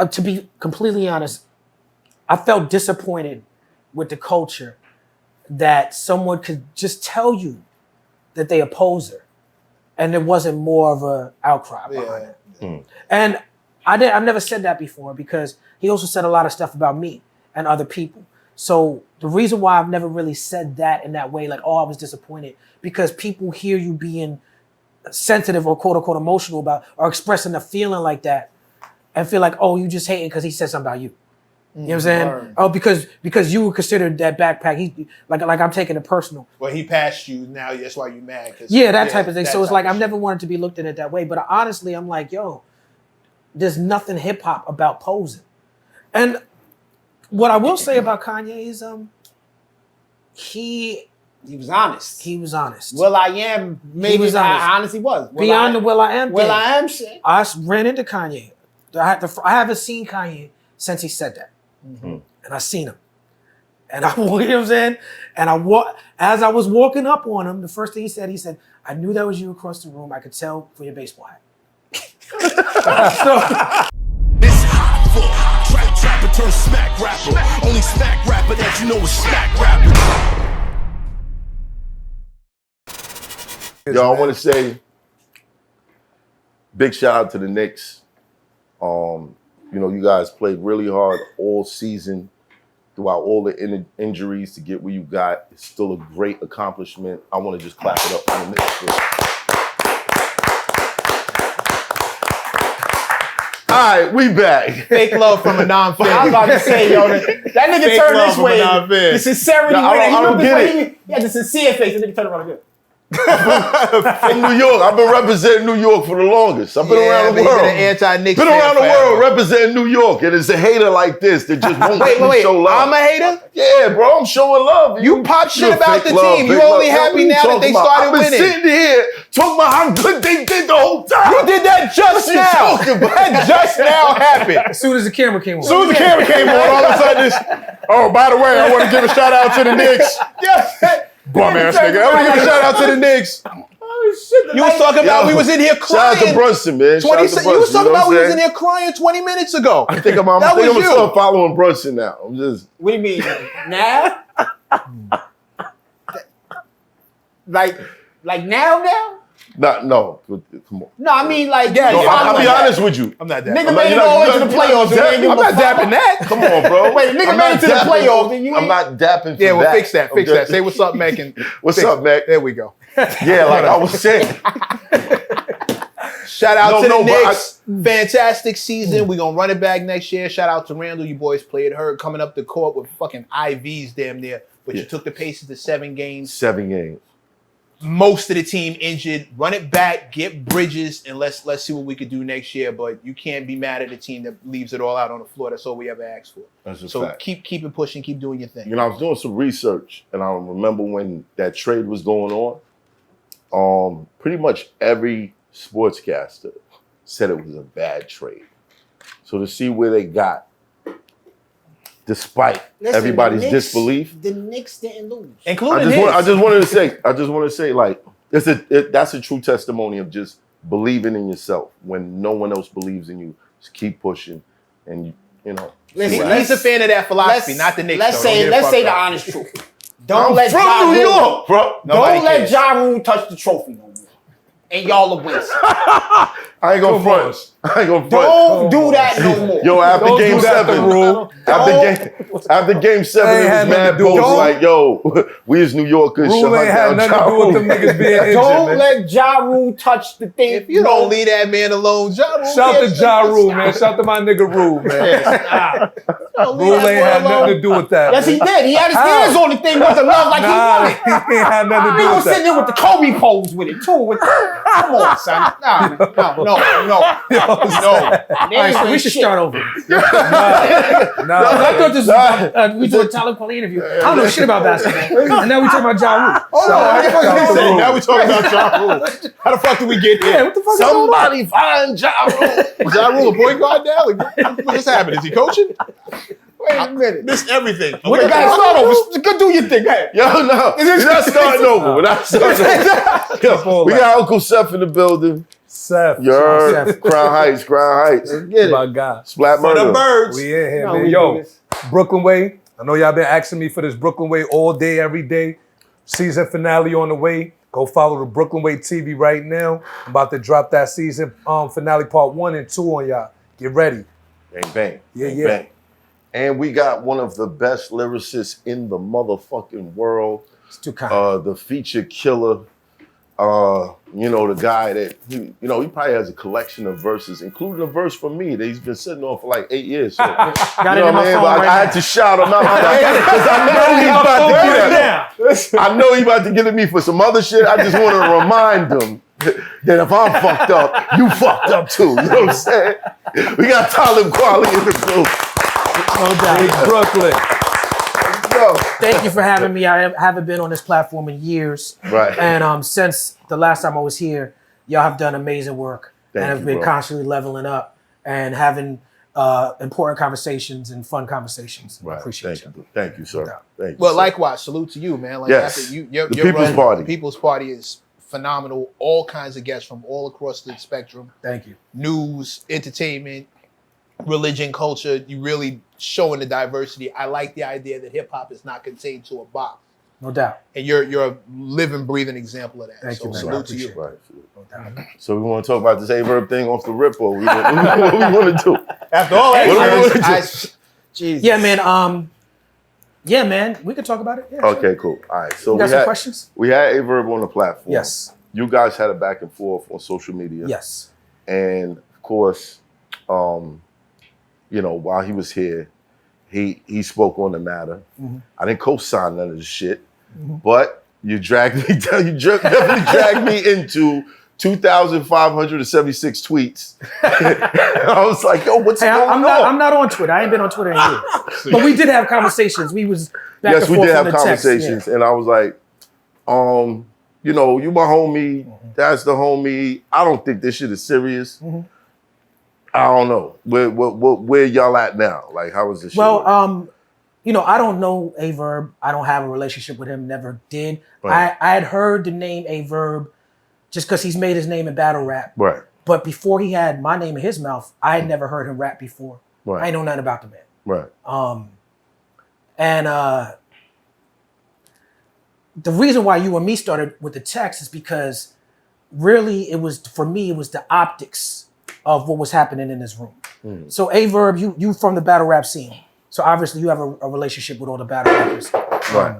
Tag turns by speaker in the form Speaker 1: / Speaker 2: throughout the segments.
Speaker 1: to be completely honest, I felt disappointed with the culture that someone could just tell you that they oppose her, and there wasn't more of a outcry behind it. And I've never said that before because he also said a lot of stuff about me and other people. So the reason why I've never really said that in that way, like, oh, I was disappointed, because people hear you being sensitive or quote unquote emotional about or expressing a feeling like that and feel like, oh, you just hating because he said something about you. You know what I'm saying?
Speaker 2: Word.
Speaker 1: Oh, because you were considered that backpack. He like I'm taking it personal.
Speaker 2: Well, he passed you now. That's why you mad.
Speaker 1: Yeah, that type of thing. So it's like I've never wanted to be looked at it that way. But honestly, I'm like, yo, there's nothing hip hop about posing. And what I will say about Kanye is he
Speaker 3: was honest.
Speaker 1: He was honest.
Speaker 3: Will I Am maybe
Speaker 1: was honest.
Speaker 3: I honestly was.
Speaker 1: Beyond the Will I Am.
Speaker 3: Will I Am shit.
Speaker 1: I ran into Kanye. I haven't seen Kanye since he said that. And I seen him. And I, you know what I'm saying? And as I was walking up on him, the first thing he said, I knew that was you across the room. I could tell from your baseball hat.
Speaker 4: It's Hoffa, trapper turn smack rapper. Only smack rapper that you know is smack rapper.
Speaker 5: Yo, I want to say big shout out to the Knicks. You know, you guys played really hard all season throughout all the injuries to get where you got. It's still a great accomplishment. I want to just clap it up on the Knicks. All right, we back.
Speaker 2: Fake love from a non-fan.
Speaker 3: I was about to say, yo, that nigga turned this way. The sincerity,
Speaker 5: I don't get it.
Speaker 3: He had the sincere face. The nigga turned around again.
Speaker 5: From New York. I've been representing New York for the longest. I've been around the world.
Speaker 2: Anti-Knicks
Speaker 5: Been around the world representing New York. And it's a hater like this that just won't show love.
Speaker 2: I'm a hater?
Speaker 5: Yeah, bro, I'm showing love.
Speaker 2: You pop shit about the team. You only happy now that they started winning.
Speaker 5: I've been sitting here talking about how good they did the whole time.
Speaker 2: You did that just now. That just now happened.
Speaker 1: As soon as the camera came on.
Speaker 2: As soon as the camera came on, all of a sudden oh, by the way, I want to give a shout out to the Knicks. Bum ass nigga. I want to give a shout out to the Knicks. You was talking about we was in here crying.
Speaker 5: Shout out to Brunson, man.
Speaker 2: You was talking about we was in here crying 20 minutes ago.
Speaker 5: I think I'm gonna start following Brunson now. I'm just.
Speaker 3: What do you mean? Now? like now?
Speaker 5: No. Come on.
Speaker 3: No, I mean like
Speaker 5: I'll be honest with you.
Speaker 2: I'm not dapping.
Speaker 3: Nigga made it all into the playoffs.
Speaker 2: I'm not dapping that.
Speaker 5: Come on, bro.
Speaker 3: Wait, nigga made it to the playoffs and you
Speaker 5: I'm not dapping for
Speaker 2: Yeah, well,
Speaker 5: that.
Speaker 2: fix that. Say what's up, Mac.
Speaker 5: What's up, Mac?
Speaker 2: There we go.
Speaker 5: Yeah, like I was saying.
Speaker 2: Shout out to the Knicks. Fantastic season. We're going to run it back next year. Shout out to Randall. You boys played hurt. Coming up the court with fucking IVs damn near. But you took the Pacers to 7 games.
Speaker 5: 7 games.
Speaker 2: Most of the team injured. Run it back. Get Bridges. And let's see what we could do next year. But you can't be mad at a team that leaves it all out on the floor. That's all we ever asked for.
Speaker 5: That's a
Speaker 2: so
Speaker 5: fact.
Speaker 2: keep it pushing. Keep doing your thing.
Speaker 5: You know, I was doing some research. And I remember when that trade was going on. Pretty much every sportscaster said it was a bad trade. So to see where they got, despite everybody's disbelief,
Speaker 3: the Knicks didn't lose.
Speaker 2: Including
Speaker 5: I just wanted to say, like, that's a true testimony of just believing in yourself when no one else believes in you. Just keep pushing, and you know.
Speaker 2: He's a fan of that philosophy, not the Knicks.
Speaker 3: Let's say the honest truth.
Speaker 5: I'm from New York, bro.
Speaker 3: Don't let Ja Rule touch the trophy no more. And y'all will win.
Speaker 5: I ain't gonna front.
Speaker 3: Don't do that no more.
Speaker 5: Yo, after game 7, after game 7, it was mad bulls like, yo, we as New Yorkers should hunt down Ja Rule.
Speaker 3: Don't let Ja Rule touch the thing.
Speaker 2: If you don't leave that man alone, Ja Rule.
Speaker 6: Shout to Ja Rule, man. Shout to my nigga Rule, man. Rule ain't had nothing to do with that.
Speaker 3: Yes, he did. He had his hands on the thing with the love like he wanted.
Speaker 6: He ain't had nothing to do
Speaker 3: He
Speaker 6: with
Speaker 3: was sitting
Speaker 6: that.
Speaker 3: there with the Kobe pose with it too. Come on, son. No.
Speaker 1: We should start over.
Speaker 6: Nah.
Speaker 1: I thought this was we did a Talib Kweli interview. I don't know shit about basketball. And now we talking about Ja Rule.
Speaker 2: Oh, now we talking about Ja Rule. How the fuck did we get here?
Speaker 1: Yeah, what the fuck?
Speaker 5: Somebody find Ja Rule.
Speaker 2: Ja Rule a point guard now? Like, what just happened? Is he coaching?
Speaker 3: Wait a minute.
Speaker 2: Missed everything.
Speaker 3: What you guys start over? Go do your thing. Hey.
Speaker 5: Yo, no. We're not starting over. We're not starting over. Yo, we got Uncle Seth in the building.
Speaker 6: Seth.
Speaker 5: You're Crown Heights, Crown Heights.
Speaker 3: Get
Speaker 6: My
Speaker 3: it.
Speaker 6: God.
Speaker 5: Splat
Speaker 3: For the
Speaker 5: murder.
Speaker 3: birds.
Speaker 6: We in here,
Speaker 3: No,
Speaker 6: man.
Speaker 3: we
Speaker 6: Yo,
Speaker 3: do this.
Speaker 6: Brooklyn Way. I know y'all been asking me for this Brooklyn Way all day, every day. Season finale on the way. Go follow the Brooklyn Way TV right now. I'm about to drop that season finale part 1 and 2 on y'all. Get ready.
Speaker 5: Bang, bang.
Speaker 6: Yeah,
Speaker 5: bang,
Speaker 6: yeah.
Speaker 5: Bang. And we got one of the best lyricists in the motherfucking world.
Speaker 1: It's too kind.
Speaker 5: The feature killer. You know, the guy that, he probably has a collection of verses, including a verse from me that he's been sitting on for like 8 years. So,
Speaker 1: Got
Speaker 5: you
Speaker 1: it
Speaker 5: know
Speaker 1: in
Speaker 5: what
Speaker 1: my
Speaker 5: I mean?
Speaker 1: phone
Speaker 5: But
Speaker 1: right
Speaker 5: I had
Speaker 1: now.
Speaker 5: to shout him out because I know he's about to get at me. I know he's about to get at me for some other shit. I just want to remind him that if I'm fucked up, you fucked up too. You know what I'm saying? We got Talib Kweli in the booth.
Speaker 1: No doubt.
Speaker 6: Hey, Brooklyn.
Speaker 5: Yo.
Speaker 1: Thank you for having me. I haven't been on this platform in years.
Speaker 5: Right.
Speaker 1: And since the last time I was here, y'all have done amazing work
Speaker 5: Thank
Speaker 1: and have
Speaker 5: you,
Speaker 1: been
Speaker 5: bro.
Speaker 1: constantly leveling up and having important conversations and fun conversations. I
Speaker 5: Right.
Speaker 1: appreciate
Speaker 5: Thank
Speaker 1: you.
Speaker 5: you. Thank you, sir. Thank you.
Speaker 3: Well,
Speaker 5: sir.
Speaker 3: likewise, salute to you, man. Like
Speaker 5: Yes.
Speaker 3: after your
Speaker 5: The People's
Speaker 3: run,
Speaker 5: Party.
Speaker 3: People's Party is phenomenal. All kinds of guests from all across the spectrum.
Speaker 1: Thank you.
Speaker 3: News, entertainment, religion, culture. You really showing the diversity. I like the idea that hip hop is not contained to a box.
Speaker 1: No doubt.
Speaker 3: And you're a living, breathing example of that.
Speaker 1: Thank
Speaker 3: so
Speaker 1: you, man.
Speaker 3: salute
Speaker 1: I
Speaker 3: to you.
Speaker 5: Right.
Speaker 1: No doubt.
Speaker 5: So we want to talk about this Verb thing off the rip, or what we want to do?
Speaker 3: After all that,
Speaker 5: What do we wanna do?
Speaker 3: Jesus.
Speaker 1: Yeah, man. Yeah, man. We could talk about it. Yeah, sure.
Speaker 5: Okay, cool. All right. So
Speaker 1: You got
Speaker 5: we
Speaker 1: some
Speaker 5: had
Speaker 1: questions?
Speaker 5: Verb on the platform.
Speaker 1: Yes.
Speaker 5: You guys had a back and forth on social media.
Speaker 1: Yes.
Speaker 5: And of course, while he was here, he spoke on the matter.
Speaker 1: Mhm.
Speaker 5: I didn't co-sign none of the shit, but you dragged me down. You definitely dragged me into 2,576 tweets. I was like, yo, what's
Speaker 1: Hey,
Speaker 5: going
Speaker 1: I'm
Speaker 5: on?
Speaker 1: not on Twitter. I ain't been on Twitter in years. But we did have conversations. We was back
Speaker 5: Yes,
Speaker 1: and
Speaker 5: we
Speaker 1: forth
Speaker 5: did
Speaker 1: on
Speaker 5: have
Speaker 1: the text,
Speaker 5: conversations, and I was like, you my homie. That's the homie. I don't think this shit is serious.
Speaker 1: Mhm.
Speaker 5: I don't know where y'all at now. Like, how is this? shit
Speaker 1: Well,
Speaker 5: going?
Speaker 1: I don't know Verb. I don't have a relationship with him. Never did.
Speaker 5: Right.
Speaker 1: I had heard the name Verb just because he's made his name in battle rap.
Speaker 5: Right,
Speaker 1: But before he had my name in his mouth, I had never heard him rap before.
Speaker 5: right,
Speaker 1: I ain't know nothing about the man.
Speaker 5: right.
Speaker 1: The reason why you and me started with the text is because really it was the optics of what was happening in this room.
Speaker 5: Mm.
Speaker 1: So Verb, you from the battle rap scene. So obviously you have a relationship with all the battle rappers.
Speaker 5: Right.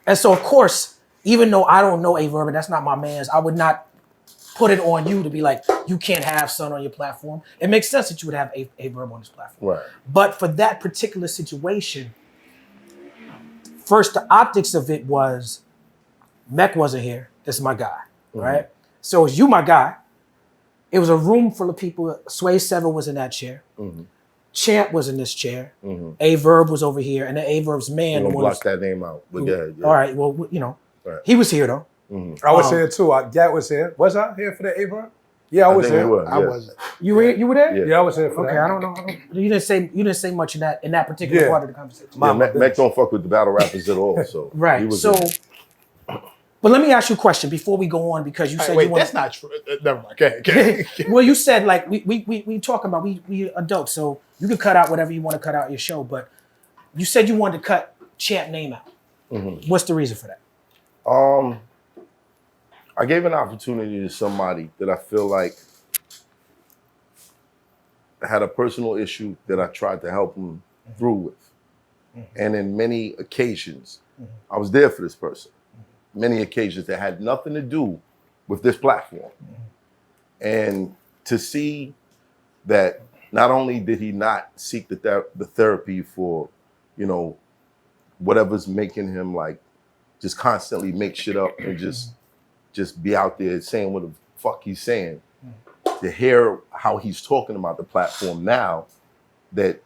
Speaker 1: And so of course, even though I don't know Verb and that's not my man's, I would not put it on you to be like, you can't have Son on your platform. It makes sense that you would have Verb on this platform.
Speaker 5: Right.
Speaker 1: But for that particular situation, first, the optics of it was MECC wasn't here. This is my guy, right? So it's you, my guy. It was a room full of people. Sway Seven was in that chair.
Speaker 5: Mm-hmm.
Speaker 1: Champ was in this chair.
Speaker 5: Mm-hmm.
Speaker 1: Verb was over here, and then Verb's man.
Speaker 5: We're
Speaker 1: the
Speaker 5: gonna
Speaker 1: one
Speaker 5: block that name out. But yeah.
Speaker 1: All right. Well,
Speaker 5: Right.
Speaker 1: he was here though.
Speaker 5: Mm-hmm.
Speaker 6: I was here too. Gat was here. Was I here for the Verb? Yeah, I was
Speaker 5: think
Speaker 6: here.
Speaker 5: he was.
Speaker 3: I
Speaker 5: Yeah.
Speaker 3: wasn't.
Speaker 1: You were there?
Speaker 5: Yeah.
Speaker 6: Yeah, I was here for
Speaker 1: Okay,
Speaker 6: that.
Speaker 1: I don't know. You didn't say much in that particular
Speaker 6: Yeah.
Speaker 1: part of the conversation.
Speaker 5: Yeah, Mac don't fuck with the battle rappers at all. So he
Speaker 1: Right.
Speaker 5: was
Speaker 1: So,
Speaker 5: there.
Speaker 1: but let me ask you a question before we go on because you
Speaker 3: Hey,
Speaker 1: said
Speaker 3: wait,
Speaker 1: you want.
Speaker 3: that's not true. Never mind. Okay.
Speaker 1: Well, you said like we talking about we adults, so you can cut out whatever you want to cut out your show. But you said you wanted to cut Champ name out.
Speaker 5: Mhm.
Speaker 1: What's the reason for that?
Speaker 5: I gave an opportunity to somebody that I feel like had a personal issue that I tried to help him through with. And in many occasions, I was there for this person. Many occasions that had nothing to do with this platform. And to see that not only did he not seek the therapy for, whatever's making him like just constantly make shit up and just be out there saying what the fuck he's saying, to hear how he's talking about the platform now that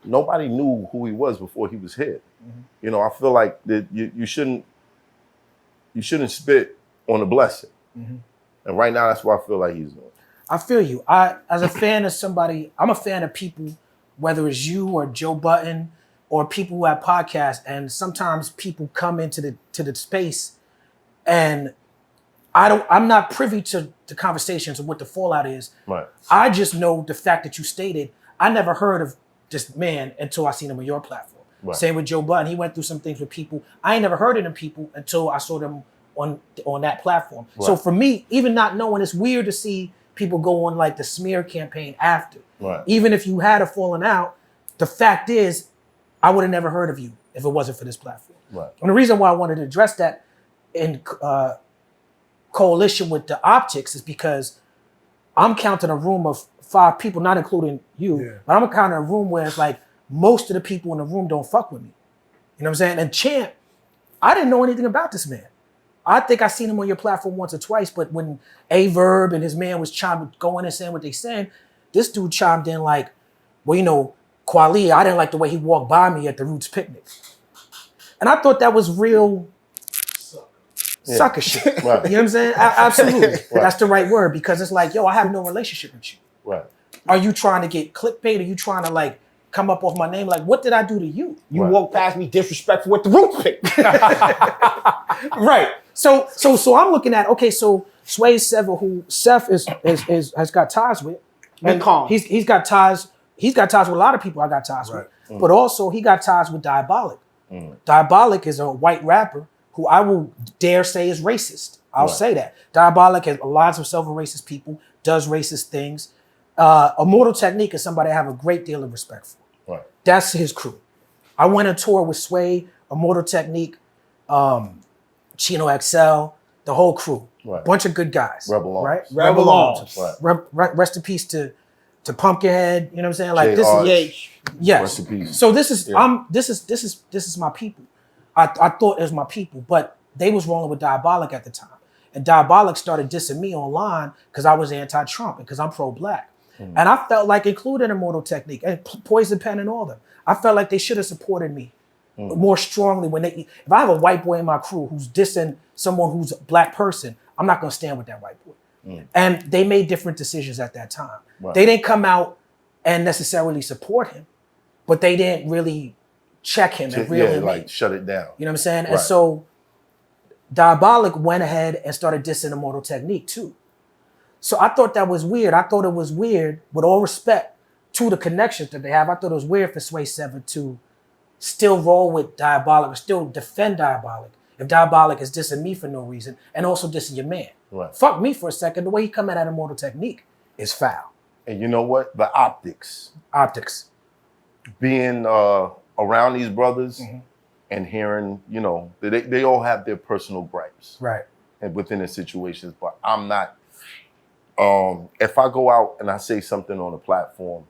Speaker 5: nobody knew who he was before he was here. I feel like that you shouldn't spit on a blessing. And right now, that's what I feel like he's doing.
Speaker 1: I feel you. As a fan of somebody, I'm a fan of people, whether it's you or Joe Button or people who have podcasts, and sometimes people come into the space and I'm not privy to the conversations of what the fallout is.
Speaker 5: Right.
Speaker 1: I just know the fact that you stated, I never heard of this man until I seen him on your platform.
Speaker 5: Right.
Speaker 1: Same with Joe Budden. He went through some things with people. I ain't never heard of them people until I saw them on that platform.
Speaker 5: Right.
Speaker 1: So for me, even not knowing, it's weird to see people go on like the smear campaign after.
Speaker 5: Right.
Speaker 1: Even if you had a falling out, the fact is, I would have never heard of you if it wasn't for this platform.
Speaker 5: Right.
Speaker 1: And the reason why I wanted to address that in coalition with the optics is because I'm counting a room of 5 people, not including you, but I'm counting a room where it's like most of the people in the room don't fuck with me. You know what I'm saying? And Champ, I didn't know anything about this man. I think I seen him on your platform once or twice, but when Verb and his man was going and saying what they saying, this dude chimed in like, well, you know, Kweli, I didn't like the way he walked by me at the Roots picnic. And I thought that was real sucker shit.
Speaker 5: Right.
Speaker 1: You know what I'm saying? Absolutely. That's the right word, because it's like, yo, I have no relationship with you.
Speaker 5: Right.
Speaker 1: Are you trying to get clickbait? Are you trying to like come up off my name? Like, what did I do to you?
Speaker 7: You walk past me disrespectful with the Roots pick.
Speaker 1: Right. So I'm looking at, okay, so Sway Seth, who Seth has got ties with.
Speaker 7: And calm.
Speaker 1: He's got ties with a lot of people I got ties with. But also he got ties with Diabolic. Diabolic is a white rapper who I will dare say is racist. I'll say that. Diabolic has lots of racist people, does racist things. Immortal Technique is somebody I have a great deal of respect for.
Speaker 5: Right.
Speaker 1: That's his crew. I went on tour with Sway, Immortal Technique, Chino XL, the whole crew.
Speaker 5: Right.
Speaker 1: Bunch of good guys.
Speaker 5: Rebel Arms.
Speaker 1: Right?
Speaker 7: Rebel Arms.
Speaker 5: Right.
Speaker 1: Rest in peace to Pumpkinhead. You know what I'm saying? Like
Speaker 5: Jay
Speaker 1: this
Speaker 5: Arch.
Speaker 1: is yes.
Speaker 5: Rest in peace.
Speaker 1: So this is
Speaker 5: Yeah.
Speaker 1: this is my people. I thought it was my people, but they was rolling with Diabolic at the time. And Diabolic started dissing me online because I was anti-Trump and because I'm pro-black. And I felt like, including Immortal Technique and Poison Pen and all of them, I felt like they should have supported me more strongly when if I have a white boy in my crew who's dissing someone who's a black person, I'm not gonna stand with that white boy. And they made different decisions at that time.
Speaker 5: Right.
Speaker 1: They didn't come out and necessarily support him, but they didn't really check him and reel him in.
Speaker 5: like shut it down.
Speaker 1: You know what I'm saying?
Speaker 5: Right.
Speaker 1: And so Diabolic went ahead and started dissing Immortal Technique too. So I thought that was weird. I thought it was weird, with all respect to the connections that they have, I thought it was weird for Sway 7 to still roll with Diabolic or still defend Diabolic if Diabolic is dissing me for no reason and also dissing your man.
Speaker 5: Right.
Speaker 1: Fuck me for a second. The way he come at Immortal Technique is foul.
Speaker 5: And you know what? The optics. Being around these brothers and hearing, you know, they all have their personal gripes.
Speaker 1: Right.
Speaker 5: And within the situations, but I'm not. If I go out and I say something on a platform,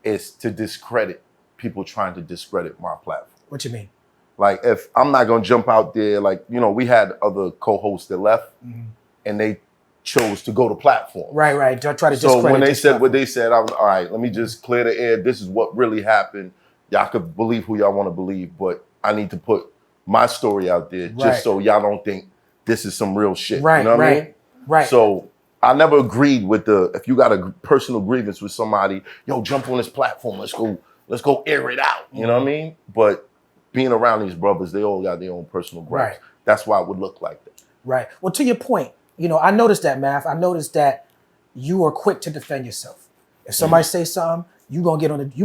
Speaker 5: it's to discredit people trying to discredit my platform.
Speaker 1: What you mean?
Speaker 5: Like, if I'm not gonna jump out there, like, you know, we had other co-hosts that left and they chose to go to platform.
Speaker 1: Right. Try to discredit.
Speaker 5: So when they
Speaker 1: this
Speaker 5: said
Speaker 1: platform.
Speaker 5: what they said, I was all right, let me just clear the air. This is what really happened. Y'all could believe who y'all want to believe, but I need to put my story out there just so y'all don't think this is some real shit.
Speaker 1: Right,
Speaker 5: you know what I mean?
Speaker 1: Right.
Speaker 5: So I never agreed with if you got a personal grievance with somebody, yo, jump on this platform, let's go air it out. You know what I mean? But being around these brothers, they all got their own personal gripes.
Speaker 1: Right.
Speaker 5: That's why it would look like that.
Speaker 1: Right. Well, to your point, you know, I noticed that, Math. I noticed that you are quick to defend yourself. If somebody say something, you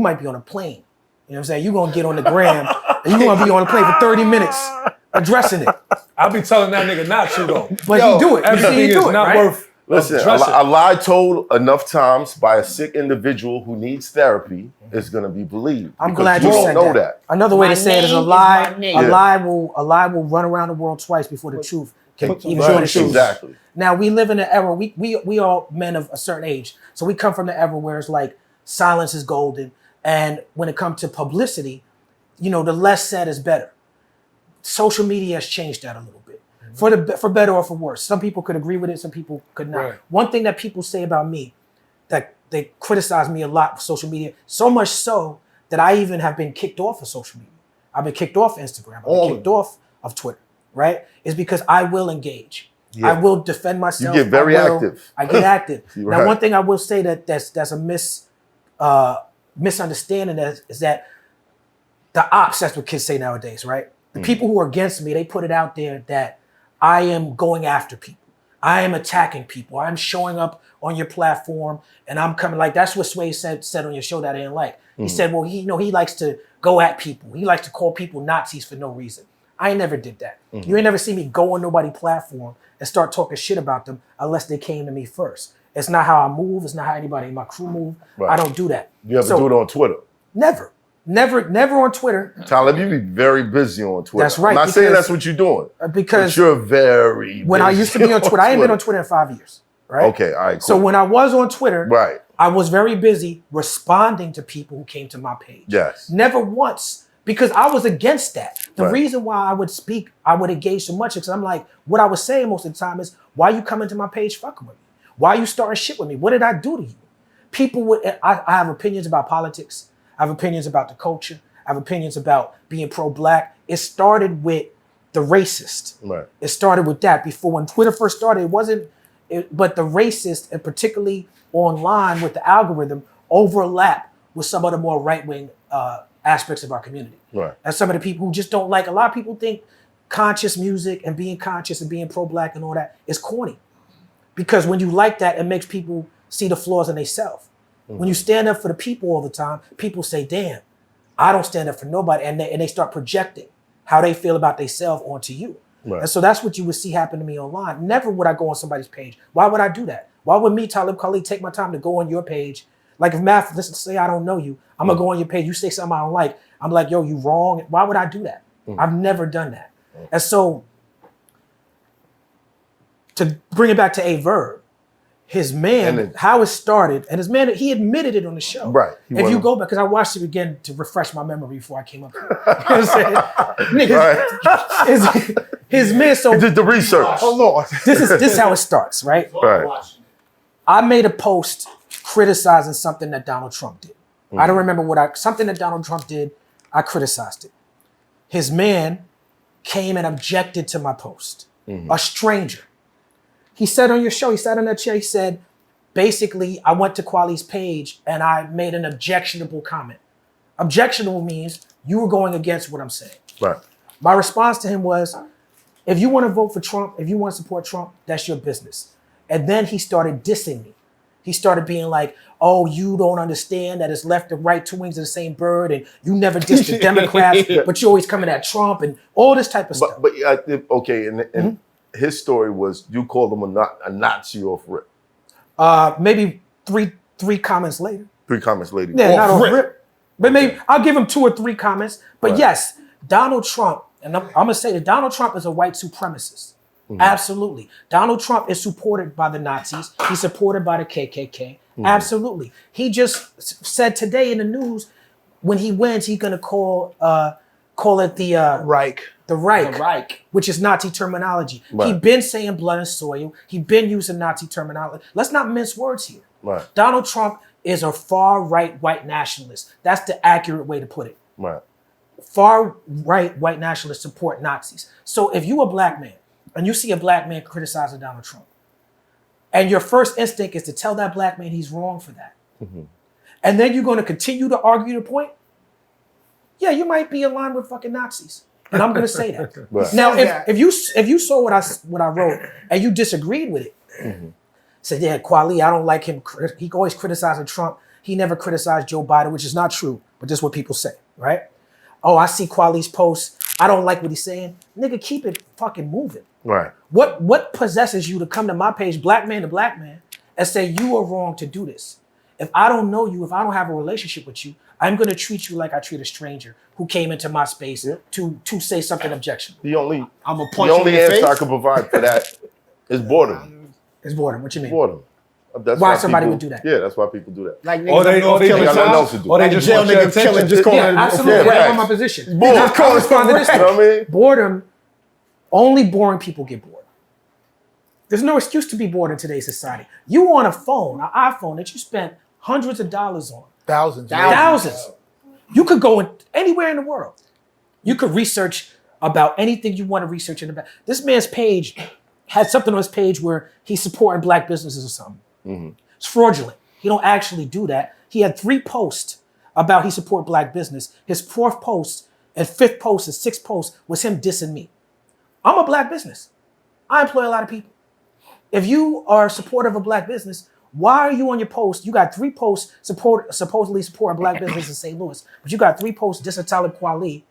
Speaker 1: might be on a plane. You know what I'm saying? You're gonna get on the gram and you're gonna be on a plane for 30 minutes addressing it.
Speaker 6: I'll be telling that nigga not to though.
Speaker 1: But you do it. You see,
Speaker 6: Everything
Speaker 1: you
Speaker 6: is
Speaker 1: do it,
Speaker 6: not
Speaker 1: right?
Speaker 6: worth.
Speaker 5: Listen, a lie told enough times by a sick individual who needs therapy is going to be believed.
Speaker 1: I'm
Speaker 5: because
Speaker 1: glad you
Speaker 5: don't
Speaker 1: said
Speaker 5: know
Speaker 1: that. Another way
Speaker 7: My
Speaker 1: to say it is a
Speaker 7: name is
Speaker 1: lie.
Speaker 7: my name.
Speaker 1: A lie will run around the world twice before the truth can even show the shoes.
Speaker 5: Exactly.
Speaker 1: Now we live in an era. We are men of a certain age, so we come from the era where it's like silence is golden, and when it comes to publicity, you know, the less said is better. Social media has changed that a little bit, for better or for worse. Some people could agree with it, some people could not.
Speaker 6: Right.
Speaker 1: One thing that people say about me, that they criticize me a lot with social media, so much so that I even have been kicked off of social media. I've been kicked off Instagram. I've been kicked off of Twitter, right? Is because I will engage.
Speaker 5: Yeah.
Speaker 1: I will defend myself.
Speaker 5: You get very active.
Speaker 1: I get active.
Speaker 5: You're
Speaker 1: Now,
Speaker 5: right.
Speaker 1: one thing I will say that's a misunderstanding is that the ops, that's what kids say nowadays, right? The people who are against me, they put it out there that I am going after people. I am attacking people. I'm showing up on your platform and I'm coming like that's what Sway said on your show that I didn't like. He said, well, he likes to go at people. He likes to call people Nazis for no reason. I never did that. You ain't never see me go on nobody's platform and start talking shit about them unless they came to me first. It's not how I move. It's not how anybody in my crew move.
Speaker 5: Right.
Speaker 1: I don't do that.
Speaker 5: You ever do it on Twitter?
Speaker 1: Never on Twitter.
Speaker 5: Talib, you be very busy on Twitter.
Speaker 1: That's right,
Speaker 5: I'm not saying
Speaker 1: because-
Speaker 5: that's what you're doing.
Speaker 1: Because
Speaker 5: but you're very
Speaker 1: when I
Speaker 5: busy
Speaker 1: used to be on Twitter, I ain't been on Twitter in 5 years. Right?
Speaker 5: Okay, all right, cool.
Speaker 1: So when I was on Twitter,
Speaker 5: Right.
Speaker 1: I was very busy responding to people who came to my page.
Speaker 5: Yes.
Speaker 1: Never once, because I was against that. The
Speaker 5: Right.
Speaker 1: reason why I would speak, I would engage so much, because I'm like, what I was saying most of the time is, why you coming to my page fucking with me? Why you starting shit with me? What did I do to you? People would, I have opinions about politics. I have opinions about the culture. I have opinions about being pro-black. It started with the racist.
Speaker 5: Right.
Speaker 1: It started with that. Before, when Twitter first started, it wasn't, but the racist, and particularly online with the algorithm, overlap with some of the more right-wing aspects of our community.
Speaker 5: Right.
Speaker 1: And some of the people who just don't like, a lot of people think conscious music and being conscious and being pro-black and all that is corny. Because when you like that, it makes people see the flaws in themselves. When you stand up for the people all the time, people say, damn, I don't stand up for nobody. And they start projecting how they feel about themselves onto you.
Speaker 5: Right.
Speaker 1: And so that's what you would see happen to me online. Never would I go on somebody's page. Why would I do that? Why would me, Talib Kweli, take my time to go on your page? Like if Math, let's say I don't know you, I'm gonna go on your page, you say something I don't like, I'm like, yo, you wrong. Why would I do that? I've never done that. And so to bring it back to Verb, his man, how it started, and his man, he admitted it on the show.
Speaker 5: Right.
Speaker 1: If you go back, because I watched it again to refresh my memory before I came up here. You know what I'm saying? Nigga, his man, so
Speaker 5: He did the research.
Speaker 3: Hold on.
Speaker 1: this is how it starts, right?
Speaker 5: Right.
Speaker 1: I made a post criticizing something that Donald Trump did. I don't remember something that Donald Trump did, I criticized it. His man came and objected to my post. A stranger. He said on your show, he sat on that chair, he said, basically, I went to Kweli's page and I made an objectionable comment. Objectionable means you were going against what I'm saying.
Speaker 5: Right.
Speaker 1: My response to him was, if you want to vote for Trump, if you want to support Trump, that's your business. And then he started dissing me. He started being like, oh, you don't understand that it's left and right, two wings of the same bird, and you never dissed the Democrats, but you're always coming at Trump and all this type of stuff.
Speaker 5: But okay, and his story was you called him a Nazi off rip.
Speaker 1: Maybe three comments later.
Speaker 5: 3 comments later.
Speaker 1: Yeah, not off rip. But maybe I'll give him 2 or 3 comments. But
Speaker 5: Right.
Speaker 1: yes, Donald Trump, and I'm gonna say that Donald Trump is a white supremacist. Absolutely. Donald Trump is supported by the Nazis. He's supported by the KKK. Absolutely. He just said today in the news, when he wins, he's gonna call it the
Speaker 3: Reich.
Speaker 1: the Reich,
Speaker 7: The Reich.
Speaker 1: which is Nazi terminology.
Speaker 5: Right.
Speaker 1: He been saying blood and soil. He been using Nazi terminology. Let's not mince words here.
Speaker 5: Right.
Speaker 1: Donald Trump is a far right white nationalist. That's the accurate way to put it.
Speaker 5: Right.
Speaker 1: Far right white nationalists support Nazis. So if you a black man and you see a black man criticizing Donald Trump, and your first instinct is to tell that black man he's wrong for that, and then you're going to continue to argue the point, yeah, you might be aligned with fucking Nazis. And I'm going to say that.
Speaker 5: Right.
Speaker 1: Now, if you saw what I wrote and you disagreed with it, said, yeah, Kweli, I don't like him. He always criticizing Trump. He never criticized Joe Biden, which is not true, but this is what people say, right? Oh, I see Kweli's posts. I don't like what he's saying. Nigga, keep it fucking moving.
Speaker 5: Right.
Speaker 1: What possesses you to come to my page, black man to black man, and say you are wrong to do this? If I don't know you, if I don't have a relationship with you, I'm going to treat you like I treat a stranger who came into my space to say something objectionable.
Speaker 5: The only
Speaker 7: I'm gonna punch you in the
Speaker 5: answer
Speaker 7: face.
Speaker 5: I can provide for that is boredom.
Speaker 1: It's boredom. What you mean?
Speaker 5: Boredom. That's
Speaker 1: Why somebody
Speaker 5: people-
Speaker 1: would do that?
Speaker 5: Yeah, that's why people do that.
Speaker 7: Like
Speaker 6: Or they
Speaker 5: They
Speaker 7: killing
Speaker 5: got nothing else
Speaker 7: someone.
Speaker 5: to do.
Speaker 6: Or they
Speaker 7: Like
Speaker 6: just
Speaker 7: jail
Speaker 6: want your
Speaker 7: niggas killing,
Speaker 6: attention.
Speaker 7: just calling
Speaker 1: Yeah,
Speaker 7: it.
Speaker 1: absolutely.
Speaker 5: Yeah,
Speaker 1: That's
Speaker 5: facts.
Speaker 1: my position.
Speaker 5: Bored.
Speaker 1: Now, I'll respond to this.
Speaker 5: You know what I mean?
Speaker 1: Boredom, only boring people get bored. There's no excuse to be bored in today's society. You on a phone, an iPhone that you spent hundreds of dollars on,
Speaker 3: Thousands.
Speaker 1: thousands. You could go anywhere in the world. You could research about anything you want to research in about. This man's page had something on his page where he's supporting black businesses or something. It's fraudulent. He don't actually do that. He had 3 posts about he support black business. His 4th post and 5th post and 6th post was him dissing me. I'm a black business. I employ a lot of people. If you are supportive of black business, why are you on your post? You got 3 posts supposedly supporting black business in St. Louis, but you got 3 posts dissing Talib Kweli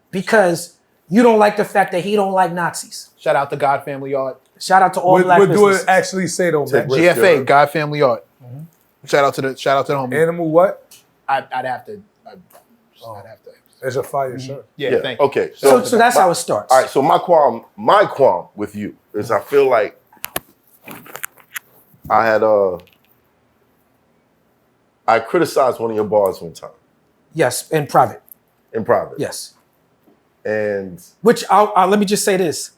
Speaker 1: because you don't like the fact that he don't like Nazis.
Speaker 3: Shout out to God Family Art.
Speaker 1: Shout out to all black
Speaker 6: What do
Speaker 1: businesses.
Speaker 6: it actually say though, man?
Speaker 3: GFA, God Family Art. Shout out to the homie.
Speaker 6: Animal what?
Speaker 3: I'd have to. I'd have to.
Speaker 6: There's a fire shirt.
Speaker 3: Yeah, thank you.
Speaker 5: Okay.
Speaker 1: So that's how it starts.
Speaker 5: All right, so my qualm with you is I feel like I criticized one of your bars one time
Speaker 1: Yes, in private.
Speaker 5: in private.
Speaker 1: Yes.
Speaker 5: And
Speaker 1: Which I'll let me just say this.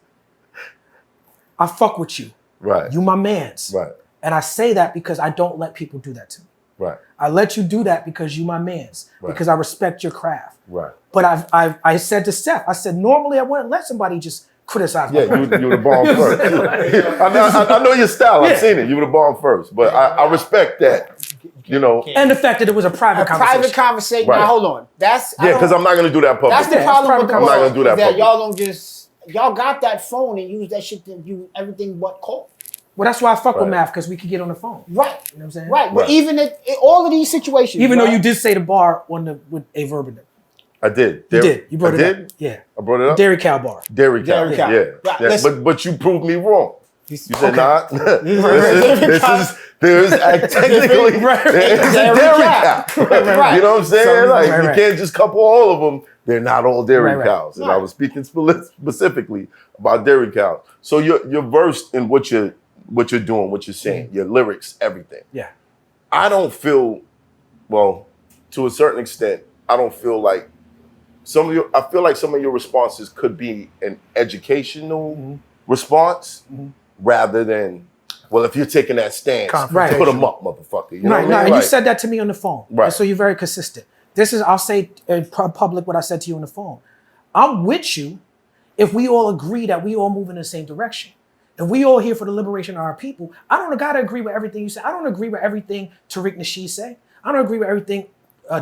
Speaker 1: I fuck with you.
Speaker 5: right.
Speaker 1: You my mans.
Speaker 5: Right.
Speaker 1: And I say that because I don't let people do that to me.
Speaker 5: Right.
Speaker 1: I let you do that because you my mans.
Speaker 5: Right.
Speaker 1: Because I respect your craft.
Speaker 5: Right.
Speaker 1: But I said to Seth, I said, normally I wouldn't let somebody just criticize my
Speaker 5: Yeah,
Speaker 1: craft.
Speaker 5: you were the bomb first. I know your style. I've seen it. You were the bomb first. But I respect that. You know.
Speaker 1: And the fact that it was a private conversation.
Speaker 7: Private conversation.
Speaker 5: Right.
Speaker 7: Now hold on. That's
Speaker 5: Yeah, because I'm not gonna do that publicly.
Speaker 7: That's the
Speaker 1: Yeah,
Speaker 7: problem with the
Speaker 1: I'm not
Speaker 7: world,
Speaker 5: gonna do that
Speaker 7: is that
Speaker 5: public.
Speaker 7: y'all don't just y'all got that phone and use that shit to do everything but call.
Speaker 1: Well, that's why I fuck with
Speaker 5: Right.
Speaker 1: Math, because we could get on the phone.
Speaker 7: Right.
Speaker 1: You know what I'm saying?
Speaker 7: Right. But
Speaker 5: Right.
Speaker 7: even in all of these situations,
Speaker 1: Even though
Speaker 7: right?
Speaker 1: you did say the bar with a Verb in it.
Speaker 5: I did.
Speaker 1: You did. You brought
Speaker 5: I
Speaker 1: it
Speaker 5: did?
Speaker 1: up. Yeah.
Speaker 5: I brought it up.
Speaker 1: Dairy Cow bar.
Speaker 5: Dairy cow.
Speaker 7: Dairy cow.
Speaker 5: Yeah.
Speaker 7: Right,
Speaker 5: Yeah.
Speaker 7: listen.
Speaker 5: But you proved me wrong. You said,
Speaker 1: Okay.
Speaker 5: nah, there is technically
Speaker 1: Right.
Speaker 5: there is a
Speaker 7: Dairy
Speaker 5: dairy
Speaker 7: cow.
Speaker 5: cow.
Speaker 7: Right.
Speaker 5: You know what I'm saying?
Speaker 1: So,
Speaker 5: like
Speaker 1: right.
Speaker 5: you can't just couple all of them. They're not all dairy
Speaker 1: Right.
Speaker 5: cows. And I
Speaker 7: Right.
Speaker 5: was speaking specifically about dairy cows. So you're versed in what you're doing, what you're saying, your lyrics, everything.
Speaker 1: Yeah.
Speaker 5: I don't feel, well, to a certain extent, I don't feel like I feel like some of your responses could be an educational response rather than, well, if you're taking that stance,
Speaker 1: Right.
Speaker 5: put them up, motherfucker. You know
Speaker 1: Right.
Speaker 5: what
Speaker 1: No,
Speaker 5: I mean?
Speaker 1: and
Speaker 5: Like,
Speaker 1: you said that to me on the phone.
Speaker 5: Right.
Speaker 1: And so you're very consistent. This is, I'll say in public what I said to you on the phone. I'm with you if we all agree that we all move in the same direction. If we all here for the liberation of our people, I don't gotta agree with everything you say. I don't agree with everything Tariq Nasheed say. I don't agree with everything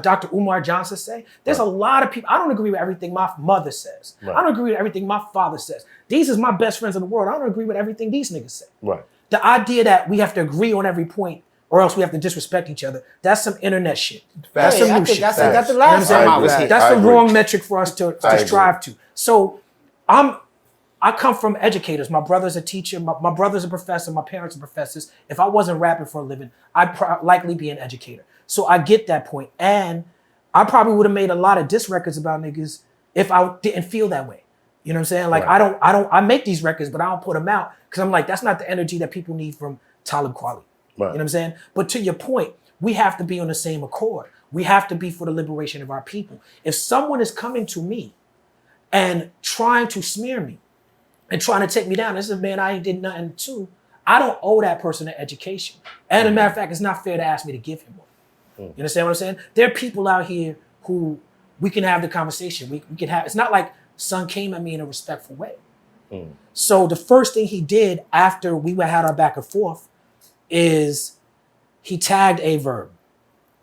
Speaker 1: Dr. Umar Johnson say. There's a lot of people. I don't agree with everything my mother says.
Speaker 5: Right.
Speaker 1: I don't agree with everything my father says. These is my best friends in the world. I don't agree with everything these niggas say.
Speaker 5: right.
Speaker 1: The idea that we have to agree on every point or else we have to disrespect each other, that's some internet shit. That's
Speaker 7: Hey,
Speaker 1: some
Speaker 7: I
Speaker 1: new
Speaker 7: think
Speaker 1: shit.
Speaker 7: that's
Speaker 1: You know
Speaker 7: the
Speaker 1: what
Speaker 7: last
Speaker 1: I'm saying?
Speaker 7: time I was here.
Speaker 1: That's
Speaker 5: I
Speaker 1: the
Speaker 5: agree.
Speaker 1: wrong metric for us to
Speaker 5: I agree.
Speaker 1: strive to. So I come from educators. My brother's a teacher. My brother's a professor. My parents are professors. If I wasn't rapping for a living, I'd likely be an educator. So I get that point. And I probably would have made a lot of diss records about niggas if I didn't feel that way. You know what I'm saying? Like
Speaker 5: Right.
Speaker 1: I make these records, but I don't put them out because I'm like, that's not the energy that people need from Talib Kweli.
Speaker 5: Right.
Speaker 1: You know what I'm saying? But to your point, we have to be on the same accord. We have to be for the liberation of our people. If someone is coming to me and trying to smear me and trying to take me down, this is a man I ain't did nothing to, I don't owe that person an education. And as a matter of fact, it's not fair to ask me to give him one. You understand what I'm saying? There are people out here who we can have the conversation. We can have, it's not like son came at me in a respectful way. So the first thing he did after we had our back and forth is he tagged a Verb.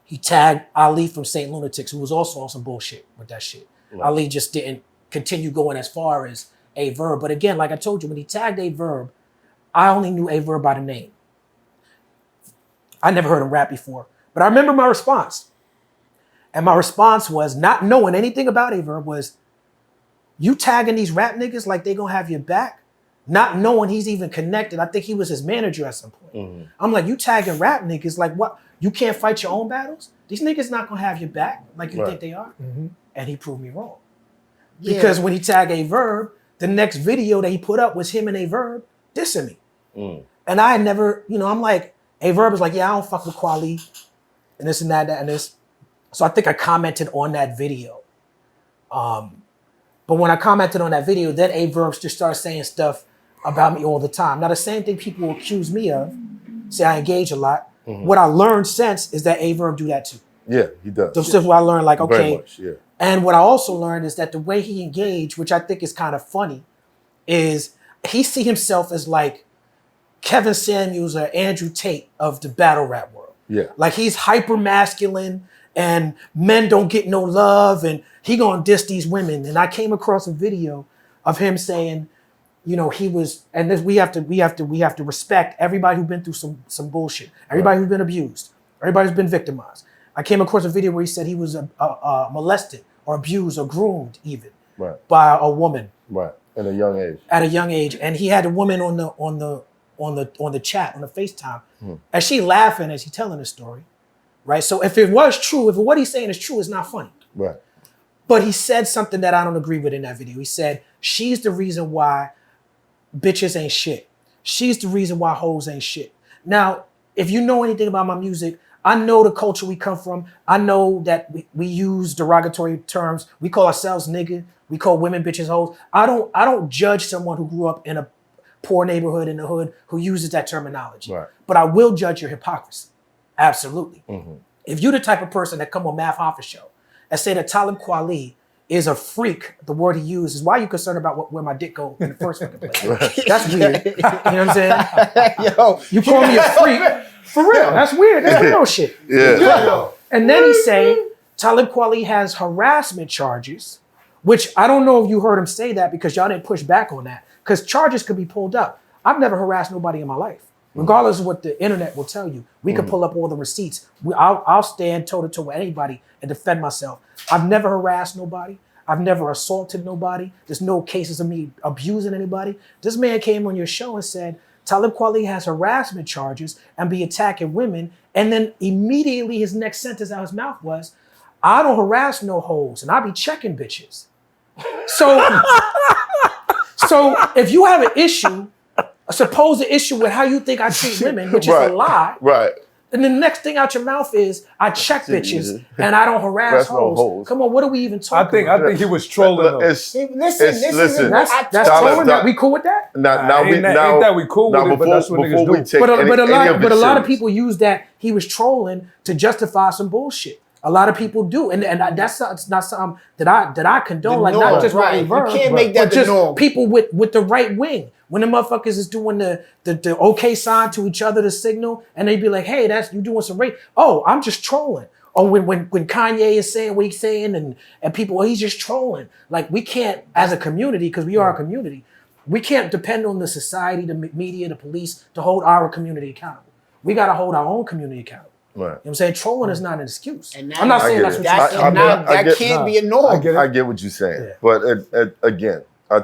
Speaker 1: He tagged Ali from St. Lunatics, who was also on some bullshit with that shit.
Speaker 5: Right.
Speaker 1: Ali just didn't continue going as far as a Verb. But again, like I told you, when he tagged a Verb, I only knew a Verb by the name. I never heard him rap before. But I remember my response. And my response was, not knowing anything about a Verb, was, you tagging these rap niggas like they gonna have your back, not knowing he's even connected. I think he was his manager at some point. I'm like, you tagging rap niggas like what? You can't fight your own battles? These niggas not gonna have your back like you think they are. And he proved me wrong. Because when he tagged a Verb, the next video that he put up was him and a Verb dissing me. And I had never, I'm like, a Verb is like, yeah, I don't fuck with Kweli and this and that and this. So I think I commented on that video. But when I commented on that video, then a Verb just started saying stuff about me all the time. Now, the same thing people accuse me of, say I engage a lot. What I learned since is that a Verb do that too.
Speaker 5: Yeah, he does.
Speaker 1: Those stuff where I learned, like,
Speaker 5: Very
Speaker 1: okay.
Speaker 5: much, yeah.
Speaker 1: And what I also learned is that the way he engaged, which I think is kind of funny, is he see himself as like Kevin Samuels or Andrew Tate of the battle rap world.
Speaker 5: Yeah.
Speaker 1: Like he's hyper masculine and men don't get no love and he gonna diss these women. And I came across a video of him saying, you know, he was, and this, we have to respect everybody who's been through some bullshit, everybody who's been abused, everybody who's been victimized. I came across a video where he said he was molested or abused or groomed even by a woman.
Speaker 5: Right. At a young age. At
Speaker 1: a young age, and he had a woman on the chat, on the FaceTime, and she laughing as he telling the story, right? So if it was true, if what he's saying is true, it's not funny.
Speaker 5: Right.
Speaker 1: But he said something that I don't agree with in that video. He said, she's the reason why bitches ain't shit. She's the reason why hoes ain't shit. Now, if you know anything about my music, I know the culture we come from. I know that we use derogatory terms. We call ourselves nigga. We call women bitches hoes. I don't judge someone who grew up in a poor neighborhood in the hood who uses that terminology.
Speaker 5: Right.
Speaker 1: But I will judge your hypocrisy. Absolutely. If you're the type of person that come on MATHHOFFA show and say that Talib Kweli is a freak, the word he uses, why are you concerned about where my dick goes in the first fucking place? That's weird. You know what I'm saying?
Speaker 7: Yo,
Speaker 1: you call me a freak? For real, that's weird. That's real shit.
Speaker 5: Yeah.
Speaker 1: And then he's saying Talib Kweli has harassment charges, which I don't know if you heard him say that because y'all didn't push back on that, because charges could be pulled up. I've never harassed nobody in my life, regardless of what the internet will tell you. We can pull up all the receipts. I'll stand toe-to-toe with anybody and defend myself. I've never harassed nobody. I've never assaulted nobody. There's no cases of me abusing anybody. This man came on your show and said, Talib Kweli has harassment charges and be attacking women. And then immediately his next sentence out of his mouth was, I don't harass no hoes and I be checking bitches. So if you have an issue, a supposed issue with how you think I treat women, which is a lie.
Speaker 5: Right.
Speaker 1: And the next thing out your mouth is, I check bitches and I don't harass hoes. Come on, what are we even talking about?
Speaker 6: I think he was trolling them.
Speaker 7: Listen.
Speaker 1: That's trolling. We cool with that?
Speaker 6: Ain't that we cool with it, but that's what niggas do.
Speaker 1: But a lot of people use that he was trolling to justify some bullshit. A lot of people do, and that's not something that I condone. Like not just
Speaker 7: right.
Speaker 1: Verb,
Speaker 7: You can't make that
Speaker 1: but just
Speaker 7: the norm.
Speaker 1: people with the right wing. When the motherfuckers is doing the okay sign to each other to signal, and they be like, "Hey, that's you doing some rape." Oh, I'm just trolling. Or when Kanye is saying what he's saying, and people, well, he's just trolling. Like we can't, as a community, because we are a community, we can't depend on the society, the media, the police to hold our community accountable. We got to hold our own community accountable.
Speaker 5: Right.
Speaker 1: You know what I'm saying? Trolling is not an excuse.
Speaker 7: And
Speaker 1: I'm not saying that's what you're saying.
Speaker 7: That can't be a norm.
Speaker 5: I get what you're saying. But again, I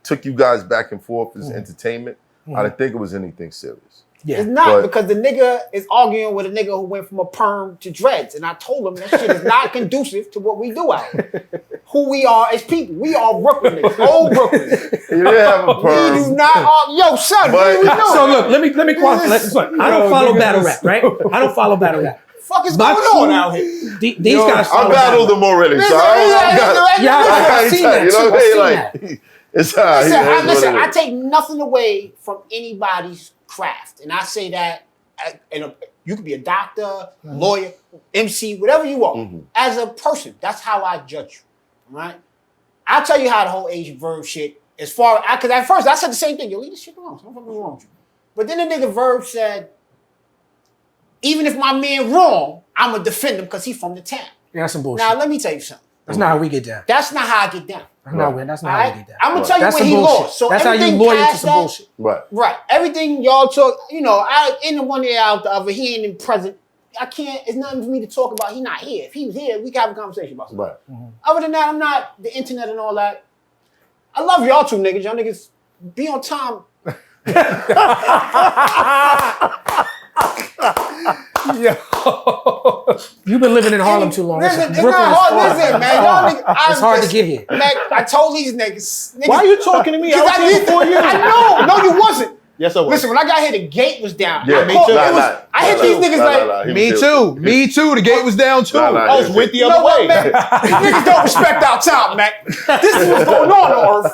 Speaker 5: took you guys back and forth as entertainment. I didn't think it was anything serious.
Speaker 1: Yeah.
Speaker 7: It's not, because the nigga is arguing with a nigga who went from a perm to dreads. And I told him that shit is not conducive to what we do out here. Who we are as people. We are Brooklyn niggas. Old Brooklyn.
Speaker 5: You didn't have a perm.
Speaker 7: We do not yo, son, what are we doing?
Speaker 1: So look, let me qualify. I don't follow battle rap, right? I don't follow battle rap.
Speaker 7: Fuck is going on out here?
Speaker 1: These guys
Speaker 5: I battled them already. So
Speaker 1: I've seen that too.
Speaker 7: Listen, I take nothing away from anybody's craft. And I say that, you could be a doctor, lawyer, MC, whatever you are. As a person, that's how I judge you, right? I'll tell you how the whole Asian Verb shit, as far as, because at first I said the same thing, yo, leave this shit alone, something's wrong with you. But then the nigga Verb said, even if my man wrong, I'm going to defend him because he's from the town.
Speaker 1: Yeah, that's some bullshit.
Speaker 7: Now, let me tell you something.
Speaker 1: That's not how we get down.
Speaker 7: That's not how I get down.
Speaker 1: That's not how we get down.
Speaker 7: I'm going to tell you when he lost. So
Speaker 1: that's how you lawyer to some bullshit.
Speaker 7: Right. Everything y'all talk, I in the one ear out the other, he ain't in present. I can't, it's nothing for me to talk about. He not here. If he was here, we could have a conversation about something.
Speaker 5: Right.
Speaker 7: Other than that, I'm not the internet and all that. I love y'all two niggas. Y'all niggas be on time.
Speaker 6: Yo.
Speaker 1: You've been living in Harlem too long.
Speaker 7: Listen, it's not hard. Listen, man. Y'all niggas,
Speaker 1: it's hard to get here.
Speaker 7: Man, I told these niggas.
Speaker 2: Why are you talking to me? I was here before you.
Speaker 7: I know. No, you wasn't.
Speaker 2: Yes, I was.
Speaker 7: Listen, when I got here, the gate was down.
Speaker 5: Yeah,
Speaker 7: me too. I hit these niggas
Speaker 3: Me too. Me too. The gate was down too.
Speaker 2: I was with the other way.
Speaker 7: Man? These niggas don't respect our time, man. This is what's going on Earth.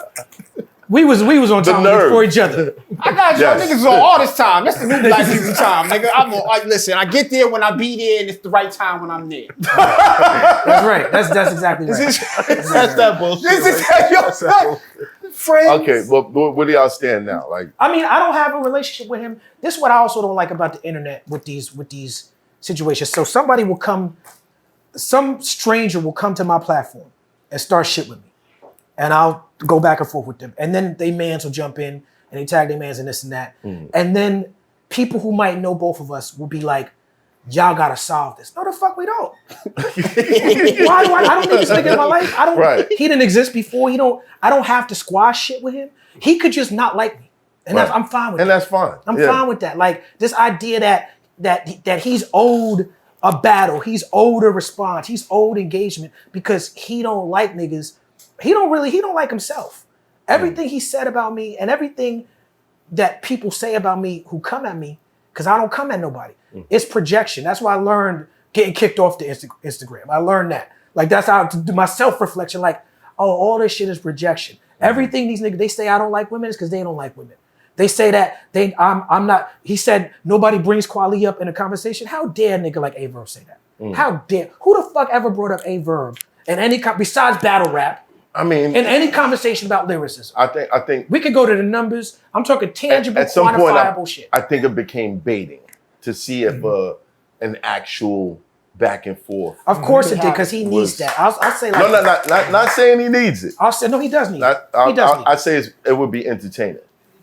Speaker 1: We was on time for each other.
Speaker 7: I got y'all niggas on all this time. That's the new black people time, nigga. Listen, I get there when I be there, and it's the right time when I'm there.
Speaker 1: That's right. That's exactly right.
Speaker 2: That's that bullshit.
Speaker 7: This is friends.
Speaker 5: Okay, well, where do y'all stand now? Like,
Speaker 1: I mean, I don't have a relationship with him. This is what I also don't like about the internet with these situations. So somebody will come, some stranger will come to my platform and start shit with me. and I'll go back and forth with them. And then they mans will jump in and they tag their mans and this and that. And then people who might know both of us will be like, y'all gotta solve this. No, the fuck we don't. Why do I don't need this nigga in my life. I don't.
Speaker 5: Right.
Speaker 1: He didn't exist before. I don't have to squash shit with him. He could just not like me, and I'm fine with
Speaker 5: And
Speaker 1: that.
Speaker 5: that's fine.
Speaker 1: I'm fine with that. Like this idea that he's owed a battle, he's owed a response, he's owed engagement because he don't like niggas. He don't like himself. Everything he said about me and everything that people say about me who come at me, because I don't come at nobody. It's projection. That's why I learned getting kicked off the Instagram. I learned that. Like that's how to do my self-reflection. Like, oh, all this shit is projection. Everything these niggas, they say I don't like women is because they don't like women. They say that I'm not, he said nobody brings Kweli up in a conversation. How dare a nigga like Verb say that? How dare, who the fuck ever brought up Verb in any, besides battle rap,
Speaker 5: I mean,
Speaker 1: in any conversation about lyricism?
Speaker 5: I think
Speaker 1: We could go to the numbers. I'm talking tangible,
Speaker 5: at some point,
Speaker 1: quantifiable shit.
Speaker 5: I think it became baiting to see if an actual back and forth.
Speaker 1: Of course it did, because he needs that. I'll say like
Speaker 5: No, not saying he needs it.
Speaker 1: I'll say no, he does need it. He does need it.
Speaker 5: I say it would be entertaining.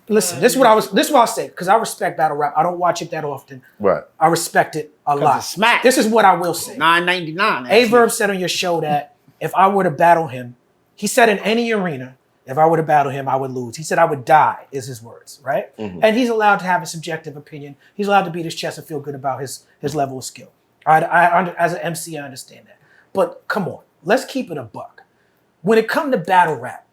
Speaker 1: Listen, this is what I'll say, because I respect battle rap. I don't watch it that often.
Speaker 5: Right.
Speaker 1: I respect it a lot.
Speaker 7: it's smack.
Speaker 1: This is what I will say.
Speaker 7: $9.99.
Speaker 1: Verb said on your show that if I were to battle him, he said in any arena, if I were to battle him, I would lose. He said I would die, is his words, right? And he's allowed to have a subjective opinion. He's allowed to beat his chest and feel good about his level of skill. As an MC, I understand that. But come on, let's keep it a buck. When it comes to battle rap,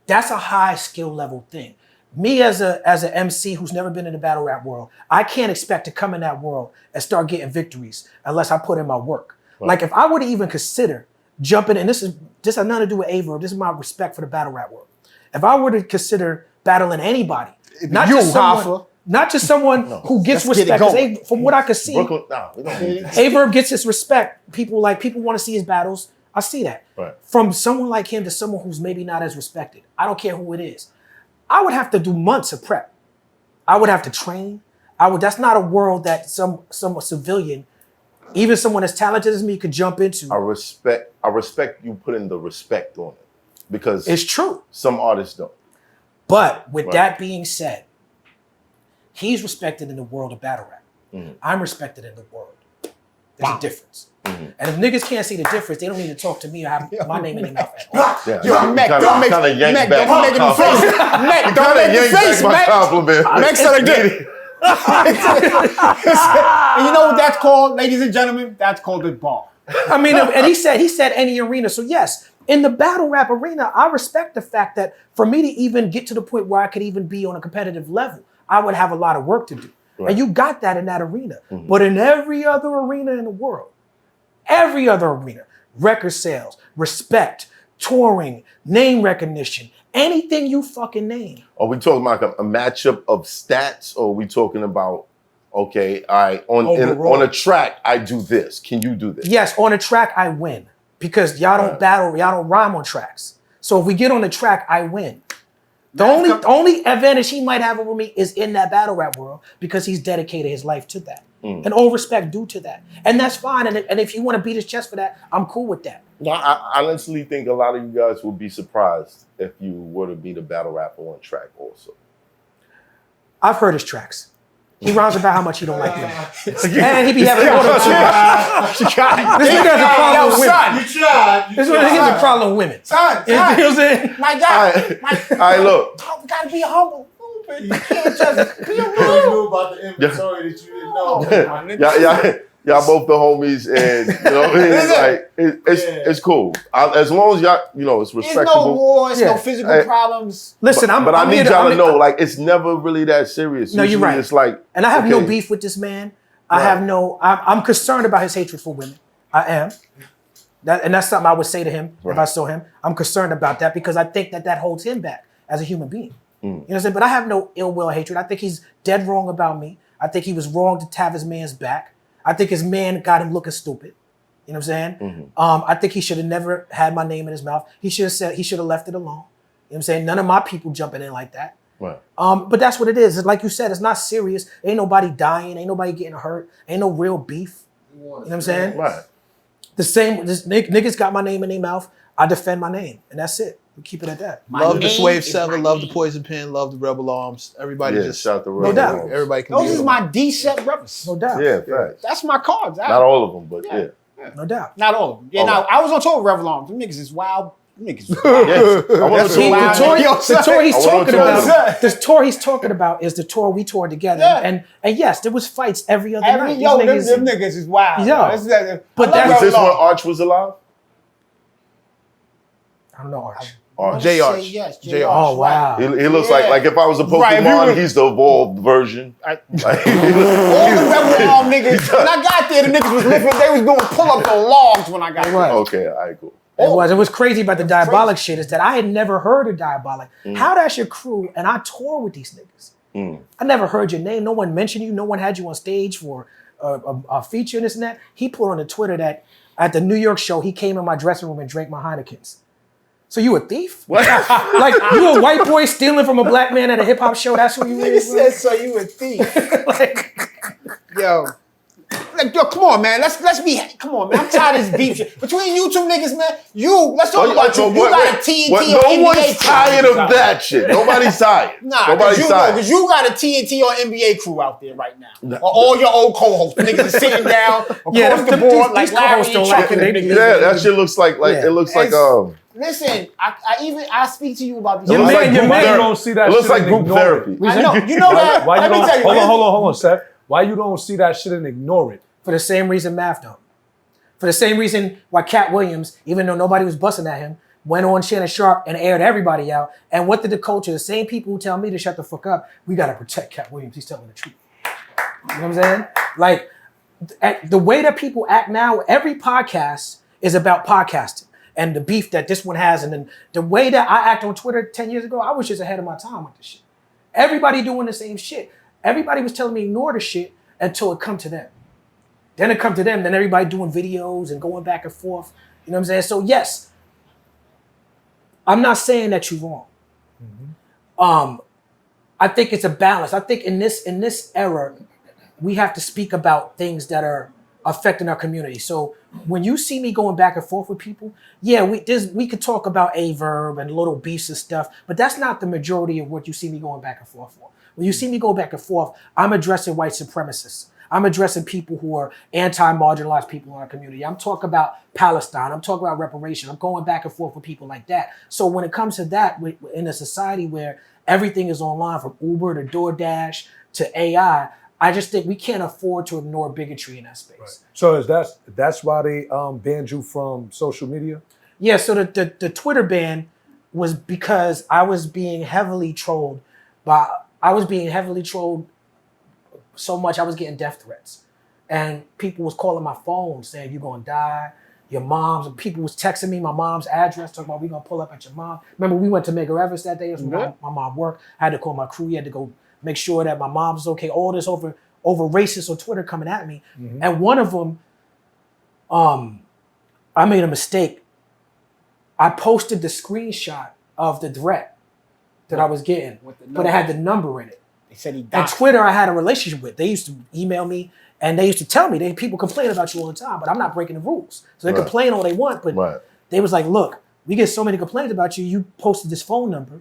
Speaker 1: that's a high skill level thing. Me as an MC who's never been in the battle rap world, I can't expect to come in that world and start getting victories unless I put in my work. Right. Like if I were to even consider jumping, and this has nothing to do with Verb, this is my respect for the battle rap world. If I were to consider battling anybody, not just someone who gets respect, because from what I could see, Verb gets his respect. People want to see his battles. I see that.
Speaker 5: Right. From
Speaker 1: someone like him to someone who's maybe not as respected. I don't care who it is. I would have to do months of prep. I would have to train. That's not a world that some civilian, even someone as talented as me, could jump into.
Speaker 5: I respect you putting the respect on it, because
Speaker 1: it's true.
Speaker 5: Some artists don't.
Speaker 1: But with that being said, he's respected in the world of battle rap. I'm respected in the world. There's a difference. And if niggas can't see the difference, they don't need to talk to me or have my name in their mouth at all.
Speaker 7: Yo, Mac, don't make the face. Mac, don't make the face, Mac. Mac said again. And you know what that's called, ladies and gentlemen? That's called a bar.
Speaker 1: I mean, and he said any arena. So yes, in the battle rap arena, I respect the fact that for me to even get to the point where I could even be on a competitive level, I would have a lot of work to do. Right. And you got that in that arena. But in every other arena in the world, record sales, respect, touring, name recognition, anything you fucking name.
Speaker 5: Are we talking about a matchup of stats, or are we talking about, okay, all right, on a track, I do this. Can you do this?
Speaker 1: Yes, on a track, I win. Because y'all don't battle, y'all don't rhyme on tracks. So if we get on the track, I win. The only advantage he might have over me is in that battle rap world, because he's dedicated his life to that. And all respect due to that. And that's fine. And if you want to beat his chest for that, I'm cool with that.
Speaker 5: No, I honestly think a lot of you guys will be surprised if you were to beat a battle rapper on track also.
Speaker 1: I've heard his tracks. He rhymes about how much he don't like women. And he be having auto-tune. This nigga has a problem with women.
Speaker 4: You tried.
Speaker 1: This nigga has a problem with women. You know what I'm saying?
Speaker 7: My God.
Speaker 5: All right, look.
Speaker 7: We gotta be humble. You can't just be a
Speaker 4: You knew about the inventory that you didn't know.
Speaker 5: Y'all both the homies, and you know, it's cool. As long as y'all, it's respectable.
Speaker 7: There's no war, no physical problems.
Speaker 1: Listen,
Speaker 5: but I need y'all to know, like, it's never really that serious.
Speaker 1: No, you're right.
Speaker 5: It's like,
Speaker 1: and I have no beef with this man. I'm concerned about his hatred for women. I am. And that's something I would say to him if I saw him. I'm concerned about that, because I think that holds him back as a human being. You know what I'm saying? But I have no ill will or hatred. I think he's dead wrong about me. I think he was wrong to have his man's back. I think his man got him looking stupid. You know what I'm saying? I think he should have never had my name in his mouth. He should have left it alone. You know what I'm saying? None of my people jumping in like that.
Speaker 5: Right.
Speaker 1: But that's what it is. It's like you said, it's not serious. Ain't nobody dying. Ain't nobody getting hurt. Ain't no real beef. You know what I'm saying?
Speaker 5: Right.
Speaker 1: The same, niggas got my name in their mouth. I defend my name, and that's it. We'll keep it at that.
Speaker 3: Love the
Speaker 7: name
Speaker 3: Swave
Speaker 7: is
Speaker 3: 7,
Speaker 7: my
Speaker 3: love the
Speaker 7: name.
Speaker 3: Poison Pen, love the Rebel Arms. Everybody
Speaker 5: Yeah,
Speaker 3: just
Speaker 5: shout the
Speaker 1: No
Speaker 5: Rebel
Speaker 1: doubt.
Speaker 5: Arms.
Speaker 3: everybody can
Speaker 7: Those
Speaker 3: be
Speaker 7: is
Speaker 3: on.
Speaker 7: my D-set brothers.
Speaker 1: No doubt.
Speaker 5: Yeah, facts.
Speaker 7: That's my cards.
Speaker 5: Not all of them, but
Speaker 7: Yeah.
Speaker 5: yeah.
Speaker 1: No doubt.
Speaker 7: Not all of them. Yeah,
Speaker 5: All
Speaker 7: now
Speaker 5: right.
Speaker 7: I was on tour with Rebel Arms. Them niggas is wild. Them niggas is wild.
Speaker 5: Yes. I want
Speaker 7: That's
Speaker 5: to
Speaker 1: He,
Speaker 7: wild.
Speaker 1: the, tour,
Speaker 7: Yo,
Speaker 1: the tour he's
Speaker 5: I wanna
Speaker 1: talking
Speaker 5: talk
Speaker 1: about, the tour he's talking about is the tour we toured together.
Speaker 7: Yeah.
Speaker 1: And yes, there was fights every other
Speaker 7: Every,
Speaker 1: night.
Speaker 7: yo,
Speaker 1: These
Speaker 7: them niggas is wild.
Speaker 1: Yo.
Speaker 7: That's- that-
Speaker 1: But
Speaker 7: I love
Speaker 1: that's-
Speaker 5: Is this
Speaker 7: Rebel
Speaker 5: when
Speaker 7: Arms.
Speaker 5: Arch was alive?
Speaker 1: I don't know, Arch.
Speaker 5: Arch.
Speaker 3: J. Arch.
Speaker 7: Say yes,
Speaker 3: J.
Speaker 7: J.
Speaker 3: Arch.
Speaker 1: Oh, wow.
Speaker 5: He looks
Speaker 7: Yeah.
Speaker 5: like if I was a Pokemon,
Speaker 7: Right, if you was-
Speaker 5: he's the evolved version. Like,
Speaker 7: All the Rebel Arm niggas, when I got there, the niggas was lifting, they was doing pull-ups on logs when I got there.
Speaker 5: okay, all right, cool.
Speaker 1: It was crazy about the Diabolic shit is that I had never heard of Diabolic. How that's your crew and I tour with these niggas. I never heard your name. No one mentioned you. No one had you on stage for a feature and this and that. He put on the Twitter that at the New York show, he came in my dressing room and drank my Heinekens. So you a thief? What? Like you a white boy stealing from a black man at a hip hop show? That's who you
Speaker 7: Nigga
Speaker 1: is?
Speaker 7: said, so you a thief.
Speaker 1: Like,
Speaker 7: Yo. Like, yo, come on, man. Let's be, come on, man. I'm tired of this beef shit. Between you two niggas, man, let's talk about you. You got a TNT
Speaker 5: no
Speaker 7: on NBA
Speaker 5: one's
Speaker 7: crew.
Speaker 5: tired of that shit. Nobody's tired.
Speaker 7: Nah,
Speaker 5: Nobody's tired.
Speaker 7: because you got a TNT on NBA crew out there right now. Or all your old co-hosts. Niggas are sitting down across
Speaker 1: Yeah,
Speaker 7: the board like
Speaker 1: these
Speaker 7: Larry
Speaker 1: co-hosts don't like
Speaker 7: Chuck
Speaker 1: it.
Speaker 7: and niggas.
Speaker 5: Yeah, that shit looks like
Speaker 1: Yeah.
Speaker 5: it looks like
Speaker 7: It's- Listen, I speak to you about these.
Speaker 1: Your
Speaker 5: looks
Speaker 1: man-
Speaker 5: like
Speaker 1: your
Speaker 5: group
Speaker 1: man
Speaker 5: therapy.
Speaker 6: don't see that
Speaker 5: It looks
Speaker 6: shit
Speaker 5: like
Speaker 6: and
Speaker 5: group
Speaker 6: ignore it.
Speaker 5: therapy.
Speaker 7: I know. You know that.
Speaker 6: Why you
Speaker 7: Let me
Speaker 6: don't?
Speaker 7: tell you.
Speaker 6: Hold on, Seth. Why you don't see that shit and ignore it?
Speaker 1: for the same reason Math don't. For the same reason why Cat Williams, even though nobody was busting at him, went on Shannon Sharp and aired everybody out. And what did the culture, the same people who tell me to shut the fuck up, we gotta protect Cat Williams. He's telling the truth. You know what I'm saying? Like, the way that people act now, every podcast is about podcasting and the beef that this one has. And then the way that I act on Twitter 10 years ago, I was just ahead of my time with this shit. Everybody doing the same shit. Everybody was telling me ignore the shit until it come to them. Then it come to them, then everybody doing videos and going back and forth. You know what I'm saying? So yes, I'm not saying that you're wrong. I think it's a balance. I think in this era, we have to speak about things that are affecting our community. So when you see me going back and forth with people, yeah, we could talk about a Verb and little beefs and stuff, but that's not the majority of what you see me going back and forth for. When you see me go back and forth, I'm addressing white supremacists. I'm addressing people who are anti-marginalized people in our community. I'm talking about Palestine. I'm talking about reparation. I'm going back and forth with people like that. So when it comes to that, in a society where everything is online from Uber to DoorDash to AI, I just think we can't afford to ignore bigotry in that space.
Speaker 6: Right. So that's why they banned you from social media?
Speaker 1: Yeah, so the Twitter ban was because I was being heavily trolled so much I was getting death threats. And people was calling my phone saying, you're gonna die, your mom's, and people was texting me my mom's address, talking about we gonna pull up at your mom. Remember, we went to Mega Everest that day, that's when my mom worked. I had to call my crew, he had to go make sure that my mom was okay. All this over racists on Twitter coming at me. And one of them, I made a mistake. I posted the screenshot of the threat that I was getting, but it had the number in it.
Speaker 7: They said he
Speaker 1: And
Speaker 7: died.
Speaker 1: Twitter, I had a relationship with. They used to email me and they used to tell me, people complain about you all the time, but I'm not breaking the rules. So they complain all they want, but they was like, look, we get so many complaints about you. You posted this phone number.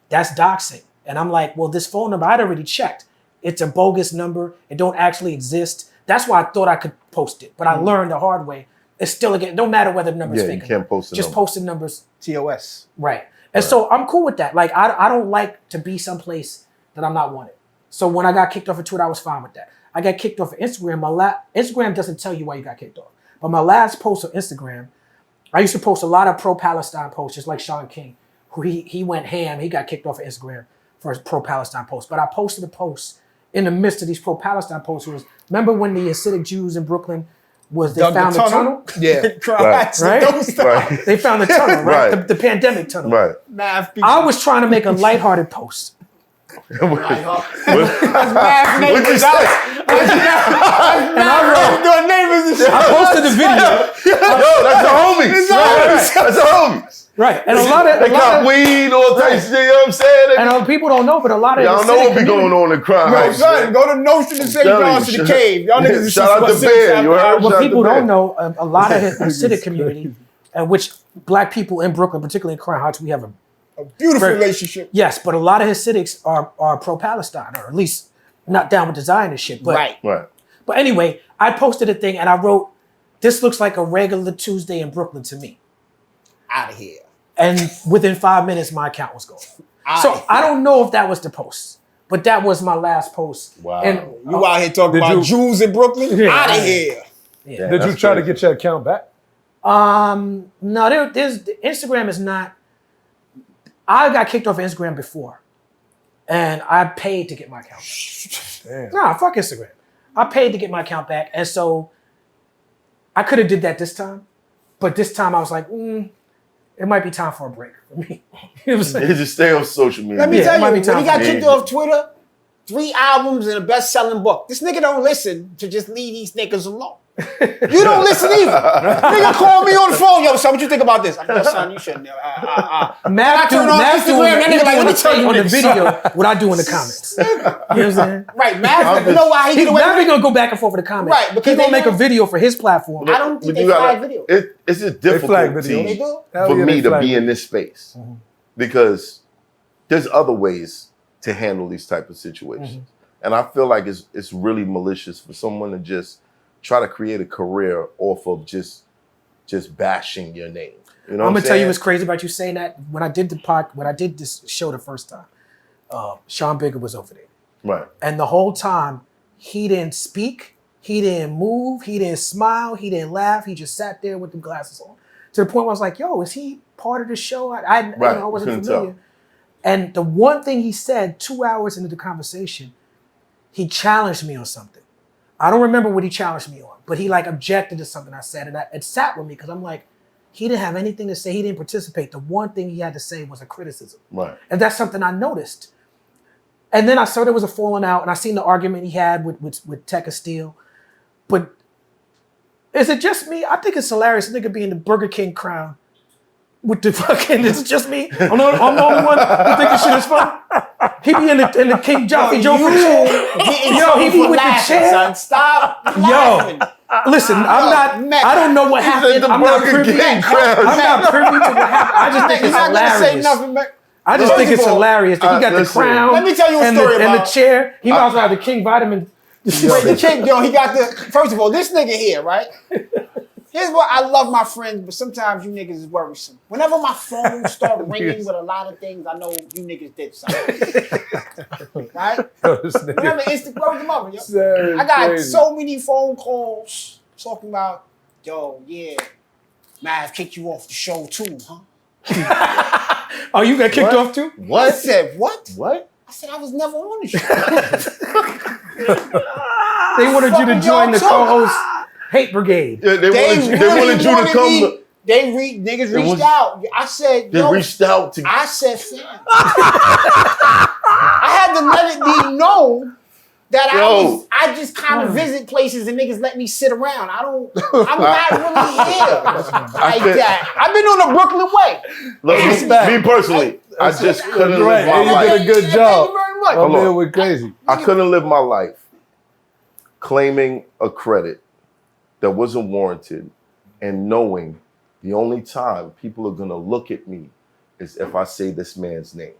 Speaker 1: That's doxing. And I'm like, well, this phone number, I'd already checked. It's a bogus number. It don't actually exist. That's why I thought I could post it. But I learned the hard way. It's still, again, no matter whether the number's fake.
Speaker 5: You can't post the
Speaker 1: Just
Speaker 5: number.
Speaker 1: posting numbers.
Speaker 7: TOS.
Speaker 1: Right. And so I'm cool with that. Like, I don't like to be someplace that I'm not wanted. So when I got kicked off of Twitter, I was fine with that. I got kicked off of Instagram. Instagram doesn't tell you why you got kicked off. But my last post on Instagram, I used to post a lot of pro-Palestine posts, just like Sean King, who he went ham. He got kicked off of Instagram for his pro-Palestine post. But I posted a post in the midst of these pro-Palestine posts. Remember when the Hasidic Jews in Brooklyn they found the tunnel?
Speaker 3: Yeah.
Speaker 1: Right? They found the tunnel, right?
Speaker 5: Right.
Speaker 1: The pandemic tunnel.
Speaker 5: Right.
Speaker 1: I was trying to make a lighthearted post.
Speaker 7: Math
Speaker 5: What'd you
Speaker 7: neighbors
Speaker 5: say?
Speaker 1: And I wrote,
Speaker 7: doing neighbors and shit.
Speaker 1: I posted the video.
Speaker 5: Yo, that's the homies. That's the homies.
Speaker 1: Right. And a lot
Speaker 5: They got
Speaker 1: of
Speaker 5: weed, all types of shit, you know what I'm saying?
Speaker 1: and people don't know, but a lot of
Speaker 5: Y'all know what be going on in crime.
Speaker 7: Yo, son, go to Notion and St. John's to the cave. Y'all niggas is
Speaker 5: Shout out to Ben, you heard?
Speaker 1: what
Speaker 5: Shout out
Speaker 1: people
Speaker 5: to Ben.
Speaker 1: don't know, a lot of the Hasidic community and which black people in Brooklyn, particularly in Crown Heights, we have
Speaker 7: A beautiful
Speaker 1: very-
Speaker 7: relationship.
Speaker 1: yes, but a lot of Hasidics are pro-Palestine, or at least not down with the Zionist shit. But,
Speaker 7: Right.
Speaker 5: Right.
Speaker 1: But anyway, I posted a thing and I wrote, "This looks like a regular Tuesday in Brooklyn to me."
Speaker 7: Out of here.
Speaker 1: And within 5 minutes, my account was gone. So I don't know if that was the post, but that was my last post.
Speaker 5: Wow.
Speaker 1: And
Speaker 7: You out here talking
Speaker 6: Did
Speaker 7: about
Speaker 6: you-
Speaker 7: Jews in Brooklyn?
Speaker 1: Yeah.
Speaker 7: Out of here.
Speaker 5: Yeah,
Speaker 6: Did you
Speaker 5: that's
Speaker 6: try to
Speaker 5: crazy.
Speaker 6: get your account back?
Speaker 1: No, there's Instagram is not. I got kicked off Instagram before, and I paid to get my account back.
Speaker 6: Damn.
Speaker 1: Nah, fuck Instagram. I paid to get my account back, and so I could have did that this time, but this time I was like, it might be time for a break for me. You know what I'm saying?
Speaker 5: They just stay on social media.
Speaker 7: Let me
Speaker 1: Yeah, it
Speaker 7: tell
Speaker 1: might
Speaker 7: you,
Speaker 1: be
Speaker 7: when
Speaker 1: time
Speaker 7: he got
Speaker 5: for
Speaker 7: kicked
Speaker 5: me.
Speaker 7: off Twitter, 3 albums and a best-selling book. This nigga don't listen to just leave these niggas alone. You don't listen either. Nigga called me on the phone. Yo, son, what you think about this? I go, son, you shouldn't.
Speaker 1: Math
Speaker 7: turn on Instagram, that nigga like, let me tell you
Speaker 1: on the
Speaker 7: this.
Speaker 1: video what I do in the comments. You know what I'm saying?
Speaker 7: Right, Math, you know why he
Speaker 1: He's
Speaker 7: get away
Speaker 1: never
Speaker 7: with it?
Speaker 1: gonna go back and forth with the comments.
Speaker 7: Right, because
Speaker 1: he's gonna
Speaker 7: they
Speaker 1: make a
Speaker 7: know-
Speaker 1: video for his platform.
Speaker 7: I don't think
Speaker 5: But
Speaker 7: they
Speaker 5: you gotta-
Speaker 7: flag video.
Speaker 5: It's just
Speaker 6: They flag
Speaker 5: difficult
Speaker 6: videos.
Speaker 7: They do?
Speaker 6: Hell
Speaker 5: for
Speaker 6: yeah,
Speaker 5: me
Speaker 6: they
Speaker 5: to
Speaker 6: flag
Speaker 5: be
Speaker 6: videos.
Speaker 5: in this space because there's other ways to handle these type of situations, and I feel like it's really malicious for someone to just try to create a career off of just bashing your name. You know,
Speaker 1: I'm
Speaker 5: what
Speaker 1: gonna tell you
Speaker 5: saying?
Speaker 1: what's crazy about you saying that. When I did this show the first time, Sean Bigger was over there,
Speaker 5: Right.
Speaker 1: and the whole time he didn't speak, he didn't move, he didn't smile, he didn't laugh. He just sat there with the glasses on. To the point where I was like, "Yo, is he part of the show?" I
Speaker 5: Right,
Speaker 1: I wasn't
Speaker 5: couldn't
Speaker 1: familiar.
Speaker 5: tell.
Speaker 1: And the one thing he said 2 hours into the conversation, he challenged me on something. I don't remember what he challenged me on, but he like objected to something I said, and it sat with me because I'm like, he didn't have anything to say. He didn't participate. The one thing he had to say was a criticism,
Speaker 5: Right.
Speaker 1: and that's something I noticed. And then I saw there was a falling out, and I seen the argument he had with Tekka Steel. But is it just me? I think it's hilarious. Nigga be in the Burger King crown with the fucking. Is it just me? I'm the only one who think this shit is fun. He be in the King Joffy Joe for the chair. Yo, he be with the chair.
Speaker 7: Son. Stop laughing.
Speaker 1: Listen, I don't know what happened.
Speaker 5: the
Speaker 1: I'm not
Speaker 5: Burger
Speaker 1: privy.
Speaker 5: King crowd.
Speaker 1: I'm not privy to what happened. I just think
Speaker 7: He's
Speaker 1: it's
Speaker 7: not gonna say
Speaker 1: hilarious.
Speaker 7: nothing, man.
Speaker 1: I just think it's
Speaker 7: First of all,
Speaker 1: hilarious that he got the
Speaker 5: listen,
Speaker 1: crown.
Speaker 7: let me tell you a
Speaker 1: and
Speaker 7: story
Speaker 1: and the
Speaker 7: about-
Speaker 1: chair. He might as well have the King Vitamin.
Speaker 7: Wait, the kid, yo, he got the. First of all, this nigga here, right? Here's what I love my friends, but sometimes you niggas is worrisome. Whenever my phone start ringing with a lot of things, I know you niggas did something. Right?
Speaker 6: This nigga-
Speaker 7: Remember Instagram with the mother, yo.
Speaker 6: That is
Speaker 7: I got
Speaker 6: crazy.
Speaker 7: so many phone calls talking about, yo, yeah, Mav kicked you off the show too, huh?
Speaker 1: Oh, you got kicked
Speaker 5: What?
Speaker 1: off too?
Speaker 7: I
Speaker 5: What?
Speaker 7: said, what?
Speaker 5: What?
Speaker 7: I said, I was never on the show.
Speaker 1: They wanted you to
Speaker 7: Fucking
Speaker 1: join the
Speaker 7: y'all
Speaker 1: co-host Hate Brigade.
Speaker 5: Yeah, they wanted you to come.
Speaker 7: me. Niggas reached
Speaker 5: was-
Speaker 7: out. I said,
Speaker 5: They
Speaker 7: yo,
Speaker 5: reached out to.
Speaker 7: I said, fam. I had to let it be known that I just kind of visit places and niggas let me sit around. I'm not really here like
Speaker 5: could-
Speaker 7: that. I've been on the Brooklyn way.
Speaker 5: Look, me personally, I just couldn't
Speaker 6: Right,
Speaker 5: live my
Speaker 6: and you
Speaker 5: life.
Speaker 6: did a good
Speaker 7: Thank
Speaker 6: job.
Speaker 7: you very much.
Speaker 6: My
Speaker 5: Hold
Speaker 6: man
Speaker 5: on.
Speaker 6: went crazy.
Speaker 5: I couldn't live my life claiming a credit that wasn't warranted and knowing the only time people are gonna look at me is if I say this man's name.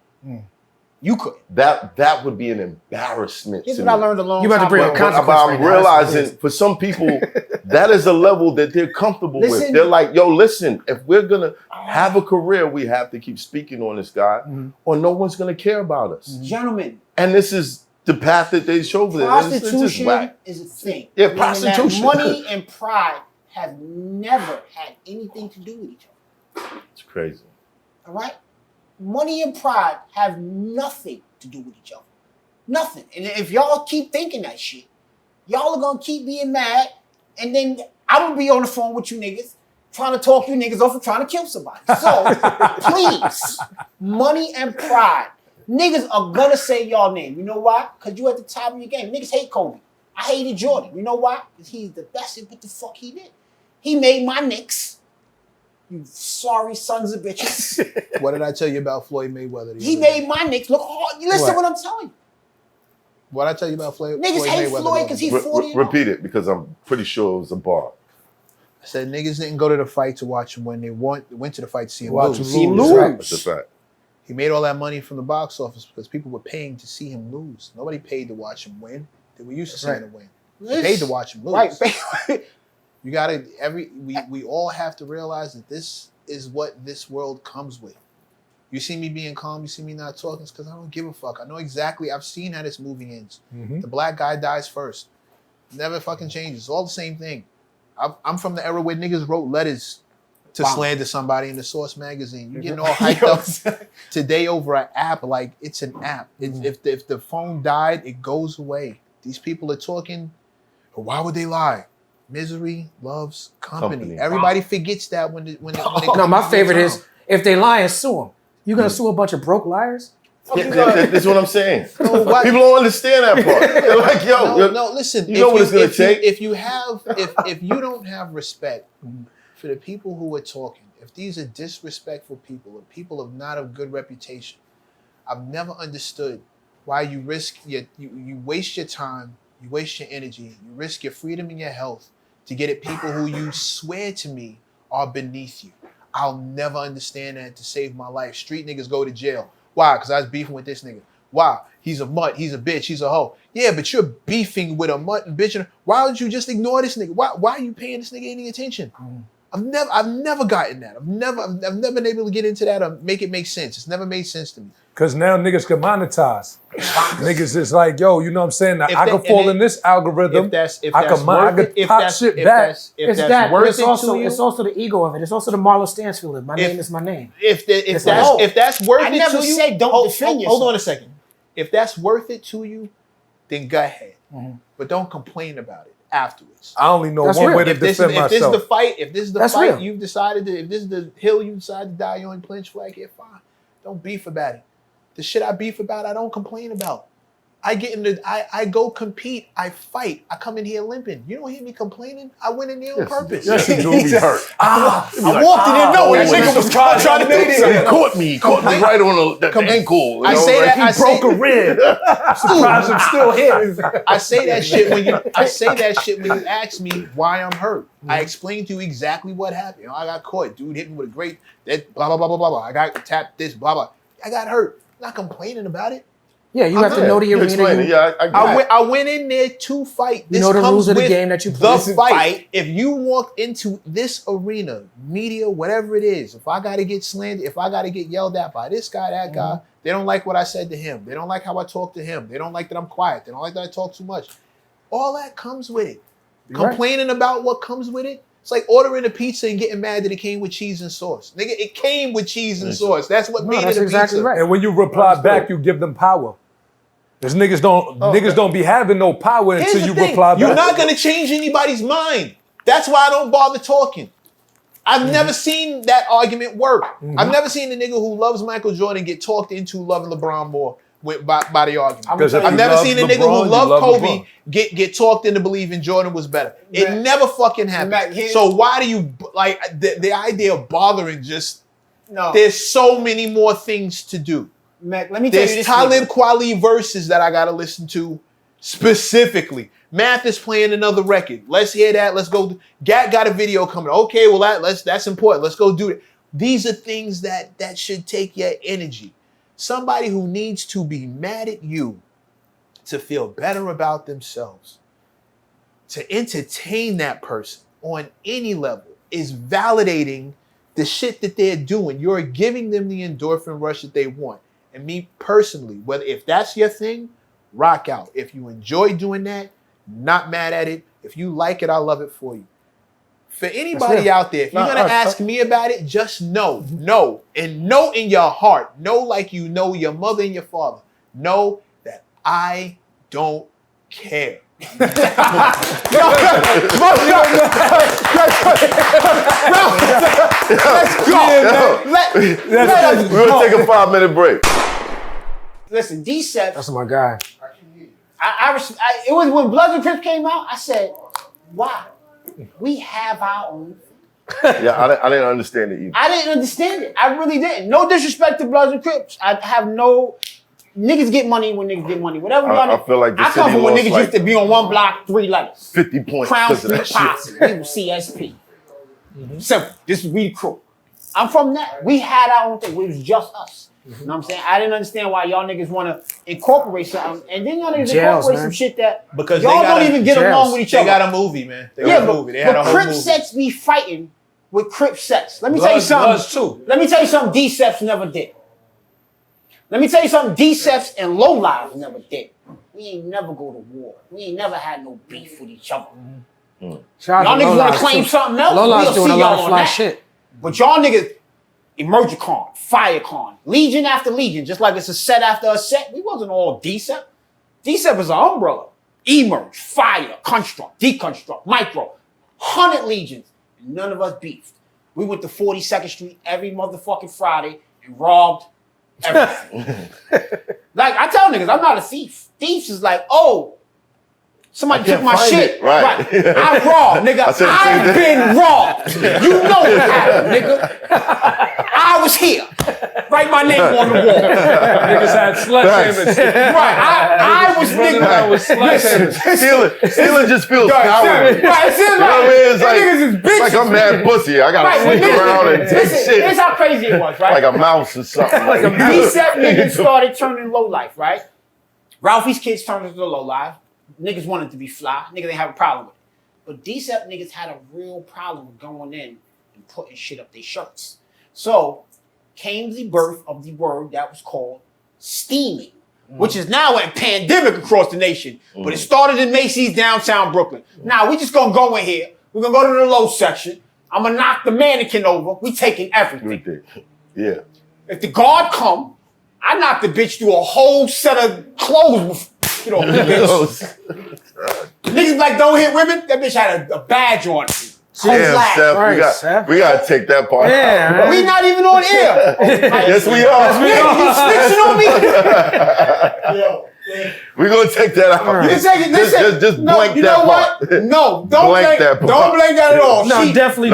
Speaker 7: You could.
Speaker 5: That would be an embarrassment
Speaker 7: Here's
Speaker 5: to
Speaker 7: what I
Speaker 5: me.
Speaker 7: learned a long
Speaker 1: You about to
Speaker 7: time
Speaker 1: bring
Speaker 7: ago.
Speaker 1: up
Speaker 5: But
Speaker 1: consequence
Speaker 5: I'm
Speaker 1: right now. That's what it
Speaker 5: realizing
Speaker 1: is.
Speaker 5: for some people, that is a level that they're comfortable with.
Speaker 7: Listen.
Speaker 5: They're like, yo, listen, if we're gonna have a career, we have to keep speaking on this guy, or no one's gonna care about us.
Speaker 7: Gentlemen,
Speaker 5: And this is the path that they show for this. It's just
Speaker 7: prostitution
Speaker 5: whack.
Speaker 7: is a thing.
Speaker 5: Yeah,
Speaker 7: Meaning that
Speaker 5: prostitution.
Speaker 7: money and pride have never had anything to do with each other.
Speaker 5: It's crazy.
Speaker 7: All right? Money and pride have nothing to do with each other. Nothing. And if y'all keep thinking that shit, y'all are gonna keep being mad, and then I'm gonna be on the phone with you niggas trying to talk you niggas off of trying to kill somebody. So please, money and pride. Niggas are gonna say y'all name. You know why? Because you at the top of your game. Niggas hate Kobe. I hated Jordan. You know why? Because he's the best at what the fuck he did. He made my Knicks. You sorry sons of bitches.
Speaker 3: What did I tell you about Floyd Mayweather? the
Speaker 7: He
Speaker 3: other day?
Speaker 7: made my Knicks look hard. You listen
Speaker 3: What?
Speaker 7: to what I'm telling you.
Speaker 3: What did I tell you about Floyd?
Speaker 7: Niggas
Speaker 3: Floyd
Speaker 7: hate
Speaker 3: Mayweather
Speaker 7: Floyd
Speaker 3: the
Speaker 7: because
Speaker 3: other
Speaker 7: he's
Speaker 3: day?
Speaker 7: 40 and
Speaker 5: Repeat it because I'm pretty sure it was a bar.
Speaker 3: I said niggas didn't go to the fight to watch him win. They went to the fight to see him
Speaker 6: Watch
Speaker 3: lose.
Speaker 6: him lose.
Speaker 5: That's a fact.
Speaker 3: He made all that money from the box office because people were paying to see him lose. Nobody paid to watch him win. They were used to seeing him win. They paid to watch him lose.
Speaker 7: Right.
Speaker 3: You gotta we all have to realize that this is what this world comes with. You see me being calm, you see me not talking, it's because I don't give a fuck. I know exactly, I've seen how this movie ends.
Speaker 6: Mm-hmm.
Speaker 3: The black guy dies first. Never fucking changes. It's all the same thing. I'm from the era where niggas wrote letters to slander somebody in the Source magazine. You getting all hyped up today over an app like it's an app. If the phone died, it goes away. These people are talking, why would they lie? Misery loves company. Everybody forgets that when it
Speaker 1: No, my favorite is if they lie and sue them. You gonna sue a bunch of broke liars?
Speaker 5: That's what I'm saying.
Speaker 3: No,
Speaker 5: People don't understand that part. They're like, yo,
Speaker 3: no, listen.
Speaker 5: You know what it's gonna take.
Speaker 3: If you don't have respect for the people who are talking, if these are disrespectful people or people of not of good reputation, I've never understood why you risk you waste your time, you waste your energy, you risk your freedom and your health to get at people who you swear to me are beneath you. I'll never understand that to save my life. Street niggas go to jail. Why? Because I was beefing with this nigga. Why? He's a mutt, he's a bitch, he's a hoe. Yeah, but you're beefing with a mutt and bitch. Why don't you just ignore this nigga? Why are you paying this nigga any attention? I've never gotten that. I've never been able to get into that or make it make sense. It's never made sense to me.
Speaker 6: Because now niggas can monetize. Niggas is like, yo, you know what I'm saying? Now, I can fall in this algorithm.
Speaker 3: If that's
Speaker 6: I can pop shit back.
Speaker 1: It's that, but it's also the ego of it. It's also the Marlo Stansfield. My name is my name.
Speaker 3: If that's worth
Speaker 7: I
Speaker 3: it
Speaker 7: never
Speaker 3: to you,
Speaker 7: said don't defend yourself.
Speaker 3: Hold on a second. If that's worth it to you, then go ahead. But don't complain about it afterwards.
Speaker 6: I only know one way to defend myself.
Speaker 3: If this is the fight, if this is the fight
Speaker 1: real.
Speaker 3: you've decided to, if this is the hill you decide to die on, plinch flag, yeah, fine. Don't beef about it. The shit I beef about, I don't complain about. I go compete, I fight. I come in here limping. You don't hear me complaining. I went in there on purpose.
Speaker 5: Yes, you do be hurt.
Speaker 7: I walked in there knowing that nigga was trying to make it.
Speaker 5: He caught me right on the ankle.
Speaker 3: I say that.
Speaker 6: He broke a rib. I'm surprised I'm still here.
Speaker 3: I say that shit when you ask me why I'm hurt. I explain to you exactly what happened. You know, I got caught. Dude hit me with a great that blah blah blah blah blah blah. I got tapped this blah blah. I got hurt. I'm not complaining about it.
Speaker 1: Yeah, you have to know the arena.
Speaker 5: Yeah,
Speaker 3: I went in there to fight.
Speaker 1: You know the rules of the game that you play.
Speaker 3: The fight. If you walk into this arena, media, whatever it is, if I got to get slandered, if I got to get yelled at by this guy, that guy, they don't like what I said to him. They don't like how I talk to him. They don't like that I'm quiet. They don't like that I talk too much. All that comes with it. Complaining about what comes with it. It's like ordering a pizza and getting mad that it came with cheese and sauce. Nigga, it came with cheese and sauce. That's what made it a pizza.
Speaker 1: Right.
Speaker 6: And when you reply back, you give them power. Because niggas don't be having no power until you reply back.
Speaker 3: You're not gonna change anybody's mind. That's why I don't bother talking. I've never seen that argument work. I've never seen a nigga who loves Michael Jordan get talked into loving LeBron more by the argument. I've never seen a nigga who loved Kobe get talked into believing Jordan was better. It never fucking happened. So why do you like the idea of bothering? Just there's so many more things to do.
Speaker 7: Mac, let me tell you
Speaker 3: There's
Speaker 7: this.
Speaker 3: Talib Kweli verses that I gotta listen to specifically. Math is playing another record. Let's hear that. Let's go. Gat got a video coming. Okay, well that's important. Let's go do it. These are things that should take your energy. Somebody who needs to be mad at you to feel better about themselves, to entertain that person on any level is validating the shit that they're doing. You're giving them the endorphin rush that they want. And me personally, if that's your thing, rock out. If you enjoy doing that, not mad at it. If you like it, I love it for you. For anybody out there, if you're gonna ask me about it, just know in your heart, know like you know your mother and your father, know that I don't care.
Speaker 2: Let's go.
Speaker 5: We're gonna take a 5-minute break.
Speaker 7: Listen, D-Seth.
Speaker 1: That's my guy.
Speaker 7: It was when Bloods and Crips came out. I said, "Wow, we have our own."
Speaker 5: Yeah, I didn't understand it either.
Speaker 7: I didn't understand it. I really didn't. No disrespect to Bloods and Crips. I have no. Niggas get money when niggas get money. Whatever.
Speaker 5: I feel like
Speaker 7: I come from when niggas used to be on one block, 3 letters.
Speaker 5: 50 points.
Speaker 7: Crown Street Posse. We were CSP. Simple. This is we the crew. I'm from that. We had our own thing. It was just us. You know what I'm saying? I didn't understand why y'all niggas want to incorporate something, and then y'all niggas incorporate some shit that
Speaker 3: because
Speaker 7: y'all don't even get along with each other.
Speaker 3: They got a movie, man. They got a movie. They had a whole
Speaker 7: Crip
Speaker 3: movie.
Speaker 7: sets be fighting with Crip sets. Let me tell you something. Let me tell you something D-Seps never did. Let me tell you something D-Seps and Low Lives never did. We ain't never go to war. We ain't never had no beef with each other. Y'all niggas want to claim something else?
Speaker 1: Lowlives doing a lot of fly shit.
Speaker 7: But y'all niggas, Emergicon, Firecon, Legion after Legion, just like it's a set after a set. We wasn't all D-Sep. D-Sep is an umbrella. Emerge, Fire, Construct, Deconstruct, Micro, 100 Legions. And none of us beefed. We went to 42nd Street every motherfucking Friday and robbed everything. Like, I tell niggas, I'm not a thief. Thieves is like, oh, somebody took my shit.
Speaker 5: Right.
Speaker 7: I robbed, nigga. I've been robbed. You know what happened, nigga. I was here. Write my name on the wall.
Speaker 6: Niggas had sledgehammers.
Speaker 7: Right. I was nigga.
Speaker 6: I was sledgehammers.
Speaker 5: Stealing just feels cowardly.
Speaker 7: Right.
Speaker 5: It's like,
Speaker 7: niggas is bitches.
Speaker 5: like I'm mad pussy. I gotta sneak around and take shit.
Speaker 7: Here's how crazy it was, right?
Speaker 5: Like a mouse or something.
Speaker 1: Like a mouse.
Speaker 7: D-Sep niggas started turning low life, right? Ralphie's kids turned into low life. Niggas wanted to be fly. Niggas didn't have a problem with it. But D-Sep niggas had a real problem with going in and putting shit up their shirts. So came the birth of the word that was called steaming, which is now a pandemic across the nation. But it started in Macy's downtown Brooklyn. Now we just gonna go in here. We're gonna go to the low section. I'm gonna knock the mannequin over. We taking everything.
Speaker 5: Yeah.
Speaker 7: If the guard come, I knock the bitch through a whole set of clothes. You know, niggas like don't hit women. That bitch had a badge on it.
Speaker 5: Damn, Seth, we gotta take that part out.
Speaker 7: We not even on air.
Speaker 5: Yes, we are.
Speaker 7: You snitching on me?
Speaker 5: We're gonna take that out.
Speaker 7: You can take it. Listen,
Speaker 5: just
Speaker 7: no,
Speaker 5: blank
Speaker 7: you
Speaker 5: that
Speaker 7: know
Speaker 5: part.
Speaker 7: what? No, don't
Speaker 5: Blank
Speaker 7: blank
Speaker 5: that part.
Speaker 7: Don't blank that at all.
Speaker 1: No, definitely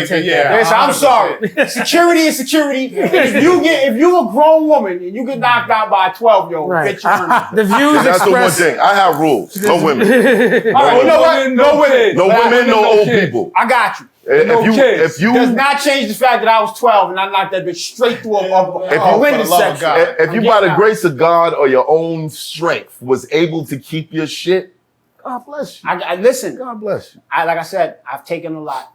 Speaker 1: take that.
Speaker 7: Listen, I'm sorry. Security is security. If you a grown woman and you get knocked out by a 12-year-old,
Speaker 1: Right.
Speaker 7: bitch,
Speaker 1: The views
Speaker 5: That's the one
Speaker 1: expressed.
Speaker 5: thing. I have rules. No women.
Speaker 7: All right, you know what?
Speaker 6: No women.
Speaker 5: No women, no old people.
Speaker 7: I got you.
Speaker 5: If you
Speaker 7: Does not change the fact that I was 12 and I knocked that bitch straight through a window section.
Speaker 5: If you by the grace of God or your own strength was able to keep your shit, God bless you.
Speaker 7: I listen.
Speaker 5: God bless you.
Speaker 7: Like I said, I've taken a lot.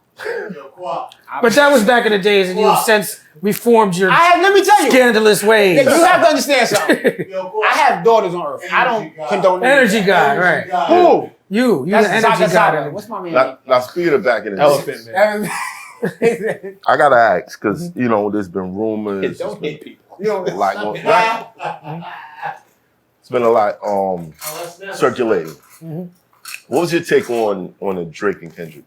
Speaker 1: But that was back in the days, and you've since reformed your
Speaker 7: let me tell you,
Speaker 1: scandalous ways.
Speaker 7: you have to understand something. I have daughters on earth. I don't condone
Speaker 1: Energy God, right?
Speaker 7: Who?
Speaker 1: You
Speaker 7: That's
Speaker 1: the energy God.
Speaker 7: What's my man name?
Speaker 5: Now speaking of back in the day,
Speaker 3: Elephant man.
Speaker 5: I gotta ask because there's been rumors.
Speaker 3: Don't hit people.
Speaker 5: A lot going. It's been a lot circulating. What was your take on the Drake and Kendrick?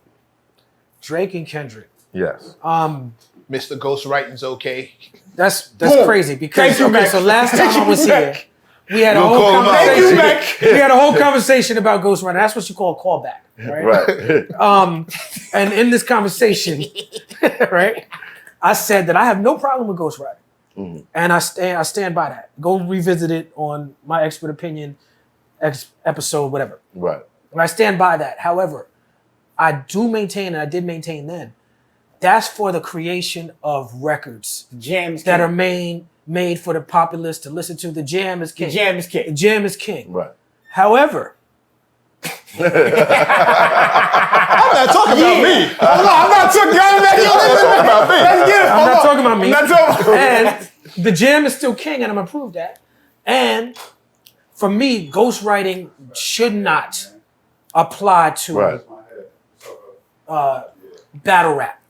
Speaker 1: Drake and Kendrick.
Speaker 5: Yes.
Speaker 3: Mr. Ghostwriting's okay.
Speaker 1: That's crazy because
Speaker 7: Thank you,
Speaker 1: so last time I was here, we had a
Speaker 5: You'll
Speaker 1: whole
Speaker 5: call him out.
Speaker 1: conversation. We had a whole conversation about ghostwriting. That's what you call a callback, right?
Speaker 5: Right.
Speaker 1: And in this conversation, right, I said that I have no problem with ghostwriting, and I stand by that. Go revisit it on my expert opinion episode, whatever.
Speaker 5: Right.
Speaker 1: And I stand by that. However, I do maintain, and I did maintain then, that's for the creation of records
Speaker 7: Jams
Speaker 1: that are made for the populace to listen to. The jam is king.
Speaker 7: The jam is king.
Speaker 1: The jam is king.
Speaker 5: Right.
Speaker 1: However,
Speaker 3: I'm not talking about me.
Speaker 7: Hold on, I'm not talking about me. Let's get it.
Speaker 1: I'm not talking about me.
Speaker 7: I'm not talking about
Speaker 1: And the jam is still king, and I'm gonna prove that. And for me, ghostwriting should not apply to battle rap.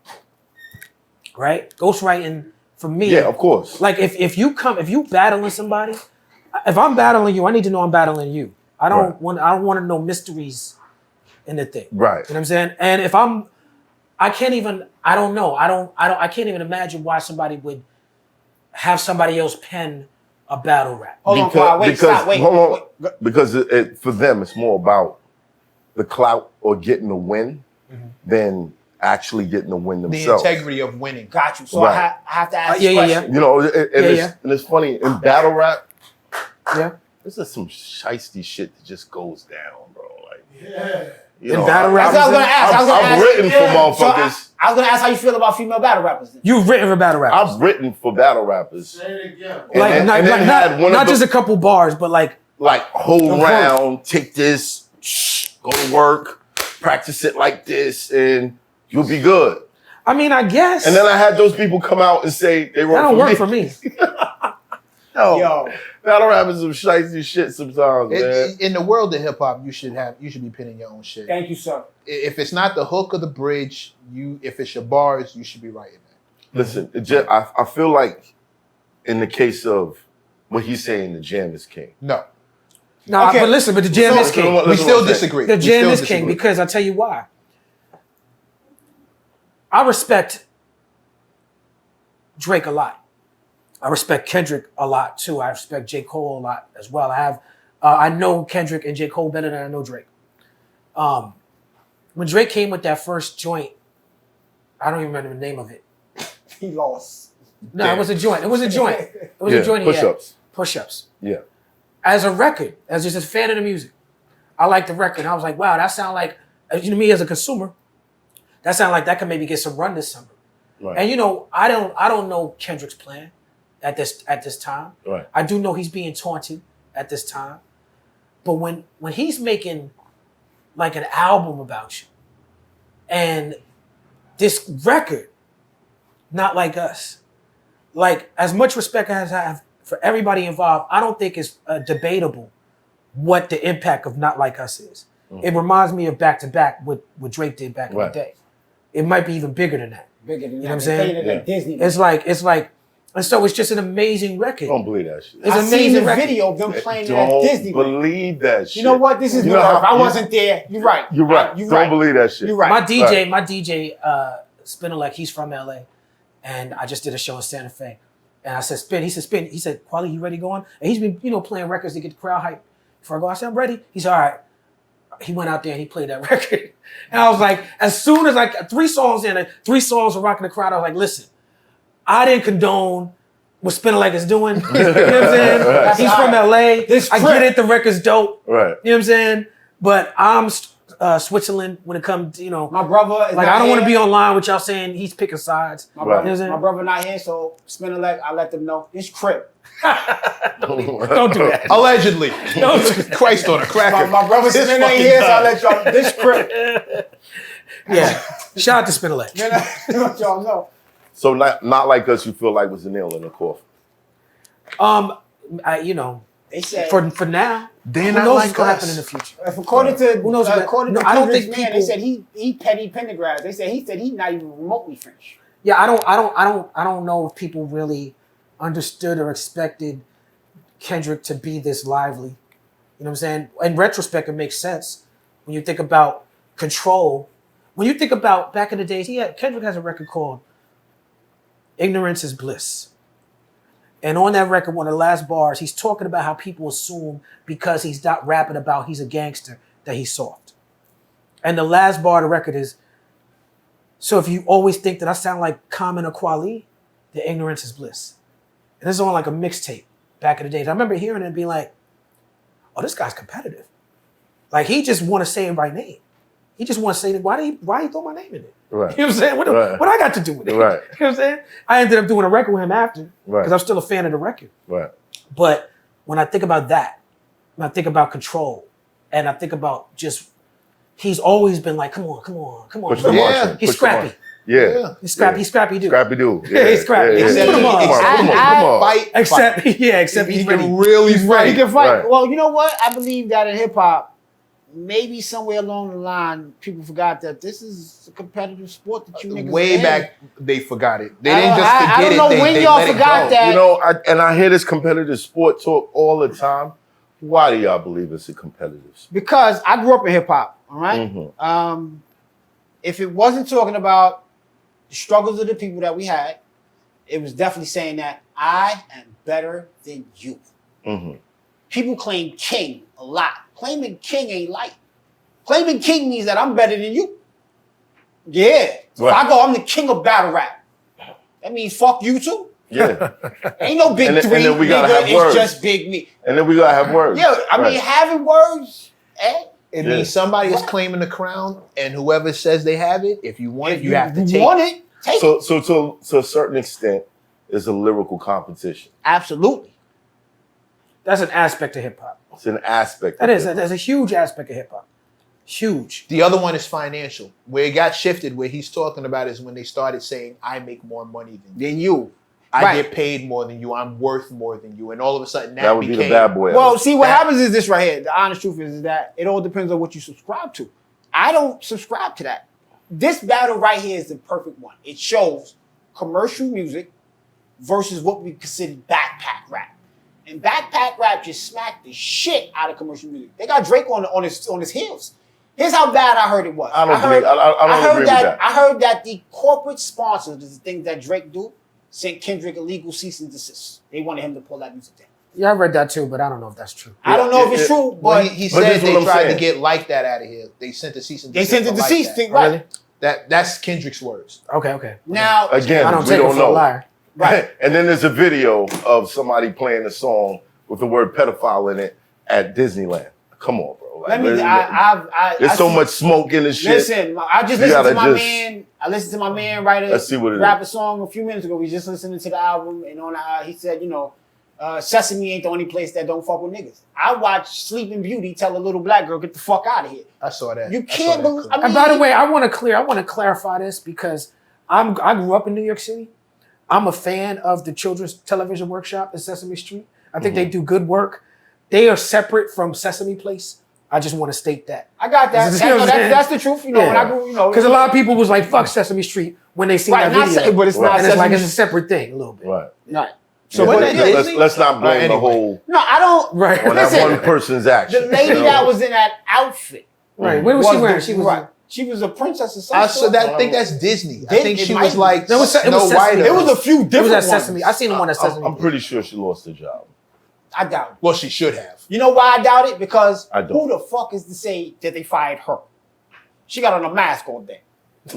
Speaker 1: Right? Ghostwriting for me.
Speaker 5: Yeah, of course.
Speaker 1: Like if you battling somebody, if I'm battling you, I need to know I'm battling you. I don't want to know mysteries in the thing.
Speaker 5: Right.
Speaker 1: You know what I'm saying? And if I can't even imagine why somebody would have somebody else pen a battle rap.
Speaker 7: Hold on, wait, stop, wait.
Speaker 5: Hold on. Because for them, it's more about the clout or getting the win than actually getting the win themselves.
Speaker 3: The integrity of winning.
Speaker 7: Got you. So I have to ask
Speaker 1: Yeah.
Speaker 5: You know, and it's funny in battle rap.
Speaker 1: Yeah.
Speaker 5: This is some shiesty shit that just goes down, bro. Like, You
Speaker 1: In
Speaker 5: know,
Speaker 1: battle rap?
Speaker 7: That's what I was gonna ask. I was gonna
Speaker 5: I've
Speaker 7: ask
Speaker 5: written for
Speaker 7: So
Speaker 5: motherfuckers.
Speaker 7: I was gonna ask how you feel about female battle rappers. Then.
Speaker 1: You've written for battle rappers.
Speaker 5: I've written for battle rappers.
Speaker 8: Say it again.
Speaker 5: And then had one
Speaker 1: not
Speaker 5: of the-
Speaker 1: just a couple bars, but like
Speaker 5: hold round, take this, go to work, practice it like this, and you'll be good.
Speaker 1: I mean, I guess.
Speaker 5: And then I had those people come out and say they wrote
Speaker 1: that don't
Speaker 5: for
Speaker 1: work
Speaker 5: me.
Speaker 1: for me.
Speaker 5: Yo, battle rappers some shitey shit sometimes, man.
Speaker 3: In the world of hip hop, you should be pinning your own shit.
Speaker 7: Thank you, sir.
Speaker 3: If it's not the hook or the bridge, if it's your bars, you should be writing that.
Speaker 5: Listen, I feel like in the case of what he's saying, the jam is king.
Speaker 3: No.
Speaker 1: No, but listen, but the jam is king.
Speaker 3: We still disagree.
Speaker 1: The jam is king because I'll tell you why. I respect Drake a lot. I respect Kendrick a lot too. I respect J. Cole a lot as well. I know Kendrick and J. Cole better than I know Drake. When Drake came with that first joint, I don't even remember the name of it.
Speaker 7: He lost.
Speaker 1: No, it was a joint. It was a joint. It was a joint.
Speaker 5: Push-ups.
Speaker 1: Push-ups.
Speaker 5: Yeah.
Speaker 1: As a record, as just a fan of the music, I liked the record. And I was like, wow, that sound like, me as a consumer, that sound like that could maybe get some run this summer.
Speaker 5: Right.
Speaker 1: And I don't know Kendrick's plan at this time.
Speaker 5: Right.
Speaker 1: I do know he's being taunted at this time. But when he's making like an album about you, and this record, Not Like Us, like as much respect as I have for everybody involved, I don't think it's debatable what the impact of Not Like Us is. It reminds me of Back to Back, what Drake did back in the day. It might be even bigger than that.
Speaker 7: Bigger than
Speaker 1: You know what I'm saying?
Speaker 7: Like Disney.
Speaker 1: It's like, and so it's just an amazing record.
Speaker 5: Don't believe that shit.
Speaker 1: It's
Speaker 7: I
Speaker 1: an
Speaker 7: seen
Speaker 1: amazing
Speaker 7: the
Speaker 1: record.
Speaker 7: video of them playing it at
Speaker 5: Don't
Speaker 7: Disney.
Speaker 5: believe that shit.
Speaker 7: You know what? This is new. If I wasn't there, you're right.
Speaker 5: You're right.
Speaker 7: You're
Speaker 5: Don't
Speaker 7: right.
Speaker 5: believe that shit.
Speaker 7: You're right.
Speaker 1: My DJ, Spinelec, he's from LA, and I just did a show in Santa Fe, and I said, Spin. He said, Kweli, you ready going? And he's been, playing records to get the crowd hype. Before I go, I said, I'm ready. He said, all right. He went out there and he played that record, and I was like, as soon as like 3 songs in, 3 songs were rocking the crowd, I was like, listen, I didn't condone what Spinelec is doing. You know what I'm saying? He's from LA. I get it. The record's dope.
Speaker 5: Right.
Speaker 1: You know what I'm saying? But I'm Switzerland when it comes to,
Speaker 7: my brother is
Speaker 1: like,
Speaker 7: not
Speaker 1: I don't want to
Speaker 7: here.
Speaker 1: be online with y'all saying he's picking sides.
Speaker 7: My
Speaker 5: Right.
Speaker 7: brother, my brother not here, so Spinelec, I let them know it's Crip.
Speaker 1: Don't do that.
Speaker 3: Allegedly. Christ on a cracker.
Speaker 7: My brother
Speaker 3: This
Speaker 7: Spin ain't
Speaker 3: fucking
Speaker 7: here, so I
Speaker 3: time.
Speaker 7: let y'all this Crip.
Speaker 1: Yeah. Shout out to Spinelec.
Speaker 7: Then I let y'all know.
Speaker 5: So not Like Us, you feel like was a nail in the coffin.
Speaker 7: They said
Speaker 1: For now,
Speaker 3: They're
Speaker 1: who
Speaker 3: not
Speaker 1: knows
Speaker 3: like
Speaker 1: what's gonna
Speaker 3: us.
Speaker 1: happen in the future?
Speaker 7: according to
Speaker 1: Who knows what-
Speaker 7: according
Speaker 1: No,
Speaker 7: to
Speaker 1: I don't
Speaker 7: Kendrick's
Speaker 1: think
Speaker 7: man,
Speaker 1: people-
Speaker 7: they said he petty Pendergrass. They said he's not even remotely French.
Speaker 1: Yeah, I don't know if people really understood or expected Kendrick to be this lively. You know what I'm saying? In retrospect, it makes sense when you think about Control. When you think about back in the days, Kendrick has a record called Ignorance is Bliss. And on that record, one of the last bars, he's talking about how people assume because he's not rapping about he's a gangster that he's soft. And the last bar of the record is, so if you always think that I sound like Common or Kweli, then ignorance is bliss. And this is on like a mixtape back in the days. I remember hearing it and being like, oh, this guy's competitive. Like he just want to say it by name. He just want to say, why he throw my name in it?
Speaker 5: Right.
Speaker 1: You know what I'm saying? What I got to do with it?
Speaker 5: Right.
Speaker 1: You know what I'm saying? I ended up doing a record with him after
Speaker 5: Right.
Speaker 1: because I'm still a fan of the record.
Speaker 5: Right.
Speaker 1: But when I think about that, when I think about Control, and I think about just, he's always been like, come on.
Speaker 5: Push the
Speaker 3: Yeah.
Speaker 5: Martian.
Speaker 1: He's
Speaker 5: Push the
Speaker 1: scrappy.
Speaker 5: Martian. Yeah.
Speaker 1: He's scrappy dude.
Speaker 5: Scrappy dude.
Speaker 1: Yeah, he's scrappy.
Speaker 5: Yeah,
Speaker 1: Except-
Speaker 5: Put him on. Come on.
Speaker 3: Fight.
Speaker 1: Except he's
Speaker 3: he
Speaker 1: ready.
Speaker 3: can really
Speaker 1: He's
Speaker 3: fight.
Speaker 1: ready.
Speaker 7: He can fight.
Speaker 5: Right.
Speaker 7: Well, you know what? I believe that in hip hop, maybe somewhere along the line, people forgot that this is a competitive sport that you niggas
Speaker 3: Way
Speaker 7: are in.
Speaker 3: back, they forgot it. They
Speaker 7: I
Speaker 3: didn't just
Speaker 7: don't- I
Speaker 3: forget
Speaker 7: don't
Speaker 3: it.
Speaker 7: know
Speaker 3: They,
Speaker 7: when
Speaker 3: they
Speaker 7: y'all
Speaker 3: let it
Speaker 7: forgot
Speaker 3: go.
Speaker 7: that.
Speaker 5: You know, I hear this competitive sport talk all the time. Why do y'all believe it's a competitive sport?
Speaker 7: Because I grew up in hip hop, all right?
Speaker 5: Mhm.
Speaker 7: If it wasn't talking about the struggles of the people that we had, it was definitely saying that I am better than you.
Speaker 5: Mhm.
Speaker 7: People claim king a lot. Claiming king ain't light. Claiming king means that I'm better than you. Yeah. So if
Speaker 5: Right.
Speaker 7: I go, I'm the king of battle rap. That means fuck you too.
Speaker 5: Yeah.
Speaker 7: Ain't no big
Speaker 5: And then-
Speaker 7: three,
Speaker 5: and then we gotta
Speaker 7: nigga.
Speaker 5: have
Speaker 7: It's
Speaker 5: words.
Speaker 7: just big me.
Speaker 5: And then we gotta have words.
Speaker 7: Yeah, I mean,
Speaker 5: Right.
Speaker 7: having words,
Speaker 3: It means somebody is claiming the crown, and whoever says they have it, if you want it, you have to take it.
Speaker 7: Take it.
Speaker 5: So to a certain extent, it's a lyrical competition.
Speaker 7: Absolutely.
Speaker 1: That's an aspect of hip hop.
Speaker 5: It's an aspect.
Speaker 1: That is. That's a huge aspect of hip hop. Huge.
Speaker 3: The other one is financial. Where it got shifted, where he's talking about is when they started saying, I make more money than you. I get paid more than you. I'm worth more than you. And all of a sudden that
Speaker 5: would
Speaker 3: became...
Speaker 5: be the bad boy.
Speaker 7: Well, see, what happens is this right here. The honest truth is that it all depends on what you subscribe to. I don't subscribe to that. This battle right here is the perfect one. It shows commercial music versus what we consider backpack rap. And backpack rap just smacked the shit out of commercial music. They got Drake on his heels. Here's how bad I heard it was. I don't agree with that. I heard that the corporate sponsors, the things that Drake do, sent Kendrick a legal cease and desist. They wanted him to pull that music down.
Speaker 1: Yeah, I read that too, but I don't know if that's true.
Speaker 7: I don't know if it's true, but
Speaker 3: he said they tried to get like that out of here. They sent a cease and desist.
Speaker 7: They sent the cease thing, right?
Speaker 1: Really?
Speaker 3: That's Kendrick's words.
Speaker 1: Okay.
Speaker 7: Now,
Speaker 5: again,
Speaker 1: I don't
Speaker 5: we
Speaker 1: take
Speaker 5: don't
Speaker 1: it for
Speaker 5: know.
Speaker 1: a liar.
Speaker 7: Right.
Speaker 5: And then there's a video of somebody playing a song with the word pedophile in it at Disneyland. Come on, bro. Like, there's so much smoke in this shit.
Speaker 7: Listen, I just listened to my man. I listened to my man write a song a few minutes ago. We just listening to the album, and on he said, Sesame ain't the only place that don't fuck with niggas. I watched Sleeping Beauty tell a little black girl, get the fuck out of here.
Speaker 3: I saw that.
Speaker 7: You can't believe.
Speaker 1: And by the way, I want to clarify this because I grew up in New York City. I'm a fan of the Children's Television Workshop at Sesame Street. I think they do good work. They are separate from Sesame Place. I just want to state that.
Speaker 7: I got that. That's the truth. When I grew,
Speaker 1: because a lot of people was like, "Fuck Sesame Street" when they seen that video,
Speaker 7: but it's not.
Speaker 1: And it's like it's a separate thing, a little bit.
Speaker 5: Right.
Speaker 3: So
Speaker 5: let's not blame the whole.
Speaker 7: No, I don't.
Speaker 1: Right.
Speaker 5: On that one person's action.
Speaker 7: The lady that was in that outfit.
Speaker 1: Right. What was she wearing?
Speaker 7: She was a princess or something.
Speaker 3: I think that's Disney. I think she was like
Speaker 1: Snow White.
Speaker 7: There was a few different ones.
Speaker 1: Sesame. I seen the one at Sesame.
Speaker 5: I'm pretty sure she lost her job.
Speaker 7: I doubt it.
Speaker 3: Well, she should have.
Speaker 7: You know why I doubt it? Because
Speaker 5: I don't.
Speaker 7: who the fuck is to say that they fired her? She got on a mask all day. They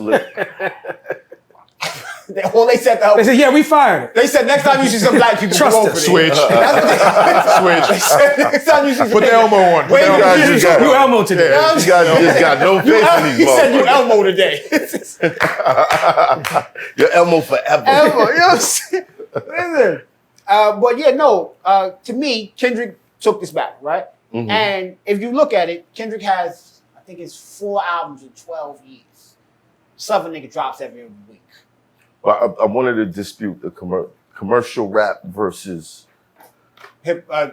Speaker 7: said,
Speaker 1: they said, yeah, we fired her.
Speaker 7: They said next time you see some black people,
Speaker 1: trust
Speaker 7: go over
Speaker 1: us.
Speaker 7: there.
Speaker 3: Switch.
Speaker 7: Switch. They said next time you see some
Speaker 3: Put the Elmo on.
Speaker 7: Wait,
Speaker 1: you Elmo today.
Speaker 5: Yeah, you guys just got no face in these
Speaker 7: He said you
Speaker 5: motherfuckers.
Speaker 7: Elmo today.
Speaker 5: You're Elmo forever.
Speaker 7: Elmo, you know what I'm saying? Listen. But yeah, no. To me, Kendrick took this back, right?
Speaker 5: Mm-hmm.
Speaker 7: And if you look at it, Kendrick has, I think it's 4 albums in 12 years. Southern nigga drops every week.
Speaker 5: Well, I wanted to dispute the commercial rap versus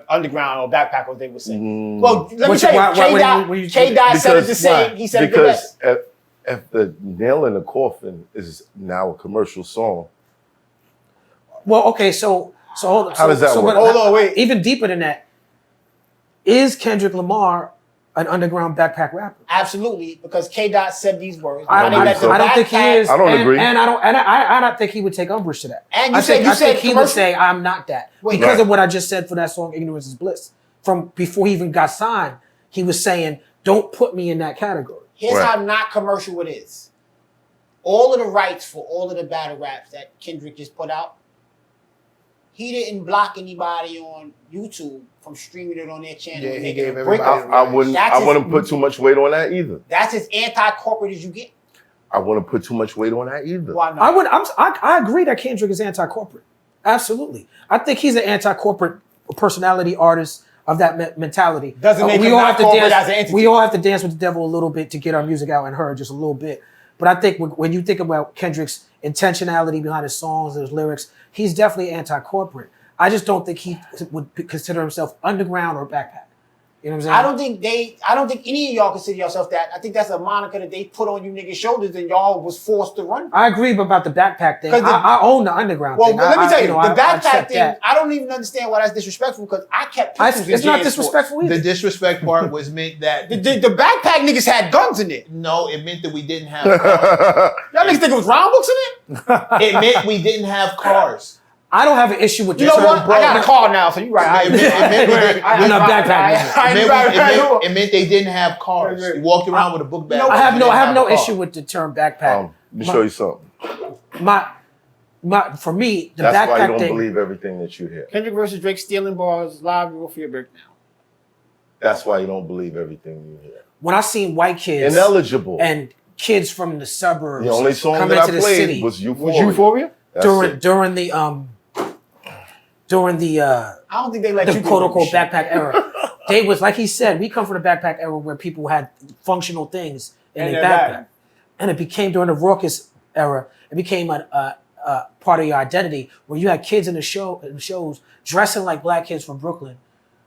Speaker 7: underground or backpack, what they would say.
Speaker 5: Mm.
Speaker 7: Well, let me tell you, K-Dot said it the same. He said it the best.
Speaker 5: Because if the Nail in the Coffin is now a commercial song.
Speaker 1: Well, okay, so hold on.
Speaker 5: How does that work?
Speaker 7: Hold on, wait.
Speaker 1: Even deeper than that, is Kendrick Lamar an underground backpack rapper?
Speaker 7: Absolutely, because K-Dot said these words.
Speaker 1: I don't think he is.
Speaker 5: I don't agree.
Speaker 1: And I don't think he would take umbrage to that.
Speaker 7: And
Speaker 1: I think he would say, I'm not that. Because of what I just said for that song, Ignorance is Bliss. From before he even got signed, he was saying, don't put me in that category.
Speaker 7: Here's how not commercial it is. All of the rights for all of the battle raps that Kendrick just put out, he didn't block anybody on YouTube from streaming it on their channel.
Speaker 3: Yeah, he
Speaker 7: and
Speaker 3: gave
Speaker 7: making a
Speaker 3: everybody.
Speaker 5: I wouldn't put too much weight on that either.
Speaker 7: That's as anti-corporate as you get.
Speaker 5: I wouldn't put too much weight on that either.
Speaker 7: Why not?
Speaker 1: I agree that Kendrick is anti-corporate. Absolutely. I think he's an anti-corporate personality artist of that mentality.
Speaker 7: Doesn't make him not corporate as an entity.
Speaker 1: We all have to dance with the devil a little bit to get our music out and heard just a little bit. But I think when you think about Kendrick's intentionality behind his songs and his lyrics, he's definitely anti-corporate. I just don't think he would consider himself underground or backpack. You know what I'm saying?
Speaker 7: I don't think any of y'all consider yourself that. I think that's a moniker that they put on you niggas' shoulders and y'all was forced to run.
Speaker 1: I agree about the backpack thing. I own the underground thing.
Speaker 7: Well, let me tell you, the backpack thing,
Speaker 1: that.
Speaker 7: I don't even understand why that's disrespectful because I kept
Speaker 1: It's not disrespectful either.
Speaker 3: The disrespect part was meant that
Speaker 7: the backpack niggas had guns in it.
Speaker 3: No, it meant that we didn't have cars.
Speaker 7: Y'all niggas think it was round books in it?
Speaker 3: It meant we didn't have cars.
Speaker 1: I don't have an issue with
Speaker 7: you
Speaker 1: this.
Speaker 7: know what? I got a car now, so you're right.
Speaker 1: I'm not backpacking.
Speaker 3: It meant they didn't have cars. You walked around with a book bag.
Speaker 1: I have no issue with the term backpack.
Speaker 5: Let me show you something.
Speaker 1: For me, the
Speaker 5: That's
Speaker 1: backpack
Speaker 5: why you don't
Speaker 1: thing.
Speaker 5: Believe everything that you hear.
Speaker 7: Kendrick versus Drake stealing bars live. Roll for your breakdown.
Speaker 5: That's why you don't believe everything you hear.
Speaker 1: When I seen white kids
Speaker 5: Ineligible.
Speaker 1: and kids from the suburbs
Speaker 5: The only song
Speaker 1: coming
Speaker 5: that
Speaker 1: into
Speaker 5: I
Speaker 1: the
Speaker 5: played
Speaker 1: city
Speaker 5: was Euphoria. That's it.
Speaker 1: during the
Speaker 7: I don't think they let you
Speaker 1: quote unquote
Speaker 7: shit.
Speaker 1: backpack era. They was like he said, we come from the backpack era where people had functional things in their backpack, and it became during the raucous era. It became a part of your identity where you had kids in the shows dressing like black kids from Brooklyn,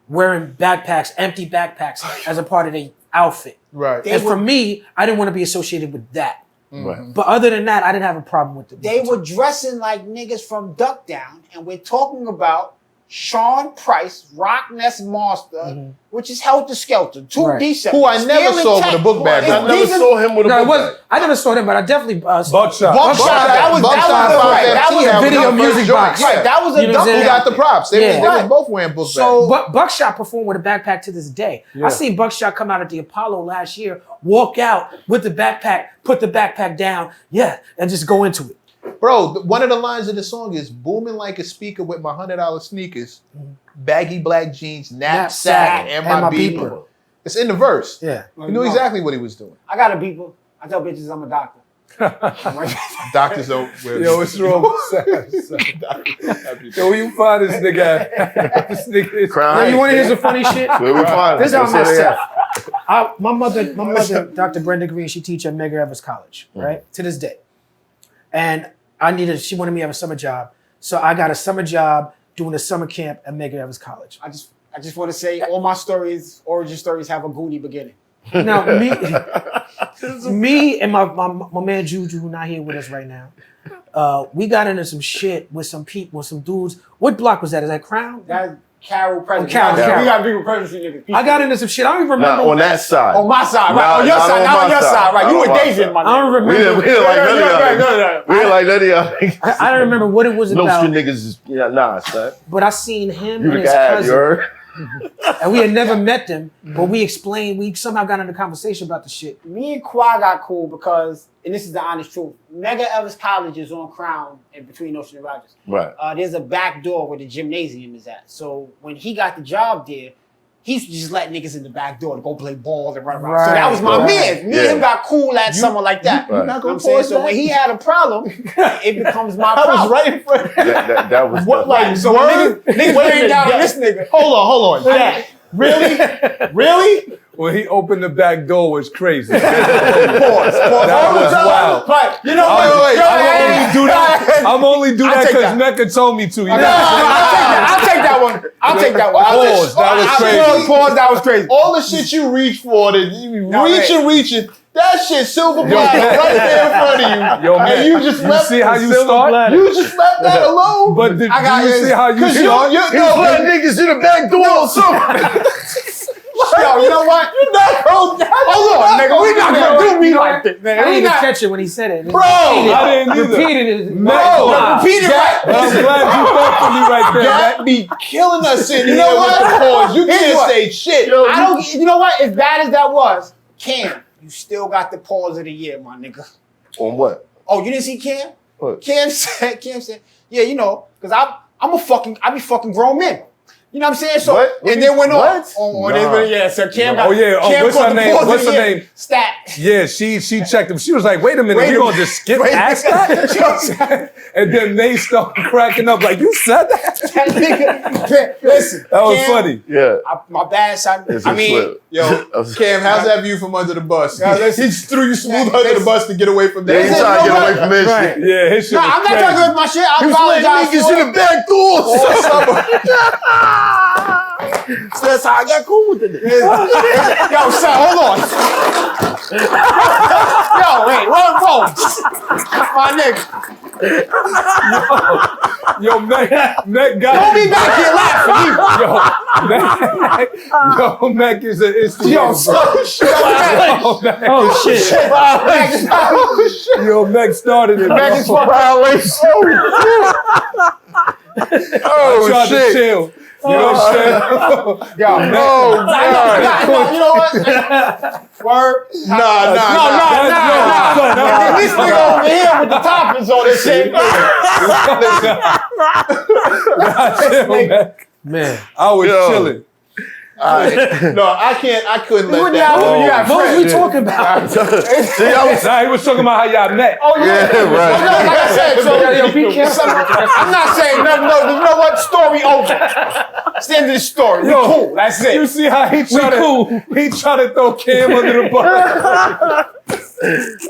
Speaker 1: wearing backpacks, empty backpacks as a part of their outfit.
Speaker 3: Right.
Speaker 1: And for me, I didn't want to be associated with that.
Speaker 5: Right.
Speaker 1: But other than that, I didn't have a problem with it.
Speaker 7: They were dressing like niggas from Duck Down, and we're talking about Sean Price, Rock Ness Monster, which is Helter Skelter, two decent.
Speaker 3: Who I never saw with a book bag.
Speaker 5: I never saw him with a book bag.
Speaker 1: I never saw them, but I definitely
Speaker 6: Buckshot.
Speaker 7: That was
Speaker 1: a video music box.
Speaker 7: Right, that was a
Speaker 1: You know what I'm
Speaker 7: Duck
Speaker 1: saying?
Speaker 3: Who got the props? They
Speaker 1: Yeah.
Speaker 3: was both wearing book bags.
Speaker 1: So Buckshot performed with a backpack to this day. I seen Buckshot come out at the Apollo last year, walk out with the backpack, put the backpack down, and just go into it.
Speaker 3: Bro, one of the lines of the song is booming like a speaker with my $100 sneakers, baggy black jeans, knapsack, and my beeper. It's in the verse.
Speaker 1: Yeah.
Speaker 3: You knew exactly what he was doing.
Speaker 7: I got a beeper. I tell bitches I'm a doctor.
Speaker 3: Doctors don't wear
Speaker 6: Yo, what's wrong with Seth? Yo, where you find this nigga at? This nigga is
Speaker 5: Crying.
Speaker 1: You want to hear some funny shit?
Speaker 5: Where we find
Speaker 1: This is
Speaker 5: it?
Speaker 1: how I met
Speaker 5: That's
Speaker 1: Seth. My mother, Dr. Brenda Green, she teaches at Medgar Evers College, right? To this day. And she wanted me to have a summer job. So I got a summer job doing a summer camp at Medgar Evers College.
Speaker 7: I just want to say all my origin stories have a Goonie beginning.
Speaker 1: Now, me and my man Juju, who not here with us right now, we got into some shit with some people, with some dudes. What block was that? Is that Crown?
Speaker 7: That Carol President.
Speaker 1: Carol.
Speaker 7: We got bigger presidency.
Speaker 1: I got into some shit. I don't even remember.
Speaker 5: Not on that side.
Speaker 7: On my side, right? On your side, not on your side, right? You were Daisian, my nigga.
Speaker 1: I don't remember.
Speaker 5: We didn't like none of y'all. We didn't like none of y'all.
Speaker 1: I don't remember what it was
Speaker 5: No
Speaker 1: about.
Speaker 5: street niggas is nah, son.
Speaker 1: But I seen him
Speaker 5: You
Speaker 1: and
Speaker 5: the
Speaker 1: his
Speaker 5: guy, you
Speaker 1: cousin.
Speaker 5: heard?
Speaker 1: And we had never met them, but we somehow got into conversation about the shit.
Speaker 7: Me and Qua got cool because, and this is the honest truth, Medgar Evers College is on Crown and between Ocean and Rogers.
Speaker 5: Right.
Speaker 7: There's a back door where the gymnasium is at. So when he got the job there, he used to just let niggas in the back door to go play ball and run around. So that was my man. Me and him got cool at something like that.
Speaker 5: Right.
Speaker 7: You know what I'm saying? So when he had a problem, it becomes my
Speaker 3: I
Speaker 7: problem.
Speaker 3: was right in front of you.
Speaker 5: That was
Speaker 3: What, like,
Speaker 7: So
Speaker 3: word?
Speaker 7: niggas weighing down on this nigga.
Speaker 3: Hold on.
Speaker 7: Yeah.
Speaker 3: Really? Really?
Speaker 6: when he opened the back door was crazy.
Speaker 3: Pause.
Speaker 6: That was wild.
Speaker 7: Right. You know
Speaker 6: I'm
Speaker 7: what?
Speaker 6: only do that. I'm only do
Speaker 7: I'll
Speaker 6: that
Speaker 7: take
Speaker 6: because
Speaker 7: that.
Speaker 6: Mecca told me to. You know?
Speaker 7: I'll take that one. I'll take that one.
Speaker 6: Pause. That was crazy.
Speaker 7: Pause. That was crazy.
Speaker 3: All the shit you reach for, that you
Speaker 7: No,
Speaker 3: reaching, that shit silver platter right there in front of you.
Speaker 6: Yo, man,
Speaker 3: and you just
Speaker 6: you
Speaker 3: left
Speaker 6: see how you
Speaker 3: silver
Speaker 6: start?
Speaker 3: platter. You just left that alone.
Speaker 6: But did
Speaker 7: I got
Speaker 6: you
Speaker 7: his-
Speaker 6: see how you
Speaker 3: Cause
Speaker 6: start?
Speaker 3: you
Speaker 5: He's letting niggas in the back door or something.
Speaker 7: Yo, you know what?
Speaker 3: You're not gonna.
Speaker 7: Hold on, nigga. We not gonna do me like this,
Speaker 1: I
Speaker 7: man.
Speaker 1: didn't
Speaker 7: We
Speaker 1: even
Speaker 7: not.
Speaker 1: catch it when he said it.
Speaker 3: Bro,
Speaker 6: I didn't either.
Speaker 1: Repeated it.
Speaker 6: No,
Speaker 7: Repeat it right.
Speaker 6: But I'm glad you fought for me right there.
Speaker 3: that be killing us in here
Speaker 7: know
Speaker 3: with
Speaker 7: what?
Speaker 3: the pause. You
Speaker 7: Here's
Speaker 3: can't
Speaker 7: what.
Speaker 3: say shit.
Speaker 7: I don't. You know what? As bad as that was, Cam, you still got the pause of the year, my nigga.
Speaker 5: On what?
Speaker 7: Oh, you didn't see Cam?
Speaker 5: What?
Speaker 7: Cam said, yeah, you know, because I be fucking grown men. You know what I'm saying? So
Speaker 5: What?
Speaker 7: and then went on.
Speaker 5: What? Nah.
Speaker 7: Yeah, so Cam
Speaker 6: Oh, yeah. Oh,
Speaker 7: Cam
Speaker 6: what's
Speaker 7: caught
Speaker 6: her
Speaker 7: the
Speaker 6: name?
Speaker 7: pause of
Speaker 6: What's
Speaker 7: the
Speaker 6: her
Speaker 7: year.
Speaker 6: name?
Speaker 7: Stat.
Speaker 6: Yeah, she checked him. She was like, wait a minute,
Speaker 7: Wait
Speaker 6: we
Speaker 7: a
Speaker 6: gonna
Speaker 7: minute.
Speaker 6: just skip
Speaker 7: Wait a
Speaker 6: past
Speaker 7: minute.
Speaker 6: that? And then they started cracking up like, you said that?
Speaker 7: That nigga, listen.
Speaker 6: That was
Speaker 7: Cam,
Speaker 6: funny.
Speaker 5: Yeah.
Speaker 7: My bad son.
Speaker 5: It's
Speaker 7: I
Speaker 5: a
Speaker 7: mean,
Speaker 5: slip.
Speaker 3: Yo, Cam, how's that view from under the bus?
Speaker 7: Yeah, listen.
Speaker 3: He just threw you smooth
Speaker 7: Yeah,
Speaker 3: under the
Speaker 7: listen.
Speaker 3: bus to get away from
Speaker 5: They
Speaker 3: that.
Speaker 5: ain't trying to get away from this
Speaker 1: Right.
Speaker 5: shit.
Speaker 6: Yeah, his shit
Speaker 7: no,
Speaker 6: was
Speaker 7: I'm not
Speaker 6: crazy.
Speaker 7: trying to go with my shit. I
Speaker 5: He was letting
Speaker 7: apologize.
Speaker 5: niggas in the back door.
Speaker 3: So that's how I got cool with it.
Speaker 7: Yo, son, hold on. Yo, wait, whoa. My nigga.
Speaker 6: Yo, Mac got
Speaker 7: Don't be back here laughing.
Speaker 6: Yo, Mac is an instigator.
Speaker 7: Yo, son, shit.
Speaker 6: Yo, Mac-
Speaker 1: Oh shit.
Speaker 6: Yo, Mac started it.
Speaker 7: Mac is
Speaker 6: bro. I tried to
Speaker 5: shit.
Speaker 6: chill. You know what I'm saying?
Speaker 7: Yo,
Speaker 5: Oh, God.
Speaker 7: you know what? Word.
Speaker 3: Nah.
Speaker 7: This nigga over here with the toppings on this shit.
Speaker 6: Chill, Mac.
Speaker 1: Man.
Speaker 6: I was
Speaker 5: Yo.
Speaker 6: chilling.
Speaker 3: No, I can't. I couldn't let
Speaker 7: What
Speaker 3: that.
Speaker 7: y'all-
Speaker 3: You got
Speaker 1: What was we
Speaker 3: friends.
Speaker 1: talking about?
Speaker 5: See, I was,
Speaker 6: Nah, he was talking about how y'all met.
Speaker 7: Oh, yeah.
Speaker 5: yeah, right.
Speaker 7: No, like I said, so
Speaker 1: Be careful.
Speaker 7: I'm not saying no. You know what? Story over. It's the end of the story. We cool. That's
Speaker 6: You
Speaker 7: it.
Speaker 6: see how he tried to throw Cam under the bus. This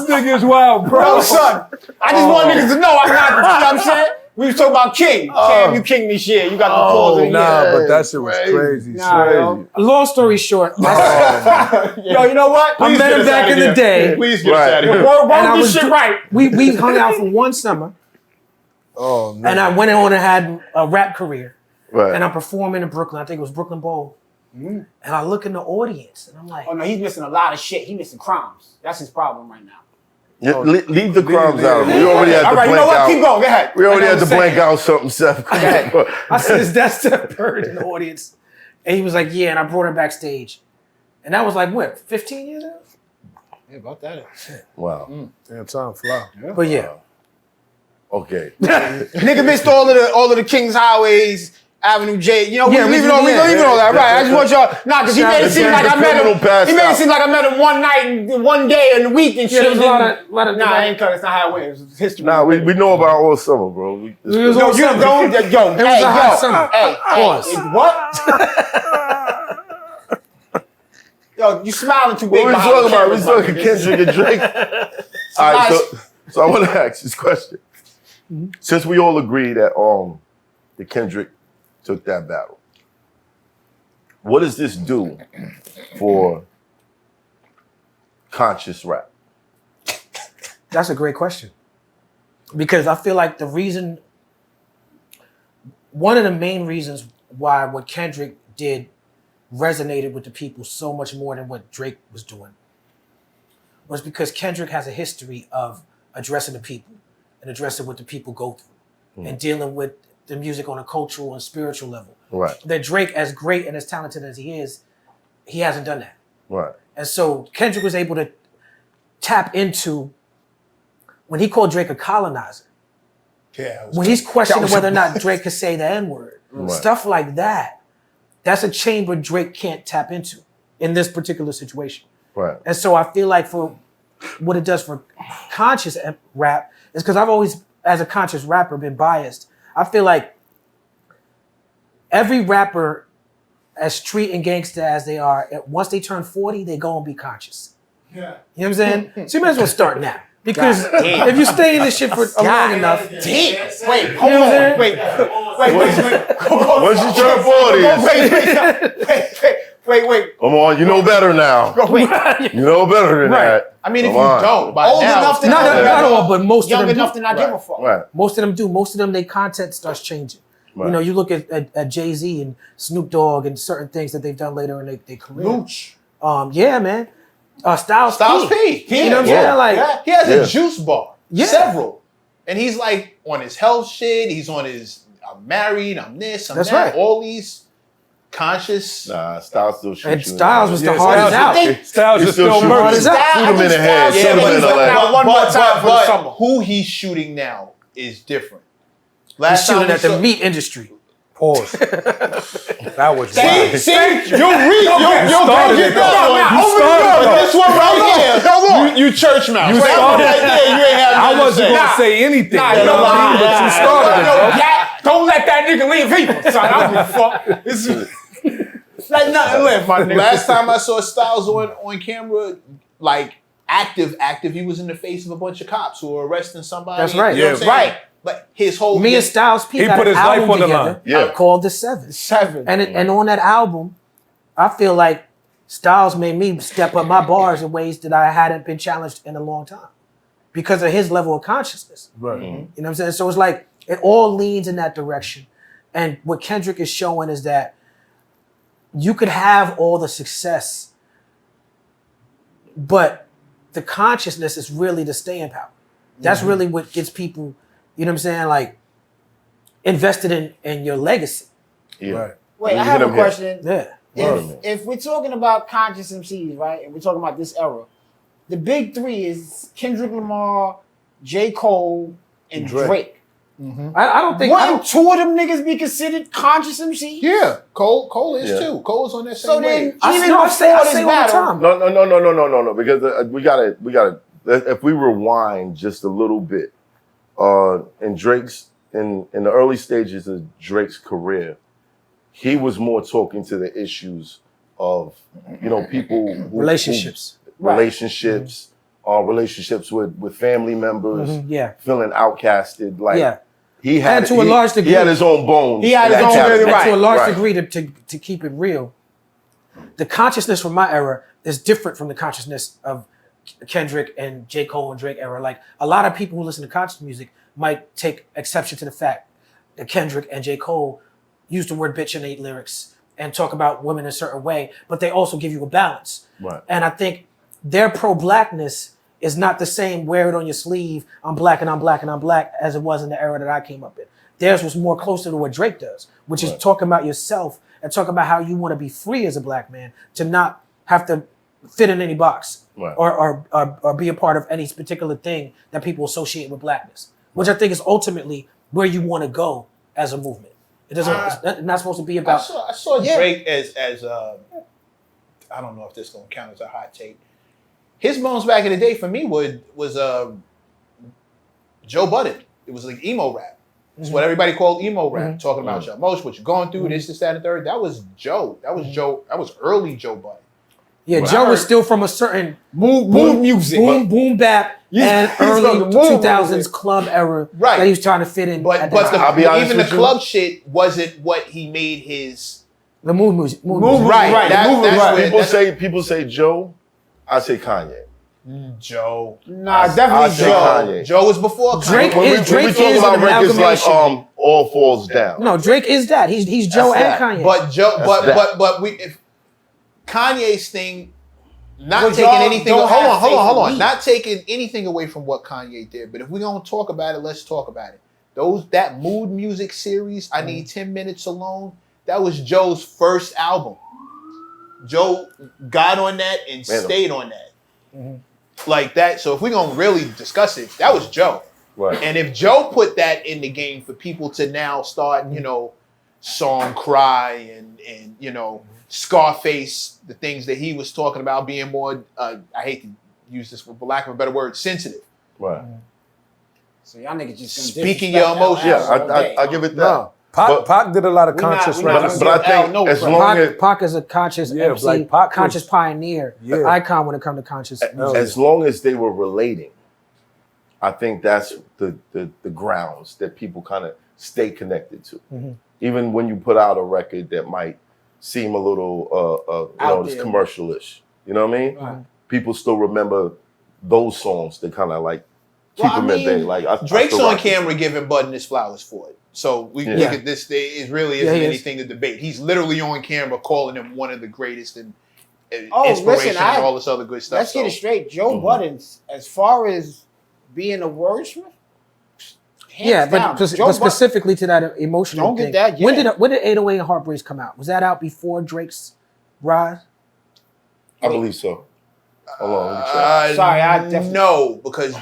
Speaker 6: nigga is wild, bro.
Speaker 7: Bro, son, I just want niggas to know I'm not. You know what I'm saying? We was talking about King. Cam, you king this year. You got the calls of the
Speaker 6: Nah,
Speaker 7: year.
Speaker 6: but that shit was crazy.
Speaker 7: Nah, yo.
Speaker 1: Long story short,
Speaker 7: Yo, you know what?
Speaker 1: I met him back in the day.
Speaker 3: Please get us
Speaker 5: Right.
Speaker 3: out of here.
Speaker 7: Word
Speaker 1: And I
Speaker 7: this
Speaker 1: was
Speaker 7: shit
Speaker 1: do-
Speaker 7: right.
Speaker 1: We hung out for one summer,
Speaker 6: Oh, man.
Speaker 1: and I went on and had a rap career.
Speaker 5: Right.
Speaker 1: And I'm performing in Brooklyn. I think it was Brooklyn Bowl. And I look in the audience, and I'm like,
Speaker 7: Oh no, he's missing a lot of shit. He missing crimes. That's his problem right now.
Speaker 5: Yeah, leave the crumbs out. We already had
Speaker 7: All
Speaker 5: to
Speaker 7: right, you know
Speaker 5: blank
Speaker 7: what?
Speaker 5: out.
Speaker 7: Keep going. Go ahead.
Speaker 5: We already
Speaker 1: Like I
Speaker 5: had to
Speaker 1: was
Speaker 5: blank
Speaker 1: saying.
Speaker 5: out something, Seth.
Speaker 1: I said, is that Seth Bird in the audience? And he was like, yeah, and I brought him backstage. And that was like, what, 15 years ago?
Speaker 7: Yeah, about that.
Speaker 5: Wow.
Speaker 6: Damn, time fly.
Speaker 1: But yeah.
Speaker 5: Okay.
Speaker 7: Nigga missed all of the King's Highways, Avenue J. You know,
Speaker 1: Yeah,
Speaker 7: we leaving
Speaker 1: we
Speaker 7: all that. Right. I just want y'all, because he made it seem like I met him. He made it seem like I met him one night, and one day, and a week, and
Speaker 1: Yeah,
Speaker 7: shit.
Speaker 1: there was a lot of
Speaker 7: Nah, I ain't cut. It's not how it went. It's history.
Speaker 5: Nah, we know about all summer, bro.
Speaker 1: It was
Speaker 7: Yo,
Speaker 1: all
Speaker 7: you
Speaker 1: summer.
Speaker 7: don't, yo,
Speaker 1: It was
Speaker 7: hey,
Speaker 1: a hot
Speaker 7: yo,
Speaker 1: summer.
Speaker 7: hey,
Speaker 1: Pause.
Speaker 7: What? Yo, you smiling too big.
Speaker 5: What we
Speaker 7: behind
Speaker 5: talking
Speaker 7: the
Speaker 5: about? We
Speaker 7: camera,
Speaker 5: talking
Speaker 7: my nigga.
Speaker 5: Kendrick and Drake. All right, so I want to ask this question. Since we all agree that Kendrick took that battle, what does this do for conscious rap?
Speaker 1: That's a great question. Because I feel like one of the main reasons why what Kendrick did resonated with the people so much more than what Drake was doing was because Kendrick has a history of addressing the people and addressing what the people go through and dealing with the music on a cultural and spiritual level.
Speaker 5: Right,
Speaker 1: That Drake, as great and as talented as he is, he hasn't done that.
Speaker 5: right.
Speaker 1: And so Kendrick was able to tap into, when he called Drake a colonizer,
Speaker 7: Yeah,
Speaker 1: when he's questioning whether or not Drake could say the N-word, stuff like that, that's a chamber Drake can't tap into in this particular situation.
Speaker 5: Right.
Speaker 1: And so I feel like for what it does for conscious rap is because I've always, as a conscious rapper, been biased. I feel like every rapper, as street and gangsta as they are, once they turn 40, they go and be conscious. Yeah. You know what I'm saying? So you might as well start now. Because if you stay in this shit for long enough,
Speaker 7: Damn. Wait, hold
Speaker 1: You know what I'm
Speaker 7: on. Wait.
Speaker 5: Once you turn 40,
Speaker 7: Wait.
Speaker 5: come on, you know better now. You know better than that.
Speaker 3: I mean, if
Speaker 5: Come
Speaker 3: you
Speaker 5: on.
Speaker 3: don't, by
Speaker 7: Old
Speaker 3: now,
Speaker 7: enough to
Speaker 1: not all, but most
Speaker 7: young
Speaker 1: of them
Speaker 7: enough
Speaker 1: do.
Speaker 7: to not give a fuck.
Speaker 5: Right,
Speaker 1: Most of them do. Most of them, their content starts changing.
Speaker 5: right.
Speaker 1: You know, you look at Jay-Z and Snoop Dogg and certain things that they've done later in their career.
Speaker 3: Gooch.
Speaker 1: Yeah, man. Styles
Speaker 3: P.
Speaker 1: You know what I'm saying? Like,
Speaker 3: Yeah, he has
Speaker 5: Yeah.
Speaker 3: a juice bar.
Speaker 1: Yeah.
Speaker 3: Several. And he's like on his health shit. He's on his, I'm married, I'm this, I'm
Speaker 1: That's
Speaker 3: that.
Speaker 1: right.
Speaker 3: All these conscious.
Speaker 5: Nah, Styles still shoots
Speaker 1: and
Speaker 5: you in
Speaker 1: Styles
Speaker 5: the
Speaker 1: was
Speaker 5: head.
Speaker 1: the hardest out.
Speaker 6: Styles
Speaker 5: He
Speaker 6: is
Speaker 5: still
Speaker 6: still
Speaker 5: shoots.
Speaker 6: murdered.
Speaker 1: Hardest out.
Speaker 5: Shoot him in the head.
Speaker 3: Yeah,
Speaker 5: Shoot him
Speaker 3: but
Speaker 5: in
Speaker 3: he's
Speaker 5: the
Speaker 3: looking
Speaker 5: leg.
Speaker 3: out
Speaker 7: one more time for the
Speaker 3: but
Speaker 7: summer.
Speaker 3: who he's shooting now is different.
Speaker 1: He's
Speaker 3: Last time
Speaker 1: shooting
Speaker 3: we
Speaker 1: at the
Speaker 3: saw-
Speaker 1: meat industry.
Speaker 6: Pause. That was
Speaker 3: See,
Speaker 6: wild.
Speaker 3: you started it.
Speaker 6: But
Speaker 3: This one right here, you church mouth.
Speaker 6: You started
Speaker 3: right there. You ain't have
Speaker 6: I
Speaker 3: nothing to
Speaker 6: wasn't
Speaker 3: say.
Speaker 6: gonna say anything.
Speaker 7: Nah,
Speaker 6: you
Speaker 7: you
Speaker 6: know
Speaker 7: know
Speaker 6: what I mean?
Speaker 7: what?
Speaker 6: But you started it, bro.
Speaker 7: Don't let that nigga leave people, son. I don't give a fuck. It's like nothing left, my nigga.
Speaker 3: Last time I saw Styles on camera, like active, he was in the face of a bunch of cops who were arresting somebody.
Speaker 1: That's right.
Speaker 3: You know what I'm saying?
Speaker 7: Right.
Speaker 3: Like his whole
Speaker 1: Me and Styles P
Speaker 6: He
Speaker 1: got
Speaker 6: put
Speaker 1: an
Speaker 6: his life
Speaker 1: album
Speaker 6: on the
Speaker 1: together
Speaker 6: line.
Speaker 5: Yeah.
Speaker 1: called The Seven. And on that album, I feel like Styles made me step up my bars in ways that I hadn't been challenged in a long time because of his level of consciousness.
Speaker 6: Right.
Speaker 1: You know what I'm saying? So it's like it all leans in that direction. And what Kendrick is showing is that you could have all the success, but the consciousness is really the staying power. That's really what gets people, you know what I'm saying, like invested in your legacy.
Speaker 5: Yeah.
Speaker 6: Right.
Speaker 7: Wait,
Speaker 5: You
Speaker 7: I
Speaker 5: hit
Speaker 7: have a
Speaker 5: him here.
Speaker 7: question.
Speaker 1: Yeah.
Speaker 7: If we're talking about conscious MCs, right, and we're talking about this era, the big three is Kendrick Lamar, J. Cole, and
Speaker 6: Drake.
Speaker 7: Drake.
Speaker 1: I don't think.
Speaker 7: Wouldn't two of them niggas be considered conscious MCs?
Speaker 3: Yeah, Cole is
Speaker 5: Yeah.
Speaker 3: too. Cole's on that
Speaker 7: So
Speaker 3: same
Speaker 7: then,
Speaker 3: wave.
Speaker 1: I
Speaker 7: even
Speaker 1: say all
Speaker 7: before this
Speaker 1: the
Speaker 7: battle,
Speaker 1: time.
Speaker 5: No, because we gotta. If we rewind just a little bit, in the early stages of Drake's career, he was more talking to the issues of people
Speaker 1: Relationships.
Speaker 5: relationships with family members,
Speaker 1: Yeah.
Speaker 5: feeling outcasted. Like
Speaker 1: Yeah.
Speaker 5: he had
Speaker 1: And to a large degree.
Speaker 5: he had his own bones.
Speaker 3: He had his
Speaker 5: in that
Speaker 3: own-
Speaker 5: category.
Speaker 1: And to a large
Speaker 5: Right.
Speaker 1: degree, to keep it real, the consciousness from my era is different from the consciousness of Kendrick and J. Cole and Drake era. Like a lot of people who listen to conscious music might take exception to the fact that Kendrick and J. Cole use the word bitch in their lyrics and talk about women in a certain way, but they also give you a balance.
Speaker 5: Right.
Speaker 1: And I think their pro-blackness is not the same wear it on your sleeve, I'm black and I'm black and I'm black, as it was in the era that I came up in. Theirs was more closer to what Drake does, which is talking about yourself and talking about how you want to be free as a black man, to not have to fit in any box
Speaker 5: Right.
Speaker 1: or be a part of any particular thing that people associate with blackness, which I think is ultimately where you want to go as a movement. It doesn't. It's not supposed to be
Speaker 3: I
Speaker 1: about.
Speaker 3: saw Drake as I don't know if this gonna count as a hot take. His bones back in the day for me was Joe Budden. It was like emo rap. It's what everybody called emo rap, talking about your emotions, what you're going through, this, that, and the third. That was Joe. That was Joe. That was early Joe Budden.
Speaker 1: Yeah,
Speaker 3: When
Speaker 1: Joe
Speaker 3: I
Speaker 1: was
Speaker 3: heard-
Speaker 1: still from a certain
Speaker 7: mood music.
Speaker 1: boom bap, and
Speaker 7: he's from
Speaker 1: early
Speaker 7: the mood
Speaker 1: 2000s
Speaker 7: music.
Speaker 1: club era
Speaker 3: Right.
Speaker 1: that he was trying to fit in.
Speaker 3: But
Speaker 1: at
Speaker 3: but
Speaker 1: that time.
Speaker 5: I'll be honest
Speaker 3: even the
Speaker 5: with you.
Speaker 3: club shit wasn't what he made his.
Speaker 1: The mood music.
Speaker 3: Right.
Speaker 7: Right,
Speaker 3: That-
Speaker 7: the movement,
Speaker 3: that's
Speaker 7: right.
Speaker 3: where-
Speaker 5: People say Joe. I say Kanye.
Speaker 3: Joe.
Speaker 7: Nah,
Speaker 5: I
Speaker 7: definitely
Speaker 5: say
Speaker 7: Joe.
Speaker 5: Kanye.
Speaker 3: Joe was before Kanye.
Speaker 1: Drake
Speaker 5: When
Speaker 1: is
Speaker 5: we talk
Speaker 1: an
Speaker 5: about records like
Speaker 1: amalgamation.
Speaker 5: All Falls Down.
Speaker 1: No, Drake is that. He's Joe and
Speaker 5: that.
Speaker 1: Kanye.
Speaker 3: But Joe,
Speaker 5: That's
Speaker 3: but if Kanye's thing, not
Speaker 7: But
Speaker 3: taking
Speaker 7: y'all
Speaker 3: anything.
Speaker 7: don't
Speaker 3: Hold
Speaker 7: have
Speaker 3: on, hold
Speaker 7: faith
Speaker 3: on,
Speaker 7: in
Speaker 3: hold on.
Speaker 7: me.
Speaker 3: Not taking anything away from what Kanye did. But if we're gonna talk about it, let's talk about it. That mood music series, I Need 10 Minutes Alone. That was Joe's first album. Joe got on that and stayed on that. Like that. So if we're gonna really discuss it, that was Joe.
Speaker 5: Right.
Speaker 3: And if Joe put that in the game for people to now start, Song Cry and Scarface, the things that he was talking about being more, I hate to use this for lack of a better word, sensitive.
Speaker 5: Right.
Speaker 7: So y'all niggas just gonna
Speaker 3: Speaking
Speaker 7: disrespect
Speaker 3: your
Speaker 7: Al
Speaker 3: emotions.
Speaker 7: all
Speaker 5: Yeah,
Speaker 7: day.
Speaker 5: I give it that.
Speaker 6: No.
Speaker 5: But-
Speaker 6: Pac did a lot of
Speaker 7: We not-
Speaker 6: conscious
Speaker 7: we not
Speaker 6: rap.
Speaker 7: gonna
Speaker 5: But I
Speaker 7: give Al
Speaker 5: think
Speaker 7: no
Speaker 5: as
Speaker 7: credit.
Speaker 5: long as
Speaker 1: Pac is a conscious
Speaker 6: Yeah,
Speaker 1: MC,
Speaker 6: like Pac was-
Speaker 1: conscious pioneer,
Speaker 6: Yeah.
Speaker 1: icon when it comes to conscious music.
Speaker 5: as long as they were relating, I think that's the grounds that people kind of stay connected to. Even when you put out a record that might seem a little
Speaker 7: Out
Speaker 5: it's
Speaker 7: there.
Speaker 5: commercial-ish. You know what I mean?
Speaker 7: Right.
Speaker 5: People still remember those songs that kind of like keep
Speaker 3: Well, I
Speaker 5: them at bay.
Speaker 3: mean,
Speaker 5: Like I
Speaker 3: Drake's
Speaker 5: still
Speaker 3: on
Speaker 5: rock it.
Speaker 3: camera giving Budden his flowers for it. So we look
Speaker 5: Yeah.
Speaker 3: at this. It really
Speaker 1: Yeah,
Speaker 3: isn't
Speaker 1: he is.
Speaker 3: anything to debate. He's literally on camera calling him one of the greatest and
Speaker 7: Oh,
Speaker 3: inspiration
Speaker 7: listen,
Speaker 3: and all this other good stuff.
Speaker 7: Let's get it
Speaker 3: So-
Speaker 7: straight. Joe Budden, as far as being a wordsmith, hands
Speaker 1: Yeah,
Speaker 7: down,
Speaker 1: but
Speaker 7: Joe Budden-
Speaker 1: specifically to that emotional
Speaker 7: Don't get
Speaker 1: thing.
Speaker 7: that,
Speaker 1: When
Speaker 7: yeah.
Speaker 1: did 808 and Heartbreaks come out? Was that out before Drake's rise?
Speaker 5: I believe so. Hold on, let me check.
Speaker 7: Sorry, I definitely-
Speaker 3: no, because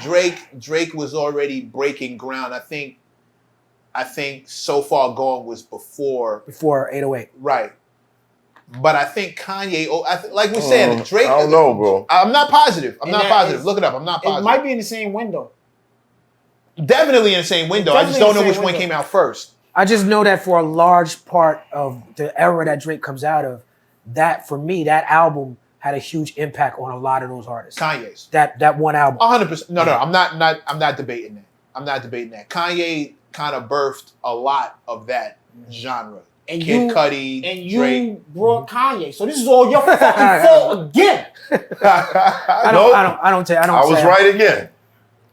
Speaker 3: Drake was already breaking ground. I think So Far Gone was before,
Speaker 1: Before 808.
Speaker 3: right? But I think Kanye. Like we're saying, Drake.
Speaker 5: I don't know, bro.
Speaker 3: I'm not positive. I'm
Speaker 7: And
Speaker 3: not
Speaker 7: that
Speaker 3: positive.
Speaker 7: is-
Speaker 3: Look it up. I'm not
Speaker 7: It
Speaker 3: positive.
Speaker 7: might be in the same window.
Speaker 3: Definitely in the same window. I just
Speaker 7: Definitely
Speaker 3: don't know
Speaker 7: in the
Speaker 3: which
Speaker 7: same
Speaker 3: one
Speaker 7: window.
Speaker 3: came out first.
Speaker 1: I just know that for a large part of the era that Drake comes out of, that for me, that album had a huge impact on a lot of those artists.
Speaker 3: Kanye's.
Speaker 1: That one album.
Speaker 3: 100%. No. I'm not debating that. I'm not debating that. Kanye kind of birthed a lot of that genre.
Speaker 7: And
Speaker 3: Kid
Speaker 7: you
Speaker 3: Cudi,
Speaker 7: and you
Speaker 3: Drake.
Speaker 7: brought Kanye. So this is all your fucking fault again.
Speaker 1: I don't say
Speaker 5: I was right again.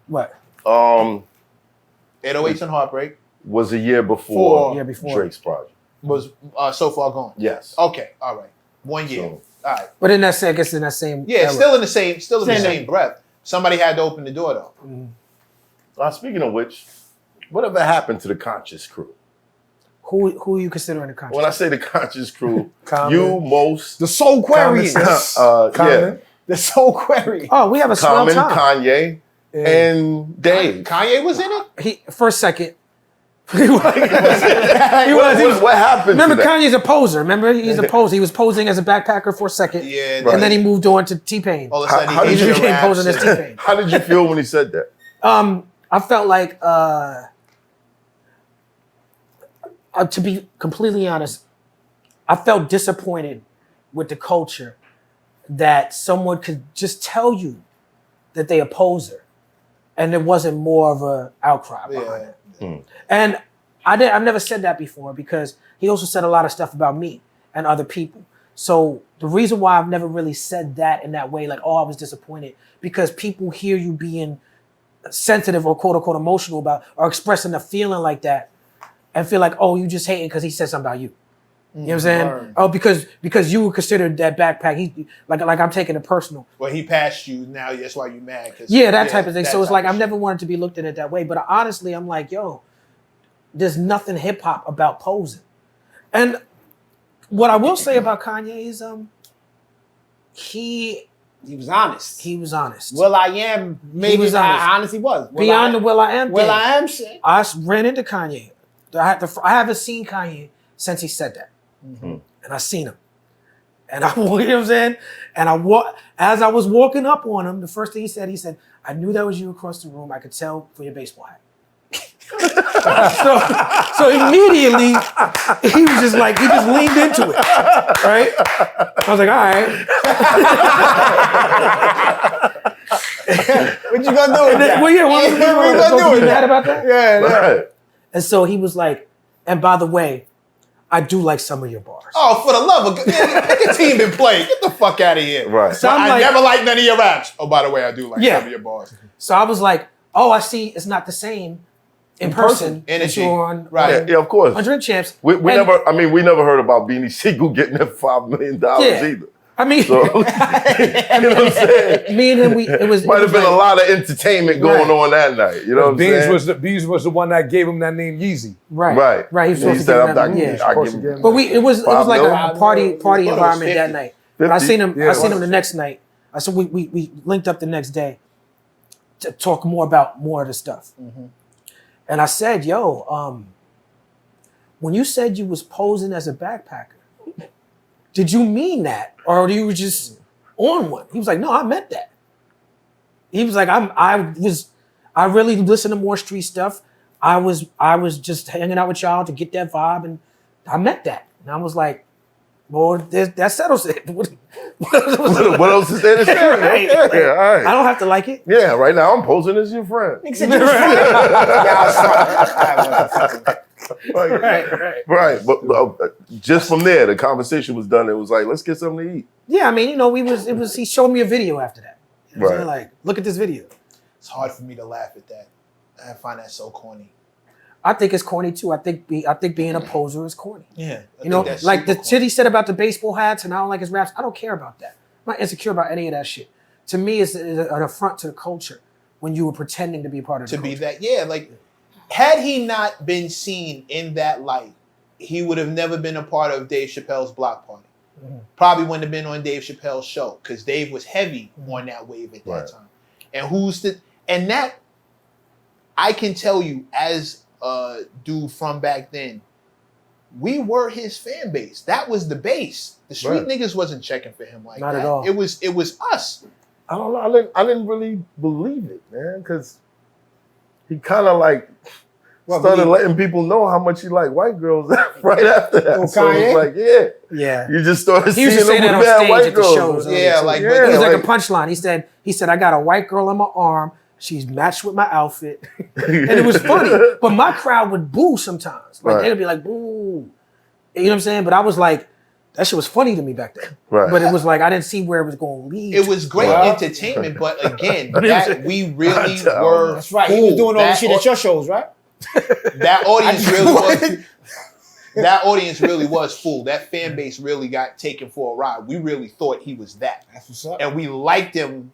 Speaker 1: What?
Speaker 3: 808s and Heartbreak
Speaker 5: Was a year before,
Speaker 1: Year before.
Speaker 5: Drake's project.
Speaker 3: was So Far Gone.
Speaker 5: Yes.
Speaker 3: Okay, all right. 1 year.
Speaker 5: So-
Speaker 3: All right.
Speaker 1: But in that, I guess in that same
Speaker 3: Yeah,
Speaker 1: era.
Speaker 3: still in the same
Speaker 7: Same.
Speaker 3: breath. Somebody had to open the door though.
Speaker 5: Speaking of which, whatever happened to the Conscious crew?
Speaker 1: Who are you considering a conscious?
Speaker 5: When I say the Conscious crew,
Speaker 6: Common.
Speaker 5: you, Most,
Speaker 7: The Soul
Speaker 6: Common
Speaker 7: Quarians.
Speaker 6: sense.
Speaker 5: yeah,
Speaker 6: Common.
Speaker 7: The Soul Quarian.
Speaker 1: Oh, we have a swell
Speaker 5: Common,
Speaker 1: time.
Speaker 5: Kanye, and Dave.
Speaker 3: Kanye was in it?
Speaker 1: He first, second. He was.
Speaker 5: What happened?
Speaker 1: Remember,
Speaker 5: to that?
Speaker 1: Kanye's a poser. Remember, he's a poser. He was posing as a backpacker for a second,
Speaker 3: Yeah,
Speaker 1: and then he moved on to T-Pain.
Speaker 3: All of a sudden,
Speaker 5: How
Speaker 3: he
Speaker 5: did
Speaker 1: He
Speaker 5: you
Speaker 3: into
Speaker 1: became
Speaker 3: raps
Speaker 1: posing as
Speaker 3: and-
Speaker 1: T-Pain.
Speaker 5: How did you feel when he said that?
Speaker 1: I felt like, to be completely honest, I felt disappointed with the culture that someone could just tell you that they a poser, and there wasn't more of a outcry behind it. And I've never said that before because he also said a lot of stuff about me and other people. So the reason why I've never really said that in that way, like, oh, I was disappointed, because people hear you being sensitive or quote unquote emotional about or expressing a feeling like that and feel like, oh, you just hating because he said something about you. You know what I'm saying?
Speaker 3: Word.
Speaker 1: Oh, because you were considered that backpack. He like I'm taking it personal.
Speaker 3: Well, he passed you. Now that's why you mad.
Speaker 1: Yeah, that type of thing.
Speaker 3: that
Speaker 1: So it's
Speaker 3: type
Speaker 1: like
Speaker 3: of
Speaker 1: I've
Speaker 3: shit.
Speaker 1: never wanted to be looked at it that way. But honestly, I'm like, yo, there's nothing hip hop about posing. And what I will say about Kanye is he
Speaker 7: He was honest.
Speaker 1: was honest.
Speaker 7: Will I Am maybe
Speaker 1: was honest.
Speaker 7: how honest he was.
Speaker 1: Beyond the Will I Am
Speaker 7: Will
Speaker 1: thing.
Speaker 7: I Am shit.
Speaker 1: I ran into Kanye. I haven't seen Kanye since he said that. And I seen him. And I, you know what I'm saying? And as I was walking up on him, the first thing he said, I knew that was you across the room. I could tell from your baseball hat. so immediately, he was just like, he just leaned into it, right? I was like, all right.
Speaker 7: What you gonna do with that?
Speaker 1: Well, yeah, what
Speaker 7: you gonna do
Speaker 1: you
Speaker 7: with
Speaker 1: mad
Speaker 7: that?
Speaker 1: about that?
Speaker 7: Yeah,
Speaker 5: Right.
Speaker 1: And so he was like, and by the way, I do like some of your bars.
Speaker 3: Oh, for the love of God, pick a team and play. Get the fuck out of here.
Speaker 5: Right.
Speaker 1: So
Speaker 3: But
Speaker 1: I'm
Speaker 3: I
Speaker 1: like-
Speaker 3: never liked none of your raps. Oh, by the way, I do like
Speaker 1: Yeah.
Speaker 3: some of your bars.
Speaker 1: So I was like, oh, I see it's not the same in person.
Speaker 3: Energy.
Speaker 1: That you're on,
Speaker 3: Right.
Speaker 5: Yeah, of course.
Speaker 1: on Drink Champs.
Speaker 5: We
Speaker 1: And-
Speaker 5: we never heard about Beanie Siegel getting that $5 million
Speaker 1: Yeah.
Speaker 5: either.
Speaker 1: I mean,
Speaker 5: So, you know what I'm saying?
Speaker 1: me and him, it was
Speaker 5: Might have been
Speaker 1: like,
Speaker 5: a lot of entertainment going
Speaker 1: Right.
Speaker 5: on that night. You know what I'm saying?
Speaker 6: Beans was the one that gave him that name Yeezy.
Speaker 1: right.
Speaker 5: Right.
Speaker 1: He was
Speaker 5: He
Speaker 1: supposed to
Speaker 5: said,
Speaker 1: give
Speaker 5: I'm
Speaker 1: him
Speaker 5: not
Speaker 1: that.
Speaker 5: giving
Speaker 1: Yeah.
Speaker 5: I
Speaker 6: Supposed
Speaker 5: give
Speaker 6: to
Speaker 5: him
Speaker 6: give
Speaker 1: But it was like
Speaker 5: $5
Speaker 1: a party
Speaker 3: I thought it was
Speaker 1: environment
Speaker 3: 50.
Speaker 1: that night. But I seen him.
Speaker 6: Yeah,
Speaker 1: I seen
Speaker 6: it
Speaker 1: him the
Speaker 6: was.
Speaker 1: next night. I said we linked up the next day to talk more about more of the stuff. And I said, yo, when you said you was posing as a backpacker, did you mean that, or you were just on one? He was like, no, I meant that. He was like, I really listened to more street stuff. I was just hanging out with y'all to get that vibe, and I meant that. And I was like, well, that settles it. What
Speaker 5: What else is there to say?
Speaker 1: Right.
Speaker 5: Okay, all right.
Speaker 1: I don't have to like it.
Speaker 5: Yeah, right now I'm posing as your friend. Right. But just from there, the conversation was done. It was like, let's get something to eat.
Speaker 1: Yeah, I mean, you know, he showed me a video after that. You know what I'm saying?
Speaker 5: Right.
Speaker 1: Like, look at this video.
Speaker 3: It's hard for me to laugh at that. I find that so corny.
Speaker 1: I think it's corny too. I think being a poser is corny.
Speaker 3: Yeah.
Speaker 1: You know, like the shit he said about the baseball hats and I don't like his raps. I don't care about that. I'm not insecure about any of that shit. To me, it's an affront to the culture when you were pretending to be a part of the
Speaker 3: To be
Speaker 1: culture.
Speaker 3: that, yeah, like, had he not been seen in that light, he would have never been a part of Dave Chappelle's block party. Probably wouldn't have been on Dave Chappelle's show because Dave was heavy on that wave at that
Speaker 5: Right.
Speaker 3: time. And that I can tell you as a dude from back then, we were his fan base. That was the base. The street
Speaker 5: Right.
Speaker 3: niggas wasn't checking for him like
Speaker 1: Not
Speaker 3: that.
Speaker 1: at all.
Speaker 3: It was us.
Speaker 5: I don't know. I didn't really believe it, man, because he kind of like started letting people know how much he liked white girls right after that.
Speaker 7: Oh,
Speaker 5: So it's
Speaker 7: Kanye?
Speaker 5: like, yeah,
Speaker 1: Yeah.
Speaker 5: you just started
Speaker 1: He used
Speaker 5: seeing
Speaker 1: to say
Speaker 5: them
Speaker 1: that
Speaker 5: with
Speaker 1: on
Speaker 5: mad
Speaker 1: stage
Speaker 5: white
Speaker 1: at the
Speaker 5: girls.
Speaker 1: shows.
Speaker 3: Yeah, like,
Speaker 5: Yeah,
Speaker 3: but
Speaker 1: It was like
Speaker 5: like-
Speaker 1: a punchline. He said, I got a white girl on my arm. She's matched with my outfit. And it was funny. But my crowd would boo sometimes. Like,
Speaker 5: Right.
Speaker 1: they'd be like, boo. You know what I'm saying? But I was like, that shit was funny to me back then.
Speaker 5: Right.
Speaker 1: But it was like, I didn't see where it was going to lead.
Speaker 3: It was great
Speaker 5: Wow.
Speaker 3: entertainment, but again, that we really
Speaker 5: I
Speaker 3: were.
Speaker 7: That's right. He was doing all
Speaker 3: That
Speaker 7: this shit at your shows, right?
Speaker 3: That audience really was. That audience really was full. That fan base really got taken for a ride. We really thought he was that,
Speaker 7: That's what's up.
Speaker 3: and we liked him.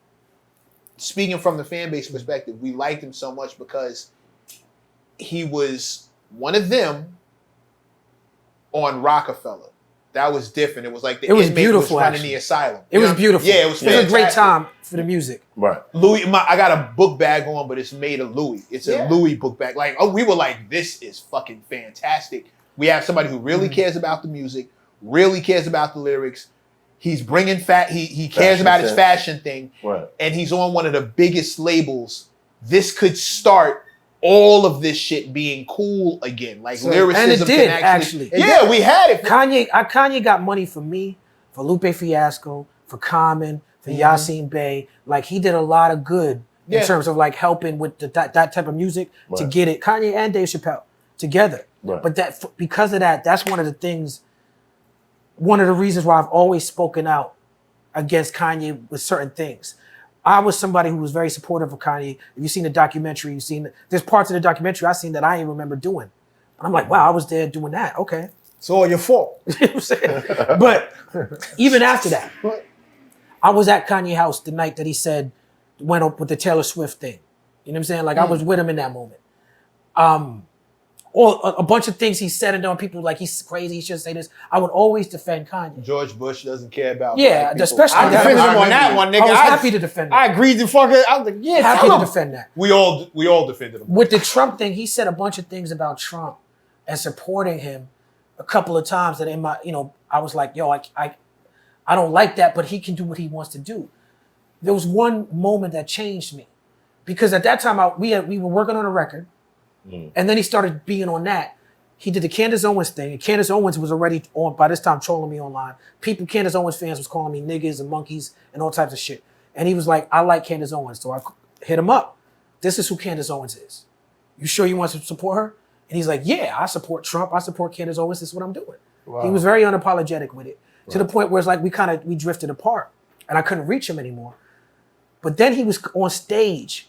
Speaker 3: Speaking from the fan base perspective, we liked him so much because he was one of them on Rockefeller. That was different. It was like the
Speaker 1: It was
Speaker 3: inmate
Speaker 1: beautiful,
Speaker 3: was running
Speaker 1: actually.
Speaker 3: the asylum.
Speaker 1: It was beautiful.
Speaker 3: Yeah, it was
Speaker 1: It was a great
Speaker 3: fantastic.
Speaker 1: time for the music.
Speaker 5: Right.
Speaker 3: Louis, I got a book bag on, but it's made of Louis. It's a Louis book bag. Like, we were like, this is fucking fantastic. We have somebody who really cares about the music, really cares about the lyrics. He's bringing he cares
Speaker 5: Fashion
Speaker 3: about his
Speaker 5: sense.
Speaker 3: fashion thing,
Speaker 5: Right.
Speaker 3: and he's on one of the biggest labels. This could start all of this shit being cool again. Like lyricism
Speaker 1: and it did,
Speaker 3: can
Speaker 1: actually.
Speaker 3: Yeah, we had it.
Speaker 1: Kanye got money for me, for Lupe Fiasco, for Common, for Yasin Bey. Like he did a lot of good in terms of like helping with that type of music to get it. Kanye and Dave Chappelle together.
Speaker 5: Right.
Speaker 1: But because of that, that's one of the things. One of the reasons why I've always spoken out against Kanye with certain things. I was somebody who was very supportive of Kanye. If you've seen the documentary, there's parts of the documentary I've seen that I didn't remember doing. And I'm like, wow, I was there doing that. Okay.
Speaker 7: It's all your fault.
Speaker 1: You know what I'm saying? But even after that, I was at Kanye's house the night that he went up with the Taylor Swift thing. You know what I'm saying? Like I was with him in that moment. Or a bunch of things he said and done, people like he's crazy, he shouldn't say this. I would always defend Kanye.
Speaker 3: George Bush doesn't care about
Speaker 1: Yeah,
Speaker 3: black people.
Speaker 1: especially
Speaker 7: I defended him on that one, nigga.
Speaker 1: I was happy to defend him.
Speaker 7: I agreed to fucking. I was like, yeah,
Speaker 1: happy
Speaker 7: tell
Speaker 1: to
Speaker 7: him.
Speaker 1: defend that.
Speaker 3: We all defended him.
Speaker 1: With the Trump thing, he said a bunch of things about Trump and supporting him a couple of times that in my, I was like, yo, I don't like that, but he can do what he wants to do. There was one moment that changed me because at that time we were working on a record, and then he started being on that. He did the Candace Owens thing, and Candace Owens was already on by this time trolling me online. Candace Owens fans was calling me niggas and monkeys and all types of shit. And he was like, I like Candace Owens, so I hit him up. This is who Candace Owens is. You sure you want to support her? And he's like, yeah, I support Trump. I support Candace Owens. This is what I'm doing. Wow. He was very unapologetic with it to the point where it's like we drifted apart and I couldn't reach him anymore. But then he was on stage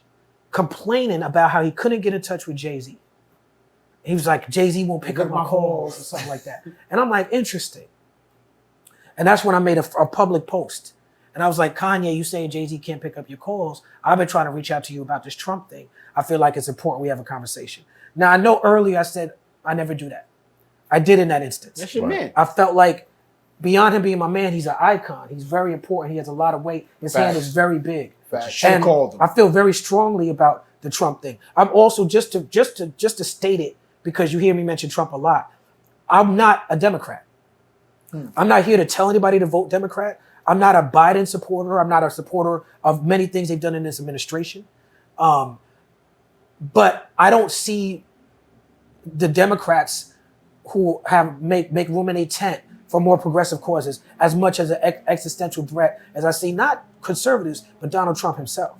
Speaker 1: complaining about how he couldn't get in touch with Jay-Z. He was like, Jay-Z won't pick up my calls or something like that. And I'm like, interesting. And that's when I made a public post. And I was like, Kanye, you saying Jay-Z can't pick up your calls. I've been trying to reach out to you about this Trump thing. I feel like it's important we have a conversation. Now, I know earlier I said I never do that. I did in that instance.
Speaker 7: That's your man.
Speaker 1: I felt like beyond him being my man, he's an icon. He's very important. He has a lot of weight. His hand is very big.
Speaker 7: Should've called him.
Speaker 1: I feel very strongly about the Trump thing. I'm also just to state it, because you hear me mention Trump a lot. I'm not a Democrat. I'm not here to tell anybody to vote Democrat. I'm not a Biden supporter. I'm not a supporter of many things they've done in this administration. But I don't see the Democrats who make room in a tent for more progressive causes as much as an existential threat as I see not conservatives, but Donald Trump himself.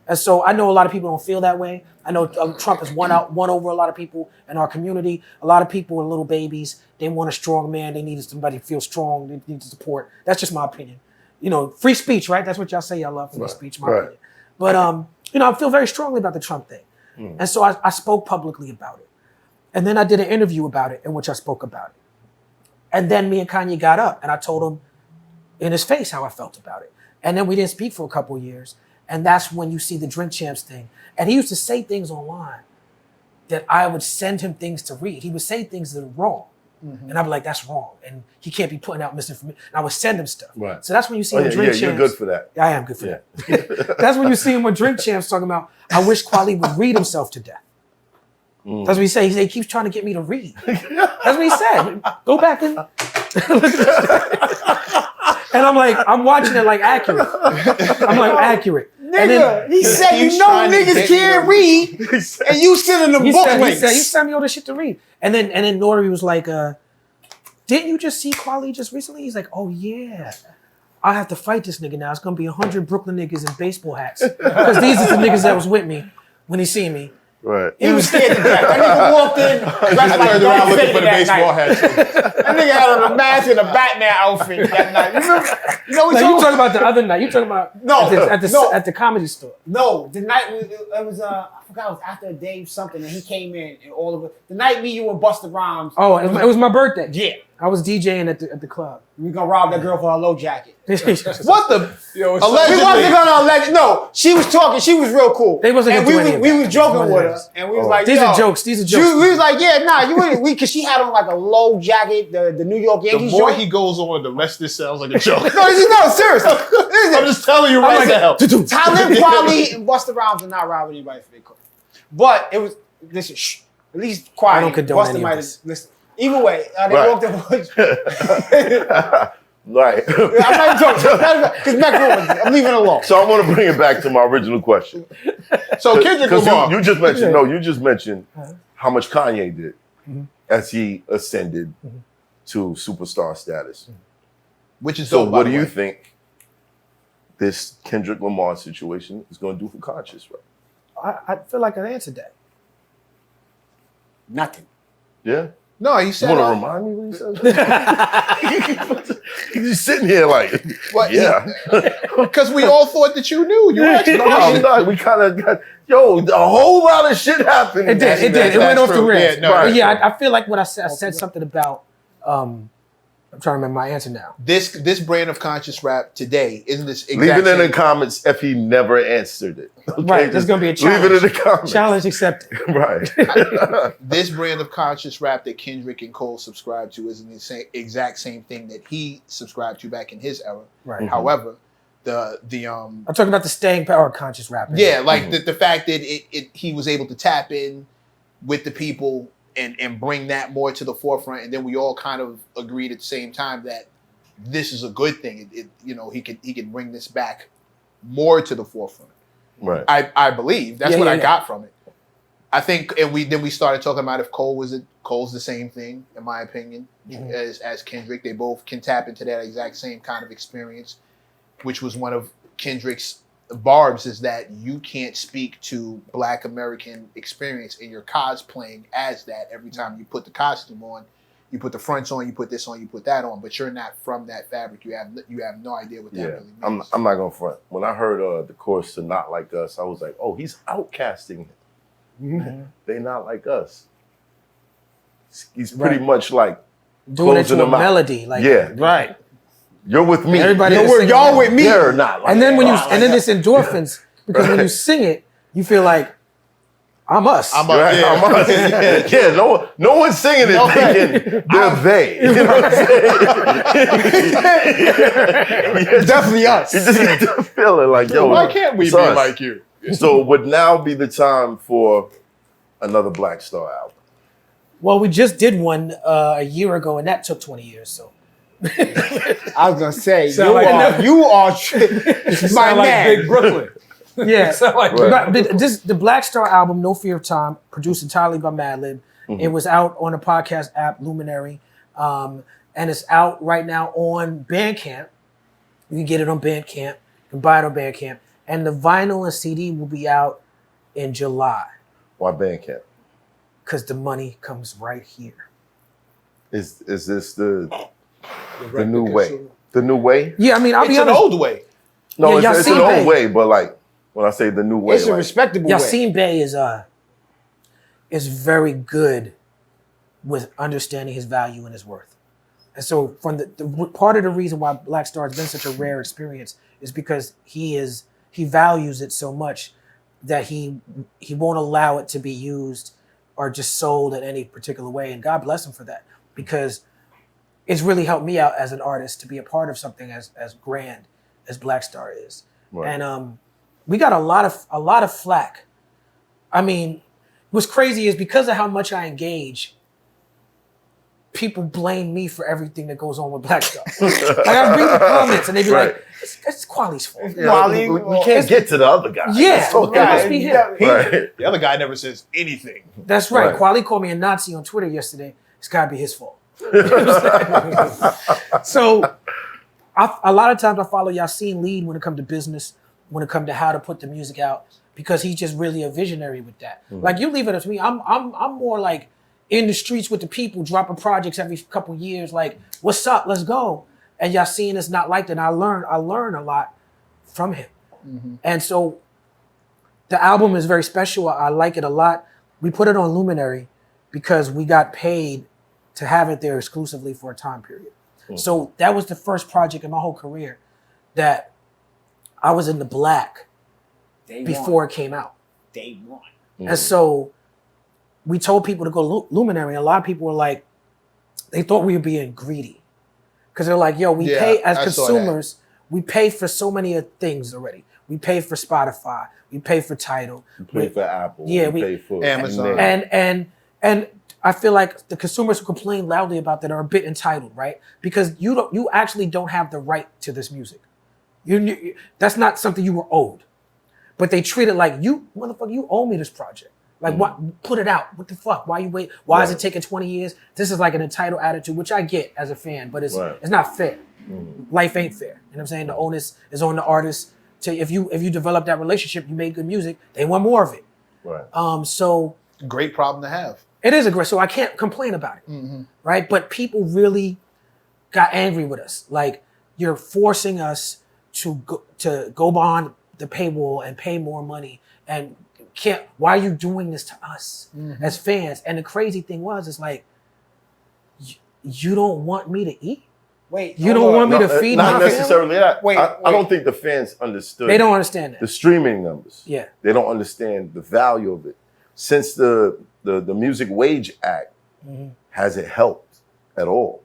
Speaker 1: And so I know a lot of people don't feel that way. I know Trump has won over a lot of people in our community. A lot of people are little babies. They want a strong man. They need somebody to feel strong. They need support. That's just my opinion. Free speech, right? That's what y'all say y'all love, free speech, my opinion. But, I feel very strongly about the Trump thing. And so I spoke publicly about it. And then I did an interview about it in which I spoke about it. And then me and Kanye got up and I told him in his face how I felt about it. And then we didn't speak for a couple of years. And that's when you see the Drink Champs thing. And he used to say things online that I would send him things to read. He would say things that are wrong. And I'd be like, that's wrong. And he can't be putting out misinformation. And I would send him stuff.
Speaker 5: Right.
Speaker 1: So that's when you see him with Drink Champs.
Speaker 5: You're good for that.
Speaker 1: I am good for that. That's when you see him with Drink Champs talking about, I wish Kweli would read himself to death. That's what he said. He keeps trying to get me to read. That's what he said. Go back and look at this. And I'm like, I'm watching it like accurate. I'm like, accurate.
Speaker 7: Nigga, he said niggas can't read, and you sending them book links.
Speaker 1: He sent me all this shit to read. And then Nori was like, didn't you just see Kweli just recently? He's like, oh yeah. I have to fight this nigga now. It's gonna be 100 Brooklyn niggas in baseball hats. Because these are the niggas that was with me when he seen me.
Speaker 5: Right.
Speaker 7: He was scared to death. That nigga walked in.
Speaker 3: I turned around looking for the baseball hat.
Speaker 7: That nigga had on a mask and a Batman outfit that night. You know what
Speaker 1: you talking about the other night. You talking about at the comedy store.
Speaker 7: No, the night it was I forgot it was after Dave something, and he came in and all of it. The night me, you, and Busta Rhymes.
Speaker 1: Oh, it was my birthday.
Speaker 7: Yeah.
Speaker 1: I was DJing at the club.
Speaker 7: We gonna rob that girl for her low jacket.
Speaker 3: What the?
Speaker 6: Yo,
Speaker 7: We wasn't gonna allegedly. No, she was talking. She was real cool.
Speaker 1: They wasn't
Speaker 7: and
Speaker 1: gonna do any of
Speaker 7: we
Speaker 1: that.
Speaker 7: was joking
Speaker 1: One of
Speaker 7: with her,
Speaker 1: those.
Speaker 7: and we was like,
Speaker 1: These
Speaker 7: yo.
Speaker 1: are jokes. These are jokes.
Speaker 7: We was like, yeah, nah, you wouldn't. Because she had on like a low jacket, the New York
Speaker 3: The
Speaker 7: Yankees
Speaker 3: more
Speaker 7: joint.
Speaker 3: he goes on, the less this sounds like a joke.
Speaker 7: No, seriously.
Speaker 3: I'm just telling you right now.
Speaker 7: Talib Kweli and Busta Rhymes are not robbing anybody for their car. But it was, listen, shh, at least quiet.
Speaker 1: I don't condone
Speaker 7: Busta
Speaker 1: any of
Speaker 7: might have,
Speaker 1: this.
Speaker 7: listen. Either way, they
Speaker 5: Right.
Speaker 7: walked up.
Speaker 5: Right.
Speaker 7: I'm not even talking, because Mac ruined it. I'm leaving it alone.
Speaker 5: So I want to bring it back to my original question.
Speaker 3: So Kendrick
Speaker 5: Because
Speaker 3: Lamar.
Speaker 5: you just mentioned how much Kanye did as he ascended to superstar status.
Speaker 3: Which is
Speaker 5: So
Speaker 3: dope, by
Speaker 5: what
Speaker 3: the
Speaker 5: do you
Speaker 3: way.
Speaker 5: think this Kendrick Lamar situation is going to do for conscious rap?
Speaker 1: I feel like I answered that.
Speaker 7: Nothing.
Speaker 5: Yeah?
Speaker 3: No, he
Speaker 5: You
Speaker 3: said.
Speaker 5: want to remind me what he said? He's just sitting here like,
Speaker 3: What?
Speaker 5: yeah.
Speaker 3: Because we all thought that you knew. You actually
Speaker 5: No, I'm not. We kind of got, a whole lot of shit happened.
Speaker 1: It did. It did. It went
Speaker 3: that's
Speaker 1: off the
Speaker 3: true.
Speaker 1: rails.
Speaker 3: Yeah, no,
Speaker 1: But
Speaker 3: that's
Speaker 1: yeah,
Speaker 3: true.
Speaker 1: I feel like what I said something about. I'm trying to remember my answer now.
Speaker 3: This brand of conscious rap today isn't this exact
Speaker 5: Leave it in
Speaker 3: same-
Speaker 5: the comments if he never answered it. Okay?
Speaker 1: Right, there's gonna be a challenge.
Speaker 5: Leave it in the comments.
Speaker 1: Challenge accepted.
Speaker 5: Right.
Speaker 3: This brand of conscious rap that Kendrick and Cole subscribe to isn't the exact same thing that he subscribed to back in his era.
Speaker 1: Right.
Speaker 3: However, the
Speaker 1: I'm talking about the staying power of conscious rapping.
Speaker 3: yeah, like the fact that he was able to tap in with the people and bring that more to the forefront, and then we all kind of agreed at the same time that this is a good thing. He could bring this back more to the forefront.
Speaker 5: Right.
Speaker 3: I believe that's what I
Speaker 1: Yeah.
Speaker 3: got from it. I think, and we started talking about if Cole's the same thing, in my opinion, as Kendrick. They both can tap into that exact same kind of experience, which was one of Kendrick's barbs, is that you can't speak to Black American experience, and you're cosplaying as that every time you put the costume on. You put the fronts on, you put this on, you put that on, but you're not from that fabric. You have no idea what that
Speaker 5: Yeah.
Speaker 3: really means.
Speaker 5: I'm not going to front. When I heard the chorus to Not Like Us, I was like, oh, he's outcasting him. They not like us. He's pretty much like
Speaker 1: Doing it
Speaker 5: closing
Speaker 1: to a
Speaker 5: them out.
Speaker 1: melody. Like,
Speaker 5: Yeah.
Speaker 1: right.
Speaker 5: You're with me.
Speaker 1: Everybody
Speaker 5: You're
Speaker 1: is singing
Speaker 3: y'all
Speaker 1: along.
Speaker 3: with me.
Speaker 5: They're not like
Speaker 1: And then when you
Speaker 5: us.
Speaker 1: and then it's endorphins because when you sing it, you feel like I'm us.
Speaker 3: I'm
Speaker 5: Right?
Speaker 3: yeah.
Speaker 5: I'm us. Yeah, no one's singing it
Speaker 3: No,
Speaker 5: thinking they're they. You know what I'm saying?
Speaker 3: Definitely us.
Speaker 5: You just get the feeling like, yo,
Speaker 3: Why can't we
Speaker 5: it's
Speaker 3: be
Speaker 5: us.
Speaker 3: like you?
Speaker 5: So would now be the time for another Black Star album?
Speaker 1: Well, we just did one a year ago, and that took 20 years. So
Speaker 7: I was gonna say,
Speaker 6: Sound like
Speaker 7: you are my
Speaker 6: Sound like
Speaker 7: man.
Speaker 6: Big Brooklyn.
Speaker 1: yeah,
Speaker 6: Sound like
Speaker 5: Right.
Speaker 1: but the Black Star album, No Fear of Time, produced entirely by Madlib. It was out on a podcast app, Luminary, and it's out right now on Bandcamp. You can get it on Bandcamp. You can buy it on Bandcamp, and the vinyl and CD will be out in July
Speaker 5: Why Bandcamp?
Speaker 1: because the money comes right here.
Speaker 5: Is this the new way? The new way?
Speaker 1: Yeah, I mean, I'll
Speaker 3: It's
Speaker 1: be
Speaker 3: an
Speaker 1: honest.
Speaker 3: old way.
Speaker 5: No,
Speaker 1: Yeah,
Speaker 5: it's an
Speaker 1: Yasin Bey.
Speaker 5: old way, but like when I say the new way,
Speaker 7: It's a
Speaker 5: like,
Speaker 7: respectable way.
Speaker 1: Yasin Bey is very good with understanding his value and his worth. And so from the part of the reason why Black Star has been such a rare experience is because he values it so much that he won't allow it to be used or just sold in any particular way. And God bless him for that, because it's really helped me out as an artist to be a part of something as grand as Black Star is.
Speaker 5: Right.
Speaker 1: And we got a lot of flack. I mean, what's crazy is because of how much I engage, people blame me for everything that goes on with Black Star. Like I read the comments and they be
Speaker 5: Right.
Speaker 1: like, it's Kweli's fault.
Speaker 5: we can't get to the other guy.
Speaker 1: Yeah,
Speaker 5: It's okay.
Speaker 1: it must be him.
Speaker 5: Right.
Speaker 3: The other guy never says anything.
Speaker 1: That's right.
Speaker 5: Right.
Speaker 1: Kweli called me a Nazi on Twitter yesterday. It's gotta be his fault. So a lot of times I follow Yasin lead when it comes to business, when it comes to how to put the music out, because he's just really a visionary with that. Like you leave it up to me. I'm more like in the streets with the people, dropping projects every couple years. Like, what's up? Let's go. And Yasin is not like that. And I learn a lot from him. And so The album is very special. I like it a lot. We put it on Luminary because we got paid to have it there exclusively for a time period. So that was the first project in my whole career that I was in the black before it came out.
Speaker 7: Day one.
Speaker 1: And so we told people to go Luminary. And a lot of people were like, they thought we were being greedy. Because they're like, yo, we pay as consumers, we pay for so many things already. We pay for Spotify. We pay for Tidal.
Speaker 5: We pay for Apple.
Speaker 1: Yeah,
Speaker 5: we pay for
Speaker 3: Amazon.
Speaker 1: And I feel like the consumers who complain loudly about that are a bit entitled, right? Because you actually don't have the right to this music. That's not something you were owed. But they treat it like, you motherfucker, you owe me this project. Like, what? Put it out. What the fuck? Why you wait? Why is it taking 20 years? This is like an entitled attitude, which I get as a fan, but it's not fair. Life ain't fair. You know what I'm saying? The onus is on the artist to, if you develop that relationship, you make good music, they want more of it.
Speaker 5: Right.
Speaker 1: So
Speaker 3: Great problem to have.
Speaker 1: it is aggressive. So I can't complain about it. Right? But people really got angry with us. Like, you're forcing us to go beyond the paywall and pay more money and why are you doing this to us as fans? And the crazy thing was, it's like, you don't want me to eat?
Speaker 7: Wait,
Speaker 1: you don't want me to feed my
Speaker 5: Not
Speaker 1: family?
Speaker 5: necessarily that.
Speaker 7: Wait,
Speaker 5: I don't think the fans understood.
Speaker 1: They don't understand
Speaker 5: the
Speaker 1: that.
Speaker 5: streaming numbers.
Speaker 1: Yeah.
Speaker 5: They don't understand the value of it. Since the Music Wage Act, has it helped at all?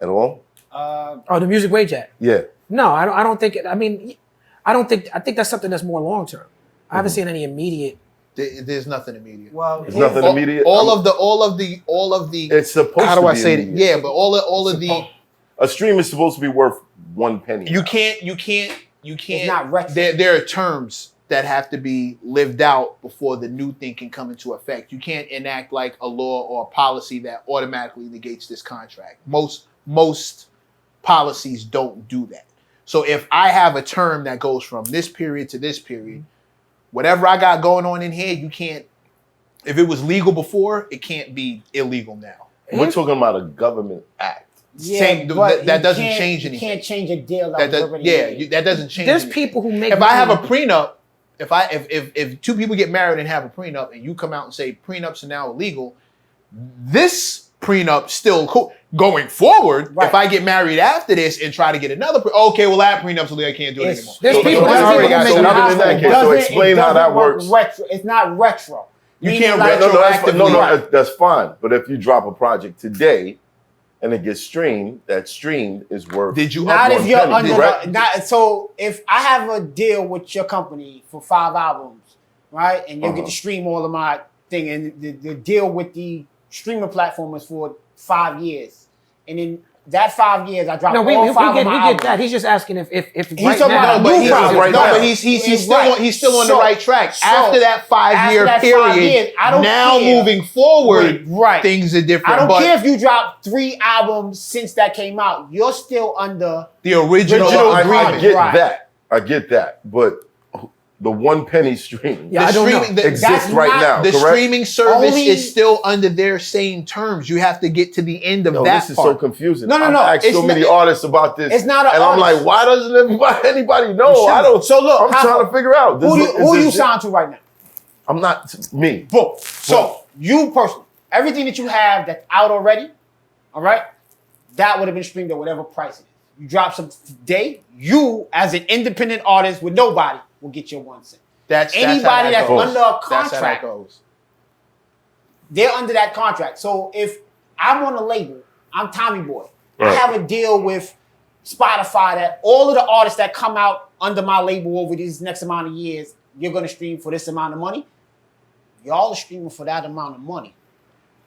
Speaker 5: At all?
Speaker 1: Oh, the Music Wage Act?
Speaker 5: Yeah.
Speaker 1: No, I don't think it. I mean, I think that's something that's more long term. I haven't seen any immediate.
Speaker 3: There's nothing immediate.
Speaker 7: Well,
Speaker 5: There's nothing immediate.
Speaker 3: All of the.
Speaker 5: It's supposed
Speaker 3: How
Speaker 5: to
Speaker 3: do
Speaker 5: be
Speaker 3: I say it?
Speaker 5: immediate.
Speaker 3: Yeah, but all of the.
Speaker 5: A stream is supposed to be worth 1 penny.
Speaker 3: You
Speaker 5: now.
Speaker 3: can't.
Speaker 7: It's not retro.
Speaker 3: There are terms that have to be lived out before the new thing can come into effect. You can't enact like a law or a policy that automatically negates this contract. Most policies don't do that. So if I have a term that goes from this period to this period, whatever I got going on in here, you can't. If it was legal before, it can't be illegal now.
Speaker 5: We're talking about a government act.
Speaker 3: That doesn't change anything.
Speaker 7: You can't change a deal
Speaker 3: That
Speaker 7: already made.
Speaker 3: that doesn't change.
Speaker 1: There's
Speaker 3: anything.
Speaker 1: people who make.
Speaker 3: If I have a prenup, if two people get married and have a prenup, and you come out and say prenups are now illegal, this prenup still cool. Going forward, if I get married after this and try to get another, okay, well that prenup's illegal. I can't do it anymore.
Speaker 1: There's people
Speaker 3: that's already got
Speaker 5: so
Speaker 3: something.
Speaker 5: in that case, so explain how that works.
Speaker 7: Retro. It's not retro.
Speaker 3: You
Speaker 7: Meaning
Speaker 3: can't
Speaker 7: like-
Speaker 3: retroactively.
Speaker 5: That's fine. But if you drop a project today and it gets streamed, that stream is worth.
Speaker 3: Did you
Speaker 7: Not
Speaker 3: upload
Speaker 7: if you're
Speaker 3: penny?
Speaker 7: under
Speaker 5: Right.
Speaker 7: so if I have a deal with your company for 5 albums, right, and you get to stream all of my thing, and the deal with the streaming platform is for 5 years, and in that 5 years I drop
Speaker 1: No, we
Speaker 7: all 5
Speaker 1: get
Speaker 7: of my
Speaker 1: that.
Speaker 7: albums.
Speaker 1: He's just asking if
Speaker 7: He's
Speaker 1: right
Speaker 7: talking
Speaker 1: now,
Speaker 7: about
Speaker 3: But
Speaker 7: new
Speaker 3: he's,
Speaker 7: project.
Speaker 5: right
Speaker 3: no,
Speaker 5: now.
Speaker 3: but he's still on the
Speaker 7: So-
Speaker 3: right track.
Speaker 7: so
Speaker 3: After that 5-year
Speaker 7: after that 5
Speaker 3: period,
Speaker 7: years, I don't
Speaker 3: now
Speaker 7: care.
Speaker 3: moving forward,
Speaker 7: Right.
Speaker 3: things are different.
Speaker 7: I don't
Speaker 3: but
Speaker 7: care if you drop 3 albums since that came out. You're still under.
Speaker 3: the original
Speaker 5: I
Speaker 3: agreement.
Speaker 5: get
Speaker 7: Right.
Speaker 5: that. I get that. But the 1 penny stream
Speaker 1: Yeah, I don't know.
Speaker 5: exists
Speaker 7: That's
Speaker 5: right
Speaker 7: not-
Speaker 5: now.
Speaker 3: The
Speaker 5: correct?
Speaker 3: streaming service
Speaker 7: Only-
Speaker 3: is still under their same terms. You have to get to the end of
Speaker 5: Yo,
Speaker 3: that
Speaker 5: this is
Speaker 3: part.
Speaker 5: so confusing.
Speaker 7: No, no,
Speaker 5: I've
Speaker 7: no.
Speaker 5: asked
Speaker 7: It's
Speaker 5: so many
Speaker 7: not-
Speaker 5: artists about this.
Speaker 7: it's not an
Speaker 5: and I'm
Speaker 7: artist.
Speaker 5: like, why doesn't anybody know? I don't.
Speaker 7: So look,
Speaker 5: I'm trying to figure out.
Speaker 7: Who
Speaker 5: Is
Speaker 7: you
Speaker 5: this-
Speaker 7: signed to right now?
Speaker 5: I'm not me.
Speaker 7: Boom. So you personally, everything that you have that's out already, all right, that would have been streamed at whatever price it is. You drop some today, you as an independent artist with nobody will get your 1 cent.
Speaker 3: That's
Speaker 7: Anybody
Speaker 3: how that
Speaker 7: that's
Speaker 3: goes.
Speaker 7: under a
Speaker 3: That's how that
Speaker 7: contract,
Speaker 3: goes.
Speaker 7: they're under that contract. So if I'm on a label, I'm Tommy Boy. I
Speaker 5: Right.
Speaker 7: have a deal with Spotify that all of the artists that come out under my label over these next amount of years, you're going to stream for this amount of money. Y'all are streaming for that amount of money.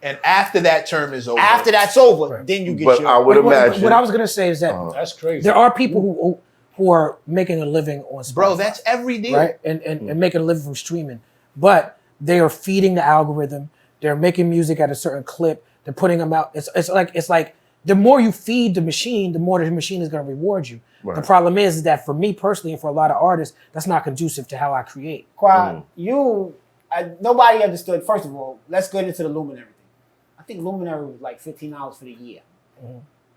Speaker 3: And after that term is over,
Speaker 7: After that's over, then you get
Speaker 5: But
Speaker 7: your.
Speaker 5: I would imagine.
Speaker 1: What I was gonna say is that
Speaker 6: That's crazy.
Speaker 1: there are people who are making a living on Spotify,
Speaker 3: bro, that's every deal.
Speaker 1: right, and making a living from streaming, but they are feeding the algorithm. They're making music at a certain clip. They're putting them out. It's like the more you feed the machine, the more the machine is going to reward you.
Speaker 5: Right.
Speaker 1: The problem is that for me personally and for a lot of artists, that's not conducive to how I create.
Speaker 7: Quad, nobody understood. First of all, let's get into the Luminary thing. I think Luminary was like $15 for the year.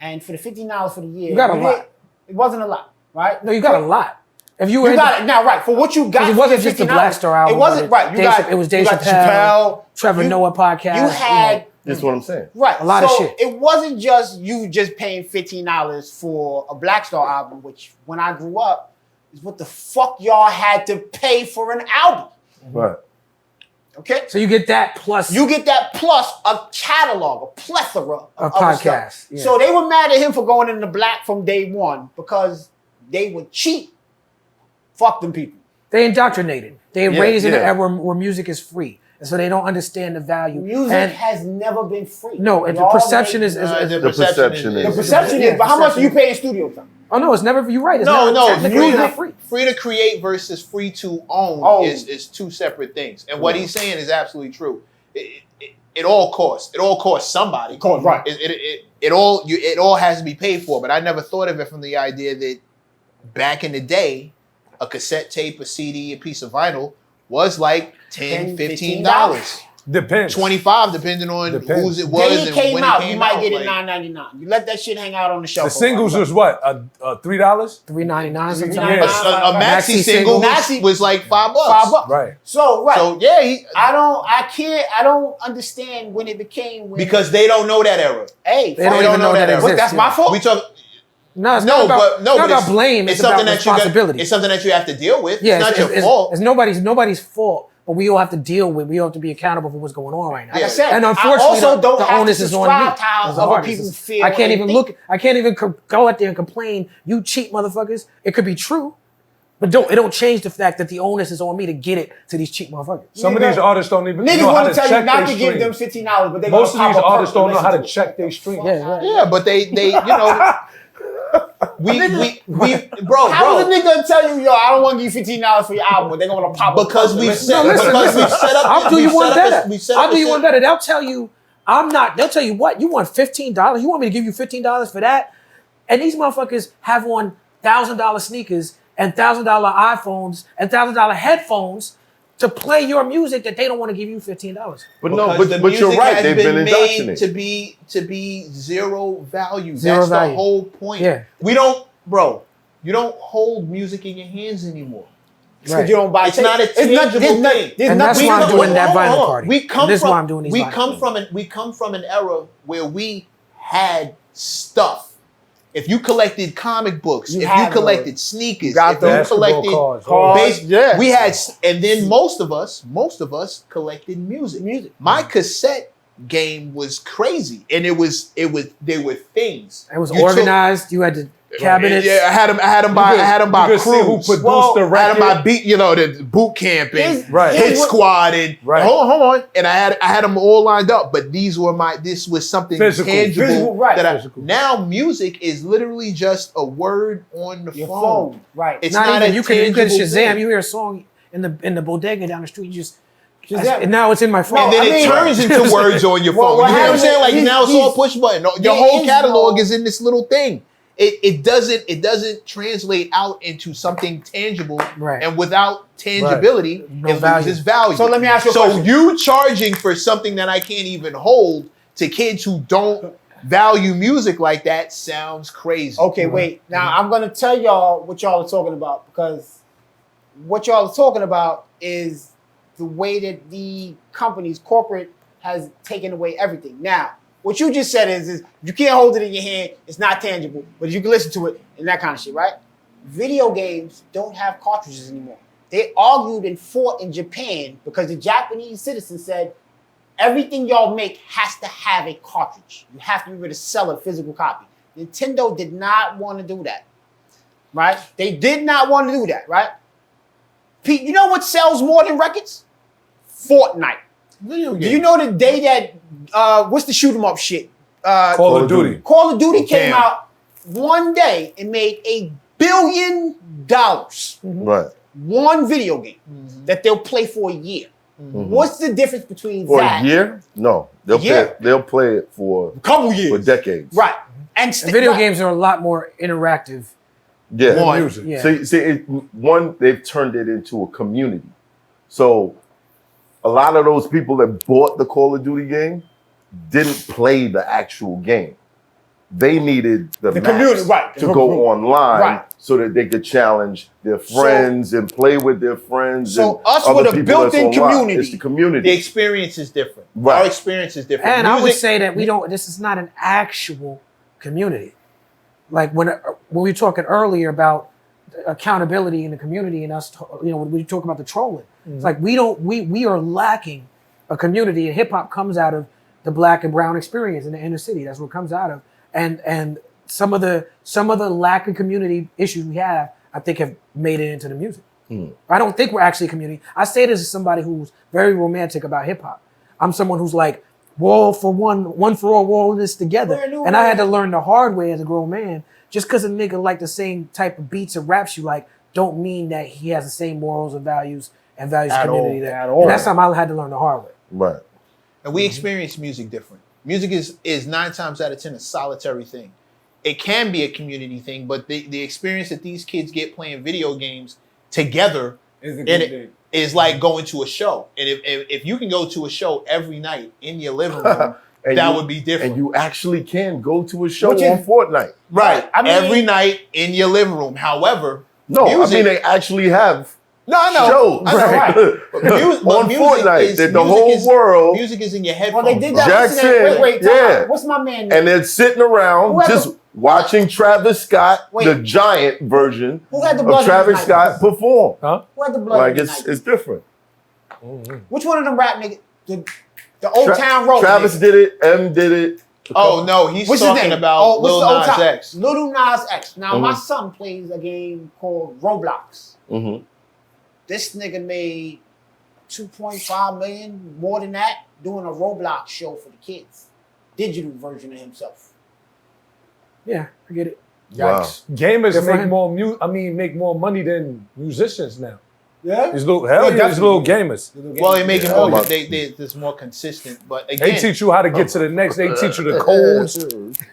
Speaker 7: And for the $15 for the year,
Speaker 1: You got a lot.
Speaker 7: It wasn't a lot, right?
Speaker 1: No, you got a lot. If you were
Speaker 7: You got it now, right? For what you got,
Speaker 1: it wasn't just the Black Star album.
Speaker 7: It wasn't right.
Speaker 1: It was Dave Chappelle, Trevor Noah podcast.
Speaker 7: You had.
Speaker 5: That's what I'm saying.
Speaker 7: Right.
Speaker 1: A lot of shit.
Speaker 7: It wasn't just you just paying $15 for a Black Star album, which when I grew up is what the fuck y'all had to pay for an album.
Speaker 5: Right.
Speaker 7: Okay?
Speaker 1: So you get that plus
Speaker 7: You get that plus a catalog, a plethora of other
Speaker 1: podcasts.
Speaker 7: stuff.
Speaker 1: Yeah.
Speaker 7: So they were mad at him for going into black from day one because they were cheap. Fuck them people.
Speaker 1: They indoctrinated. They raised in an
Speaker 5: yeah.
Speaker 1: era where music is free. And so they don't understand the value.
Speaker 7: Music
Speaker 1: And
Speaker 7: has never been free.
Speaker 1: no, and the
Speaker 7: Y'all
Speaker 1: perception
Speaker 7: make-
Speaker 1: is
Speaker 3: The
Speaker 5: The perception
Speaker 7: The
Speaker 5: is.
Speaker 7: perception
Speaker 1: Yeah,
Speaker 7: is, but how much do you
Speaker 1: perception.
Speaker 7: pay in studio time?
Speaker 1: oh no, it's never you're right. It's
Speaker 3: No,
Speaker 1: never,
Speaker 3: no,
Speaker 1: technically it's not
Speaker 3: free,
Speaker 1: free.
Speaker 3: free to create versus free to own
Speaker 7: Oh.
Speaker 3: is two separate things. And what he's saying is absolutely true. It all costs. It all costs somebody.
Speaker 7: Right.
Speaker 3: It all has to be paid for. But I never thought of it from the idea that back in the day, a cassette tape, a CD, a piece of vinyl was like $10, $15.
Speaker 6: Depends.
Speaker 3: 25 depending on
Speaker 6: Depends.
Speaker 3: whose it was
Speaker 7: Day it
Speaker 3: and
Speaker 7: came
Speaker 3: when
Speaker 7: out,
Speaker 3: it came
Speaker 7: you might
Speaker 3: out.
Speaker 7: get it
Speaker 3: like-
Speaker 7: $9.99. You let that shit hang out on the shelf.
Speaker 6: The
Speaker 7: for a while.
Speaker 6: singles was what? $3?
Speaker 1: $3.99 sometimes.
Speaker 6: Yeah.
Speaker 3: A maxi
Speaker 1: Maxi
Speaker 3: single
Speaker 7: single.
Speaker 3: was like $5.
Speaker 7: $5.
Speaker 6: Right.
Speaker 7: So
Speaker 3: So yeah,
Speaker 7: I don't understand when it became when
Speaker 3: because they don't know that era.
Speaker 7: hey,
Speaker 1: They don't
Speaker 7: fuck,
Speaker 1: even know that
Speaker 3: era.
Speaker 1: exists.
Speaker 7: that's my
Speaker 1: yeah.
Speaker 7: fault.
Speaker 3: We talk
Speaker 1: No, it's
Speaker 3: no,
Speaker 1: not about,
Speaker 3: but no,
Speaker 1: it's not
Speaker 3: but
Speaker 1: about blame. It's about
Speaker 3: something that you
Speaker 1: responsibility.
Speaker 3: got, it's something that you have to deal with.
Speaker 1: Yeah,
Speaker 3: it's not your fault.
Speaker 1: It's nobody's fault, but we all have to deal with. We all have to be accountable for what's going on right now.
Speaker 7: Like I said,
Speaker 1: and
Speaker 7: I
Speaker 1: unfortunately,
Speaker 7: also don't
Speaker 1: the
Speaker 7: have to
Speaker 1: onus is on me.
Speaker 7: subscribe to how
Speaker 1: as an
Speaker 7: other
Speaker 1: artist.
Speaker 7: people feel
Speaker 1: I can't
Speaker 7: and
Speaker 1: even
Speaker 7: think.
Speaker 1: I can't even go out there and complain. You cheat motherfuckers. It could be true, but it don't change the fact that the onus is on me to get it to these cheap motherfuckers.
Speaker 6: Some of these artists don't even
Speaker 7: Niggas
Speaker 6: know how
Speaker 7: want
Speaker 6: to
Speaker 7: to tell
Speaker 6: check
Speaker 7: you not
Speaker 6: their
Speaker 7: to give them
Speaker 6: streams.
Speaker 7: $15, but they
Speaker 6: Most of
Speaker 7: gonna
Speaker 6: these
Speaker 7: pop a
Speaker 6: artists
Speaker 7: perk
Speaker 6: don't know how to
Speaker 7: listen
Speaker 6: check their streams.
Speaker 1: Yeah, right.
Speaker 3: Yeah, but they you know we bro,
Speaker 7: How is a nigga gonna tell you, yo, I don't want to give you $15 for your album, but they're gonna pop a
Speaker 3: because
Speaker 7: perk?
Speaker 3: we've set,
Speaker 1: listen,
Speaker 3: because we've set up.
Speaker 1: I'll do
Speaker 3: we've
Speaker 1: you one
Speaker 3: set up a-
Speaker 1: better.
Speaker 3: we've set
Speaker 1: I'll
Speaker 3: up
Speaker 1: do
Speaker 3: a
Speaker 1: you
Speaker 3: set-
Speaker 1: one better. They'll tell you, they'll tell you what? You want $15? You want me to give you $15 for that? And these motherfuckers have on $1,000 sneakers and $1,000 iPhones and $1,000 headphones to play your music that they don't want to give you $15.
Speaker 5: But no,
Speaker 3: Because the
Speaker 5: but you're
Speaker 3: music
Speaker 5: right.
Speaker 3: has
Speaker 5: They've been
Speaker 3: made
Speaker 5: indoctrinated.
Speaker 3: to be zero value.
Speaker 1: Zero
Speaker 3: That's
Speaker 1: value.
Speaker 3: the whole point.
Speaker 1: Yeah.
Speaker 3: You don't hold music in your hands anymore.
Speaker 7: Because you don't buy
Speaker 3: It's not a
Speaker 7: tapes. It's not-
Speaker 3: tangible
Speaker 7: there's not-
Speaker 3: thing.
Speaker 7: there's
Speaker 1: And that's
Speaker 7: nothing-
Speaker 1: why I'm doing that vinyl
Speaker 3: Hold on.
Speaker 1: party.
Speaker 3: We come
Speaker 1: And this is
Speaker 3: from,
Speaker 1: why I'm doing these
Speaker 3: we
Speaker 1: vinyl
Speaker 3: come
Speaker 1: parties.
Speaker 3: from an era where we had stuff. If you collected comic books,
Speaker 7: You
Speaker 3: if
Speaker 7: had
Speaker 3: you collected sneakers,
Speaker 7: got
Speaker 3: if you
Speaker 6: basketball
Speaker 3: collected
Speaker 6: cards,
Speaker 3: base,
Speaker 7: yeah.
Speaker 3: we had, and then most of us collected music. My cassette game was crazy, and they were things.
Speaker 1: It was
Speaker 3: You took-
Speaker 1: organized. You had the cabinets.
Speaker 3: Yeah, I had them by
Speaker 6: You could see who
Speaker 3: crews.
Speaker 6: produced the
Speaker 3: I had them by
Speaker 6: record.
Speaker 3: the boot camp and
Speaker 6: Right.
Speaker 3: hit squad and
Speaker 6: Right.
Speaker 3: hold on, and I had them all lined up. But this was something
Speaker 6: Physical.
Speaker 3: tangible.
Speaker 7: Physical, right.
Speaker 6: Physical.
Speaker 3: Now music is literally just a word on the
Speaker 7: Your
Speaker 3: phone.
Speaker 7: phone. Right.
Speaker 3: It's
Speaker 1: Not
Speaker 3: not
Speaker 1: even
Speaker 3: a
Speaker 1: you can
Speaker 3: tangible
Speaker 1: Shazam.
Speaker 3: thing.
Speaker 1: You hear a song in the bodega down the street. You just
Speaker 7: Shazam.
Speaker 1: and now it's in my phone.
Speaker 3: And then
Speaker 7: I
Speaker 3: it
Speaker 7: mean-
Speaker 3: turns into words on your
Speaker 7: Well,
Speaker 3: phone.
Speaker 7: what
Speaker 3: You know what I'm
Speaker 7: happens-
Speaker 3: saying? Like
Speaker 7: these-
Speaker 3: now it's all
Speaker 7: these-
Speaker 3: push button. Your
Speaker 7: there
Speaker 3: whole
Speaker 7: is
Speaker 3: catalog
Speaker 7: no-
Speaker 3: is in this little thing. It doesn't translate out into something tangible,
Speaker 1: Right.
Speaker 3: and without tangibility,
Speaker 1: No
Speaker 3: it
Speaker 1: value.
Speaker 3: loses value.
Speaker 7: So let me ask you a
Speaker 3: So
Speaker 7: question.
Speaker 3: you charging for something that I can't even hold to kids who don't value music like that sounds crazy.
Speaker 7: Okay, wait. Now I'm gonna tell y'all what y'all are talking about, because what y'all are talking about is the way that the companies, corporate, has taken away everything. Now, what you just said is you can't hold it in your hand, it's not tangible, but you can listen to it and that kind of shit, right? Video games don't have cartridges anymore. They argued and fought in Japan because the Japanese citizens said, everything y'all make has to have a cartridge. You have to be able to sell a physical copy. Nintendo did not want to do that, right? They did not want to do that, right? Pete, you know what sells more than records? Fortnite.
Speaker 3: Video
Speaker 7: Do you know the day that, what's the shoot 'em up shit?
Speaker 6: Call of Duty.
Speaker 7: Call of Duty came
Speaker 3: Damn.
Speaker 7: out one day and made $1 billion.
Speaker 5: Right.
Speaker 7: One video game that they'll play for a year. What's the difference between
Speaker 5: For
Speaker 7: that?
Speaker 5: a year? No. They'll play it for
Speaker 7: Couple years.
Speaker 5: for decades.
Speaker 7: Right. And
Speaker 1: And video
Speaker 7: right.
Speaker 1: games are a lot more interactive.
Speaker 5: Yeah.
Speaker 3: One.
Speaker 6: Music.
Speaker 1: Yeah.
Speaker 5: See, they've turned it into a community. So a lot of those people that bought the Call of Duty game didn't play the actual game. they needed the
Speaker 7: community,
Speaker 5: maps
Speaker 7: right,
Speaker 5: to go online
Speaker 7: Right.
Speaker 5: so that they could challenge their friends and play with their friends.
Speaker 3: So
Speaker 5: and
Speaker 3: us
Speaker 5: other
Speaker 3: with a
Speaker 5: people that's
Speaker 3: built-in
Speaker 5: online.
Speaker 3: community,
Speaker 5: It's the community.
Speaker 3: the experience is different.
Speaker 5: Right.
Speaker 3: Our experience is different.
Speaker 1: And I would
Speaker 3: Music-
Speaker 1: say that this is not an actual community. Like when we were talking earlier about accountability in the community and us, when we talk about the trolling, it's like we are lacking a community, and hip hop comes out of the black and brown experience in the inner city. That's what it comes out of. And some of the lack of community issues we have, I think, have made it into the music. I don't think we're actually a community. I say this as somebody who's very romantic about hip hop. I'm someone who's like, wall for one for all, we're all in this together. And I had to learn the hard way as a grown man. Just because a nigga like the same type of beats and raps you like, don't mean that he has the same morals and values community.
Speaker 3: At all.
Speaker 1: And that's something I had to learn the hard way.
Speaker 5: Right.
Speaker 3: And we experience music different. Music is 9 times out of 10 a solitary thing. It can be a community thing, but the experience that these kids get playing video games together is like going to a show. And if you can go to a show every night in your living room, that would be different.
Speaker 5: And you actually can go to a show
Speaker 7: Which
Speaker 5: on
Speaker 7: is-
Speaker 5: Fortnite.
Speaker 3: Right.
Speaker 7: I mean-
Speaker 3: every night in your living room. However,
Speaker 5: No,
Speaker 3: music,
Speaker 5: I mean they actually have
Speaker 3: no, I know.
Speaker 5: shows
Speaker 3: I know, right. But
Speaker 5: on Fortnite that the whole world,
Speaker 3: music is in your
Speaker 7: Well,
Speaker 3: headphones.
Speaker 7: they did that.
Speaker 5: Jackson,
Speaker 7: Wait,
Speaker 5: yeah.
Speaker 7: what's my man?
Speaker 5: and they're sitting around
Speaker 7: Whoever-
Speaker 5: just watching Travis Scott,
Speaker 7: Wait.
Speaker 5: the giant version
Speaker 7: Who had the blood
Speaker 5: of Travis
Speaker 7: in his
Speaker 5: Scott,
Speaker 7: night?
Speaker 5: perform.
Speaker 7: Who had the blood?
Speaker 5: Like
Speaker 7: in his
Speaker 5: it's
Speaker 7: night?
Speaker 5: it's different.
Speaker 7: Which one of them rap niggas? The Old Town Road.
Speaker 5: Travis
Speaker 7: nigga.
Speaker 5: did it. M did it.
Speaker 3: Oh no, he's
Speaker 7: What's his
Speaker 3: talking
Speaker 7: name?
Speaker 3: about
Speaker 7: what's
Speaker 3: Lil
Speaker 7: the old
Speaker 3: Nas
Speaker 7: town?
Speaker 3: X.
Speaker 7: Lil Nas X. Now my
Speaker 5: Mhm.
Speaker 7: son plays a game called Roblox.
Speaker 5: Mm-hmm.
Speaker 7: This nigga made 2.5 million, more than that, doing a Roblox show for the kids. Digital version of himself.
Speaker 1: Yeah, I get it.
Speaker 5: Wow.
Speaker 6: Gamers
Speaker 1: Good for
Speaker 6: make
Speaker 1: him.
Speaker 6: more make more money than musicians now.
Speaker 7: Yeah.
Speaker 6: These little these little gamers.
Speaker 3: Well, they make it
Speaker 5: Yeah,
Speaker 3: more.
Speaker 5: about-
Speaker 3: It's more consistent, but
Speaker 6: They
Speaker 3: again,
Speaker 6: teach you how to get to the next. They teach you the codes,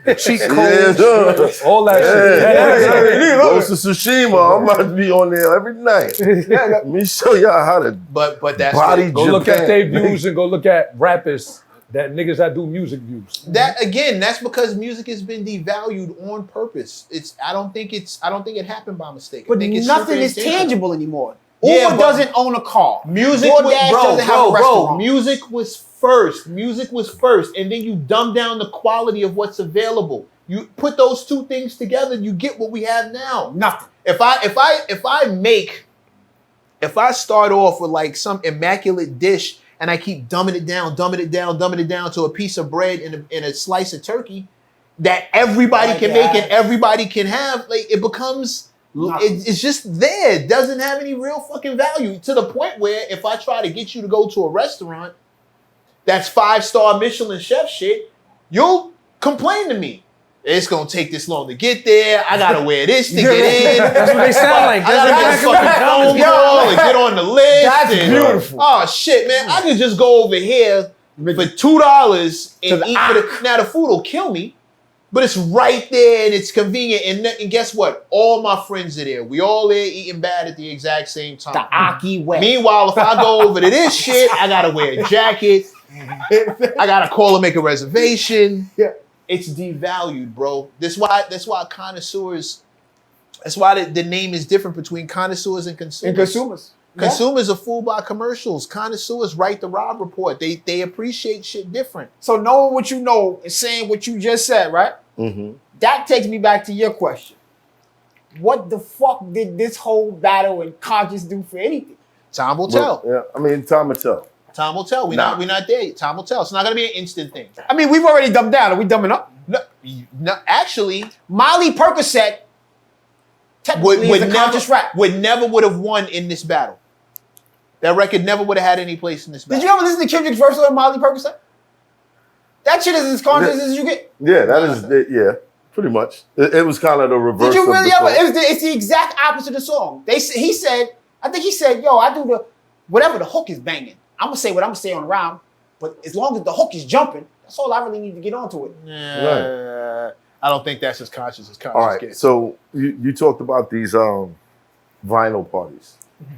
Speaker 6: the cheat
Speaker 5: Yeah,
Speaker 6: codes, all that shit.
Speaker 5: Ghost of Tsushima. I'm about to be on there every night. Let me show y'all how to
Speaker 3: but that's
Speaker 5: body
Speaker 6: Go look at
Speaker 5: Japan.
Speaker 6: their views and go look at rappers that niggas that do music views.
Speaker 3: that again. That's because music has been devalued on purpose. I don't think it happened by mistake. I
Speaker 7: But
Speaker 3: think it's
Speaker 7: nothing
Speaker 3: super
Speaker 7: is
Speaker 3: intentional.
Speaker 7: tangible anymore.
Speaker 3: Yeah,
Speaker 7: Uber
Speaker 3: but-
Speaker 7: doesn't own a car.
Speaker 3: Music,
Speaker 7: DoorDash doesn't have a restaurant.
Speaker 3: Music was first. Music was first, and then you dumb down the quality of what's available. You put those two things together, you get what we have now.
Speaker 7: Nothing.
Speaker 3: If I start off with like some immaculate dish and I keep dumbing it down to a piece of bread and a slice of turkey that everybody can make and everybody can have, like it becomes. It's just there. It doesn't have any real fucking value to the point where if I try to get you to go to a restaurant that's 5-star Michelin chef shit, you'll complain to me. It's gonna take this long to get there. I gotta wear this to get in.
Speaker 1: That's what they sound like.
Speaker 3: I gotta get a fucking phone call and get on the list.
Speaker 7: That's beautiful.
Speaker 3: Oh shit, man! I can just go over here for $2 and eat for the. Now the food will kill me. But it's right there and it's convenient. And guess what? All my friends are there. We all there eating bad at the exact same time.
Speaker 7: The Aki way.
Speaker 3: Meanwhile, if I go over to this shit, I gotta wear a jacket. I gotta call and make a reservation.
Speaker 7: Yeah.
Speaker 3: It's devalued, bro. That's why connoisseurs. That's why the name is different between connoisseurs and consumers.
Speaker 7: And consumers.
Speaker 3: Consumers are fooled by commercials. Connoisseurs write the Rob report. They appreciate shit different.
Speaker 7: So knowing what you know and saying what you just said, right?
Speaker 5: Mm-hmm.
Speaker 7: That takes me back to your question. What the fuck did this whole battle and conscious do for anything?
Speaker 3: Time will tell.
Speaker 5: Yeah, I mean, time will tell.
Speaker 3: Time will tell. We're not there yet. Time will tell. It's not gonna be an instant thing.
Speaker 7: I mean, we've already dumbed down. Are we dumbing up?
Speaker 3: No, actually,
Speaker 7: Molly Percocet technically is a conscious rap.
Speaker 3: would have won in this battle. That record never would have had any place in this battle.
Speaker 7: Did you ever listen to Kendrick's verse on Molly Percocet? That shit is as conscious as you get.
Speaker 5: Yeah, that is. Yeah, pretty much. It was kind of the reverse.
Speaker 7: Did you really
Speaker 5: of
Speaker 7: ever?
Speaker 5: the song.
Speaker 7: It's the exact opposite of the song. He said, yo, I do the whatever the hook is banging. I'm gonna say what I'm gonna say on the round, but as long as the hook is jumping, that's all I really need to get onto it.
Speaker 3: I don't think that's as conscious as conscious
Speaker 5: All right,
Speaker 3: gets.
Speaker 5: so you talked about these vinyl parties.
Speaker 7: Mm-hmm.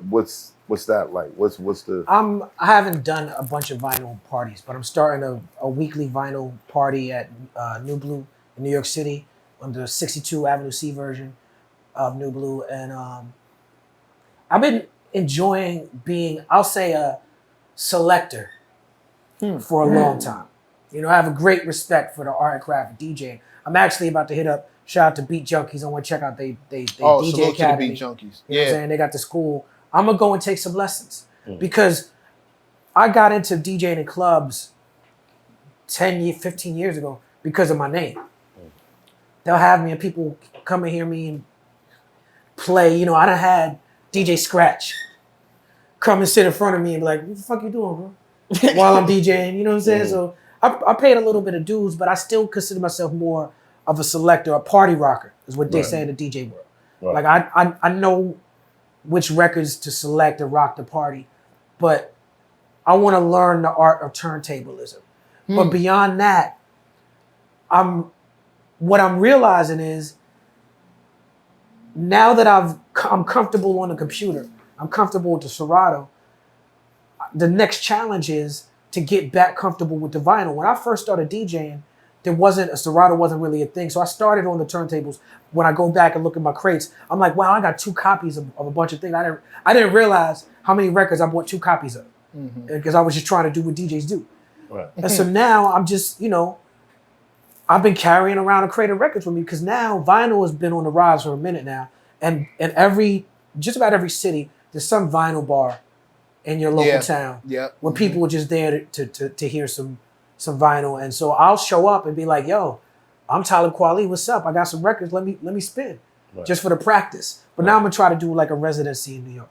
Speaker 5: What's What's that like? What's the?
Speaker 1: I haven't done a bunch of vinyl parties, but I'm starting a weekly vinyl party at New Blue in New York City on the 62 Avenue C version of New Blue, and I've been enjoying being, I'll say, a selector for a long time. You know, I have a great respect for the art and craft of DJing. I'm actually about to hit up. Shout out to Beat Junkies. I want to check out they DJ Academy.
Speaker 3: Beat Junkies.
Speaker 1: You know what I'm saying? They got the school. I'm gonna go and take some lessons because I got into DJing in clubs 15 years ago because of my name. They'll have me and people come and hear me and play. You know, I done had DJ Scratch come and sit in front of me and be like, "What the fuck you doing, bro?" While I'm DJing. You know what I'm saying? So I paid a little bit of dues, but I still consider myself more of a selector, a party rocker, is what they say in the DJ world.
Speaker 5: Right.
Speaker 1: Like I know which records to select and rock the party, but I want to learn the art of turntablism. But beyond that, what I'm realizing is now that I'm comfortable on the computer, I'm comfortable with the Serato, the next challenge is to get back comfortable with the vinyl. When I first started DJing, Serato wasn't really a thing. So I started on the turntables. When I go back and look at my crates, I'm like, wow, I got 2 copies of a bunch of things. I didn't realize how many records I bought 2 copies of because I was just trying to do what DJs do.
Speaker 5: Right.
Speaker 1: And so now I'm just, you know, I've been carrying around a crate of records with me because now vinyl has been on the rise for a minute now. And just about every city, there's some vinyl bar in your local town where people are just there to hear some vinyl. And so I'll show up and be like, yo, I'm Talib Kweli, what's up? I got some records, let me spin. Just for the practice. But now I'm gonna try to do like a residency in New York.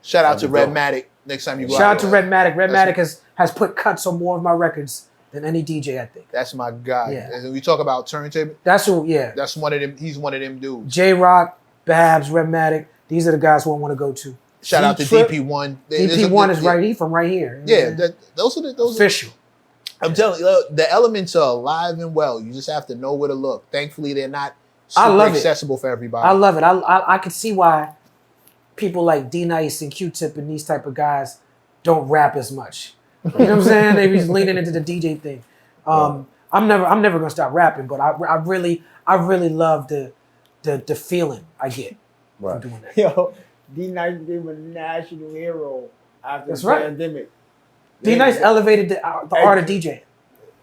Speaker 3: Shout out to Redmatic next time you go
Speaker 1: Shout out
Speaker 3: out
Speaker 1: to Redmatic. Redmatic has put cuts on more of my records than any DJ, I think.
Speaker 3: That's my guy.
Speaker 1: Yeah.
Speaker 3: And we talk about turntable.
Speaker 1: That's who, yeah.
Speaker 3: That's one of them. He's one of them dudes.
Speaker 1: J-Rock, Babs, Redmatic, these are the guys who I want to go to.
Speaker 3: Shout out to DP1.
Speaker 1: DP1 is from right here.
Speaker 3: Yeah, those are
Speaker 1: official.
Speaker 3: I'm telling you, the elements are alive and well. You just have to know where to look. Thankfully, they're not super accessible for everybody.
Speaker 1: I love it. I can see why people like D-Nice and Q-Tip and these type of guys don't rap as much. You know what I'm saying? They be leaning into the DJ thing. I'm never gonna stop rapping, but I really love the feeling I get from doing that.
Speaker 7: Yo, D-Nice became a national hero after the pandemic.
Speaker 1: D-Nice elevated the art of DJing.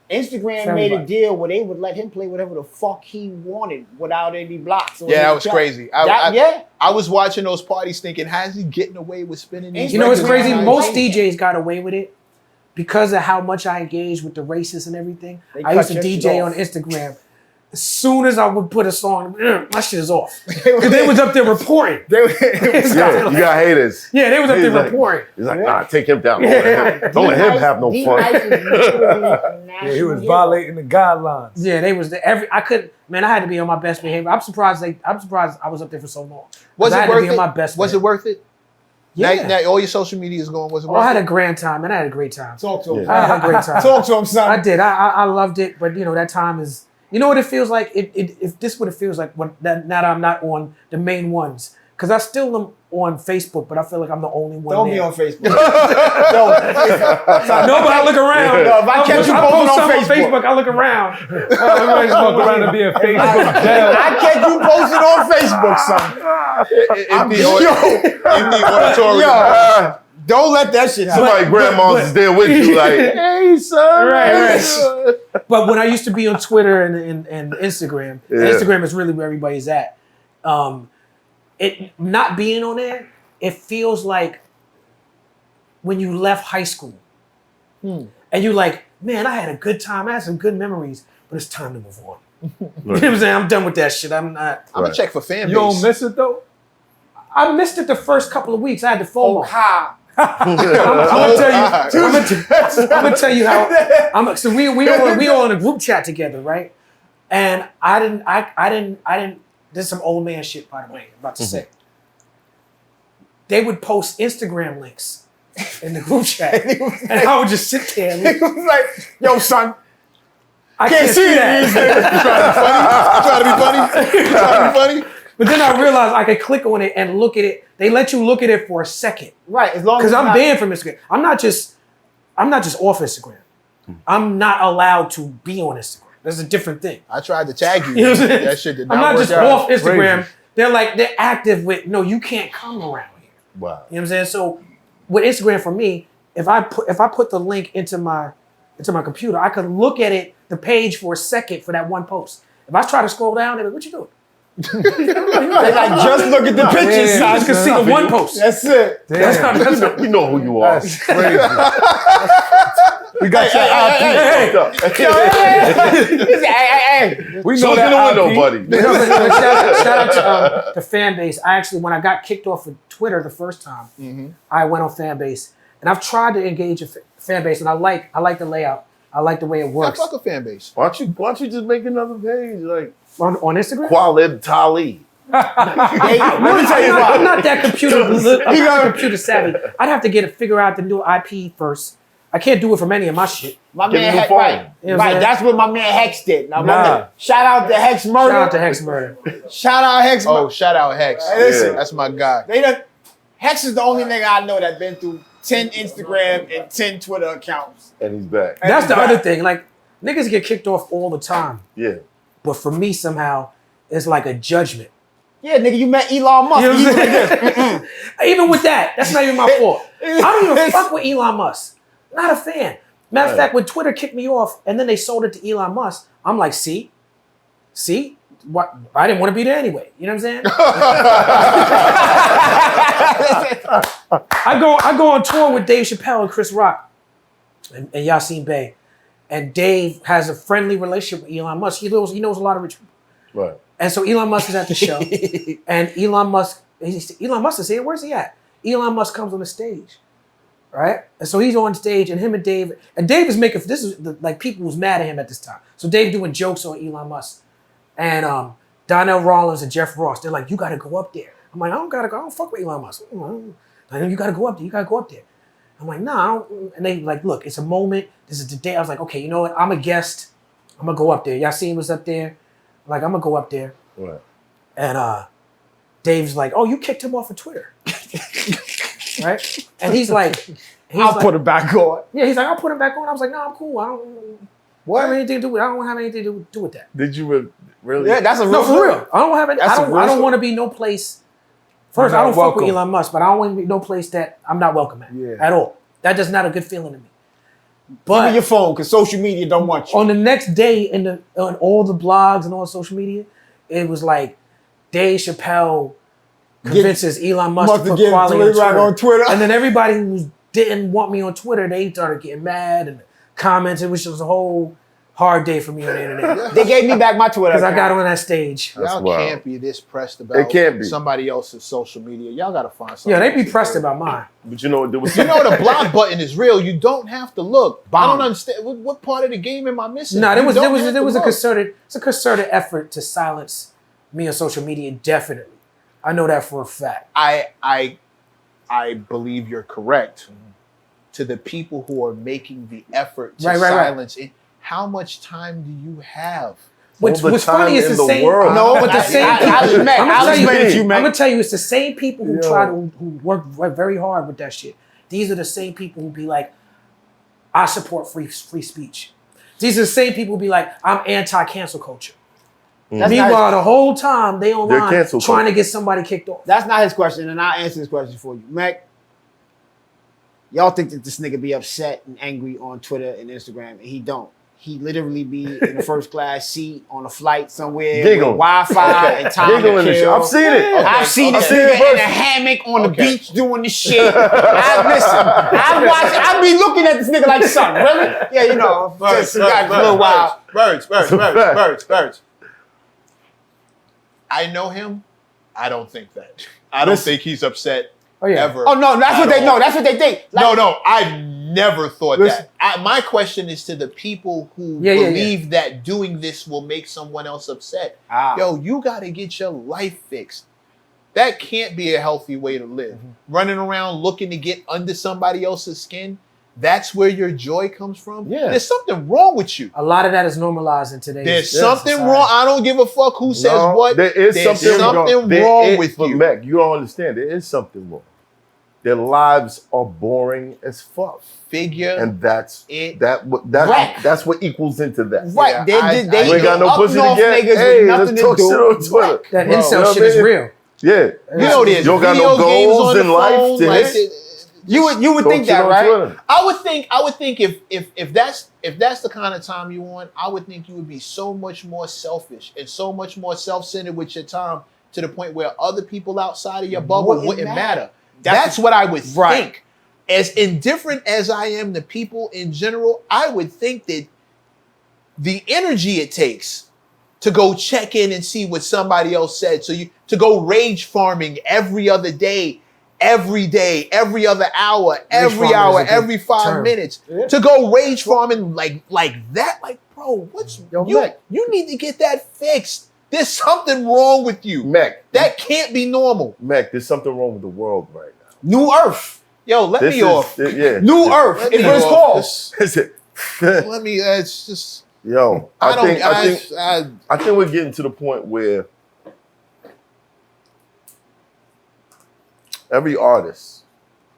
Speaker 7: Instagram made a deal where they would let him play whatever the fuck he wanted without any blocks.
Speaker 3: Yeah, that was crazy. I was watching those parties thinking, how's he getting away with spinning these?
Speaker 1: You know what's crazy? Most DJs got away with it because of how much I engage with the racists and everything. I used to DJ on Instagram. As soon as I would put a song, my shit is off. Because they was up there reporting.
Speaker 5: You got haters.
Speaker 1: Yeah, they was up there reporting.
Speaker 5: He's like, nah, take him down. Don't let him have no fun.
Speaker 6: He was violating the guidelines.
Speaker 1: Yeah, they was I had to be on my best behavior. I'm surprised I was up there for so long.
Speaker 3: Was it worth it?
Speaker 1: Was it
Speaker 3: worth it?
Speaker 1: Yeah.
Speaker 3: Now all your social media is going. Was it worth it?
Speaker 1: I had a grand time, and I had a great time.
Speaker 7: Talk to him.
Speaker 1: I had a great time.
Speaker 7: Talk to him, son.
Speaker 1: I did. I loved it, but you know that time is. You know what it feels like? If this what it feels like now that I'm not on the main ones. Because I still am on Facebook, but I feel like I'm the only one
Speaker 7: Don't
Speaker 1: there.
Speaker 7: be on Facebook.
Speaker 1: No, but I look around.
Speaker 7: No, if I catch you posting on Facebook,
Speaker 1: I look around.
Speaker 6: Everybody's walking around and being Facebook.
Speaker 7: I catch you posting on Facebook, son.
Speaker 3: In the auditorium.
Speaker 7: Don't let that shit happen.
Speaker 5: Somebody grandma's is there with you like, hey, son.
Speaker 1: Right. But when I used to be on Twitter and Instagram, Instagram is really where everybody's at. It not being on there, it feels like when you left high school and you're like, man, I had a good time. I had some good memories, but it's time to move on. You know what I'm saying? I'm done with that shit. I'm
Speaker 3: gonna check for fan base.
Speaker 6: You don't miss it though?
Speaker 1: I missed it the first couple of weeks. I had to FOMO. I'm gonna tell you how. So we all in a group chat together, right? And I didn't. This is some old man shit, by the way. I'm about to say. They would post Instagram links in the group chat, and I would just sit there. And
Speaker 7: It was like, yo, son.
Speaker 1: I can't see that.
Speaker 3: You trying to be funny?
Speaker 1: But then I realized I could click on it and look at it. They let you look at it for a second.
Speaker 7: Right, as long as
Speaker 1: Because I'm
Speaker 7: not-
Speaker 1: banned from Instagram. I'm not just off Instagram. I'm not allowed to be on Instagram. That's a different thing.
Speaker 3: I tried to tag you.
Speaker 1: You know what I'm saying?
Speaker 3: That shit did not
Speaker 1: I'm not
Speaker 3: work
Speaker 1: just
Speaker 3: out.
Speaker 1: off Instagram. They're active with, no, you can't come around here.
Speaker 5: Wow.
Speaker 1: You know what I'm saying? So with Instagram for me, if I put the link into my computer, I could look at it, the page for a second for that one post. If I try to scroll down, they're like, what you doing?
Speaker 7: They like just look at the pictures.
Speaker 1: So I just can see the one post.
Speaker 7: That's it.
Speaker 5: That's we know who you are.
Speaker 6: That's crazy. We got your IP. We know
Speaker 5: Look in
Speaker 6: that
Speaker 5: the window,
Speaker 6: IP.
Speaker 5: buddy.
Speaker 1: Shout out to Fanbase. I actually, when I got kicked off of Twitter the first time, I went on Fanbase, and I've tried to engage a Fanbase, and I like the layout. I like the way it
Speaker 3: Yeah,
Speaker 1: works.
Speaker 3: fuck a fan base.
Speaker 5: Why don't you just make another page like
Speaker 1: On Instagram?
Speaker 5: Talib?
Speaker 1: I'm not that computer savvy. I'd have to figure out the new IP first. I can't do it from any of my shit.
Speaker 7: My
Speaker 5: Get a
Speaker 7: man
Speaker 5: new
Speaker 7: Hex,
Speaker 5: phone.
Speaker 7: right.
Speaker 1: You know what I'm
Speaker 7: Right,
Speaker 1: saying?
Speaker 7: that's what my man Hex did. Now, my
Speaker 6: Nah.
Speaker 7: man, shout out to Hex Murder.
Speaker 1: Shout out to Hex Murder.
Speaker 7: Shout out Hex
Speaker 3: Oh,
Speaker 7: Murder.
Speaker 3: shout out Hex.
Speaker 7: Hey, listen.
Speaker 3: That's my guy.
Speaker 7: Hex is the only nigga I know that been through 10 Instagram and 10 Twitter accounts.
Speaker 5: And he's back.
Speaker 1: That's the other thing. Like, niggas get kicked off all the time.
Speaker 5: Yeah.
Speaker 1: But for me, somehow, it's like a judgment.
Speaker 7: Yeah, nigga, you met Elon Musk.
Speaker 1: You know
Speaker 7: You
Speaker 1: what I'm
Speaker 7: was like
Speaker 1: saying? Even with that, that's not even my fault. I don't even fuck with Elon Musk. Not a fan. Matter of fact, when Twitter kicked me off and then they sold it to Elon Musk, I'm like, see? What? I didn't want to be there anyway. You know what I'm saying? I go on tour with Dave Chappelle and Chris Rock and Yassine Bey. And Dave has a friendly relationship with Elon Musk. He knows a lot of rich people.
Speaker 5: Right.
Speaker 1: And so Elon Musk is at the show. And Elon Musk is here. Where's he at? Elon Musk comes on the stage. Right? And so he's on stage and him and Dave is making, people was mad at him at this time. So Dave doing jokes on Elon Musk. And Donnell Rawlings and Jeff Ross, they're like, you got to go up there. I'm like, I don't fuck with Elon Musk. Like, you got to go up there. You got to go up there. I'm like, nah, I don't. And they like, look, it's a moment. This is the day. I was like, okay, you know what? I'm a guest. I'm going to go up there. Yassine was up there. Like, I'm going to go up there.
Speaker 5: Right.
Speaker 1: And Dave's like, oh, you kicked him off of Twitter. Right? And he's like,
Speaker 7: I'll put it back on.
Speaker 1: Yeah, he's like, I'll put him back on. I was like, no, I'm cool. I don't have anything to do with it. I don't have anything to do with that.
Speaker 5: Did you really?
Speaker 7: Yeah, that's a real
Speaker 1: No, for real. I don't have any.
Speaker 7: That's
Speaker 1: I
Speaker 7: a real
Speaker 1: don't want to be no place. First, I don't fuck with Elon Musk, but I don't want to be no place that I'm not welcome at.
Speaker 6: Yeah.
Speaker 1: At all. That is not a good feeling to me.
Speaker 7: Give me
Speaker 1: But
Speaker 7: your phone, because social media don't want you.
Speaker 1: on the next day on all the blogs and all social media, it was like Dave Chappelle convinces Elon Musk to put
Speaker 7: get
Speaker 1: Kweli
Speaker 7: on Twitter.
Speaker 1: And then everybody who didn't want me on Twitter, they started getting mad and commenting, which was a whole hard day for me on the internet.
Speaker 7: They gave me back my Twitter
Speaker 1: Because I got
Speaker 7: account.
Speaker 1: on that stage.
Speaker 5: That's
Speaker 3: Y'all
Speaker 5: wild.
Speaker 3: can't be this pressed about
Speaker 5: It can't be.
Speaker 3: somebody else's social media. Y'all gotta find something.
Speaker 1: Yeah, they be
Speaker 3: else to
Speaker 1: pressed
Speaker 3: do.
Speaker 1: about mine.
Speaker 5: But you know what? There was
Speaker 3: You know the block button is real. You don't have to look. I
Speaker 1: Bomb.
Speaker 3: don't understand. What part of the game am I missing?
Speaker 1: No, there
Speaker 3: You
Speaker 1: was
Speaker 3: don't have to
Speaker 1: a
Speaker 3: look.
Speaker 1: concerted effort to silence me on social media. Definitely, I know that for a fact.
Speaker 3: I believe you're correct. To the people who are making the effort to
Speaker 1: Right.
Speaker 3: silence it, how much time do you have?
Speaker 1: What's
Speaker 5: the
Speaker 1: funny
Speaker 5: time
Speaker 1: is
Speaker 5: in
Speaker 1: the
Speaker 5: the
Speaker 1: same.
Speaker 5: world.
Speaker 7: No,
Speaker 1: but the same.
Speaker 7: I'll
Speaker 1: people-
Speaker 7: explain it to you,
Speaker 1: I'm
Speaker 7: man.
Speaker 1: gonna tell you, it's the same people who who work very hard with that shit. These are the same people who be like, I support free speech. These are the same people who be like, I'm anti-cancel culture.
Speaker 7: That's
Speaker 1: Meanwhile,
Speaker 7: not,
Speaker 1: the whole time they online
Speaker 5: cancel
Speaker 1: trying to
Speaker 5: culture.
Speaker 1: get somebody kicked off.
Speaker 7: that's not his question, and I'll answer his question for you. Mac, y'all think that this nigga be upset and angry on Twitter and Instagram, and he don't. He literally be in a first class seat on a flight somewhere
Speaker 5: Giggling.
Speaker 7: with Wi-Fi and time to
Speaker 5: Giggling and shit.
Speaker 7: kill.
Speaker 5: I've seen it.
Speaker 7: I've seen this
Speaker 5: I've
Speaker 7: nigga
Speaker 5: it
Speaker 7: in
Speaker 5: first.
Speaker 7: a hammock on the beach doing this shit. I be looking at this nigga like, son, really? Yeah, you know, just got a little wild.
Speaker 3: Birds. I know him. I don't think that. I don't think he's upset
Speaker 1: Oh yeah.
Speaker 3: ever.
Speaker 7: Oh no, that's what they know. That's what they think. Like,
Speaker 3: No, I've never thought
Speaker 7: Listen.
Speaker 3: that. My question is to the people who
Speaker 1: Yeah.
Speaker 3: believe that doing this will make someone else upset. Yo, you got to get your life fixed. That can't be a healthy way to live. Running around looking to get under somebody else's skin. that's where your joy comes from.
Speaker 5: Yeah.
Speaker 3: There's something wrong with you.
Speaker 1: A lot of that is normalized in today's
Speaker 3: There's
Speaker 1: Yeah,
Speaker 3: something
Speaker 1: society.
Speaker 3: wrong. I don't give a fuck who says
Speaker 5: No,
Speaker 3: what.
Speaker 5: There is
Speaker 3: There's
Speaker 5: something
Speaker 3: wrong with
Speaker 5: but
Speaker 3: you.
Speaker 5: Mac, you don't understand. There is something wrong. Their lives are boring as fuck.
Speaker 3: Figure
Speaker 5: And that's
Speaker 3: it
Speaker 5: that's that's what equals into that.
Speaker 7: Right.
Speaker 3: Yeah,
Speaker 7: They
Speaker 5: You ain't got no
Speaker 7: up
Speaker 5: pussy to
Speaker 7: north
Speaker 5: get.
Speaker 7: niggas
Speaker 5: Hey,
Speaker 7: with
Speaker 5: let's
Speaker 7: nothing to
Speaker 5: talk
Speaker 7: do.
Speaker 5: shit on Twitter.
Speaker 1: That
Speaker 3: Bro,
Speaker 1: incel
Speaker 5: you know
Speaker 1: shit
Speaker 5: what I
Speaker 1: is
Speaker 5: mean?
Speaker 1: real.
Speaker 5: Yeah.
Speaker 3: You know, there's
Speaker 5: You don't got
Speaker 3: video
Speaker 5: no
Speaker 3: games
Speaker 5: goals
Speaker 3: on the
Speaker 5: in life
Speaker 3: phone,
Speaker 5: to
Speaker 3: like
Speaker 5: hit.
Speaker 7: You would
Speaker 5: Talk
Speaker 7: think
Speaker 5: shit
Speaker 7: that,
Speaker 5: on
Speaker 7: right?
Speaker 5: Twitter.
Speaker 3: I would think if that's the kind of time you want, I would think you would be so much more selfish and so much more self-centered with your time to the point where other people outside of your bubble wouldn't matter. That's what I would think. As indifferent as I am to people in general, I would think that the energy it takes to go check in and see what somebody else said, so you to go rage farming every other day, every other hour, every hour, every 5 minutes, to go rage farming like that, like, bro, you need to get that fixed. There's something wrong with you,
Speaker 5: Mac.
Speaker 3: That can't be normal.
Speaker 5: Mac, there's something wrong with the world right now.
Speaker 7: New Earth.
Speaker 3: Yo, let me off.
Speaker 5: Yeah.
Speaker 7: New Earth.
Speaker 3: Let
Speaker 7: It's
Speaker 3: me
Speaker 7: what it's
Speaker 3: off.
Speaker 7: called.
Speaker 5: Is it?
Speaker 3: Let me. It's just.
Speaker 5: Yo,
Speaker 3: I
Speaker 5: think we're getting to the point where every artist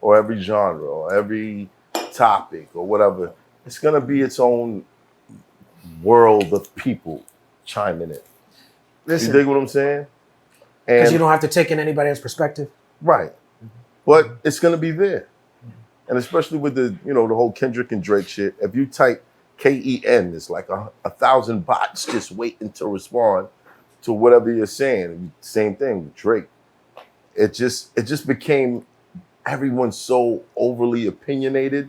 Speaker 5: or every genre or every topic or whatever, it's gonna be its own world of people chiming in.
Speaker 1: Listen,
Speaker 5: You dig what I'm saying?
Speaker 1: because
Speaker 5: And
Speaker 1: you don't have to take in anybody else's perspective.
Speaker 5: right, but it's gonna be there, and especially with the the whole Kendrick and Drake shit. If you type KEN, it's like 1,000 bots just waiting to respond to whatever you're saying. Same thing with Drake. It just became everyone so overly opinionated,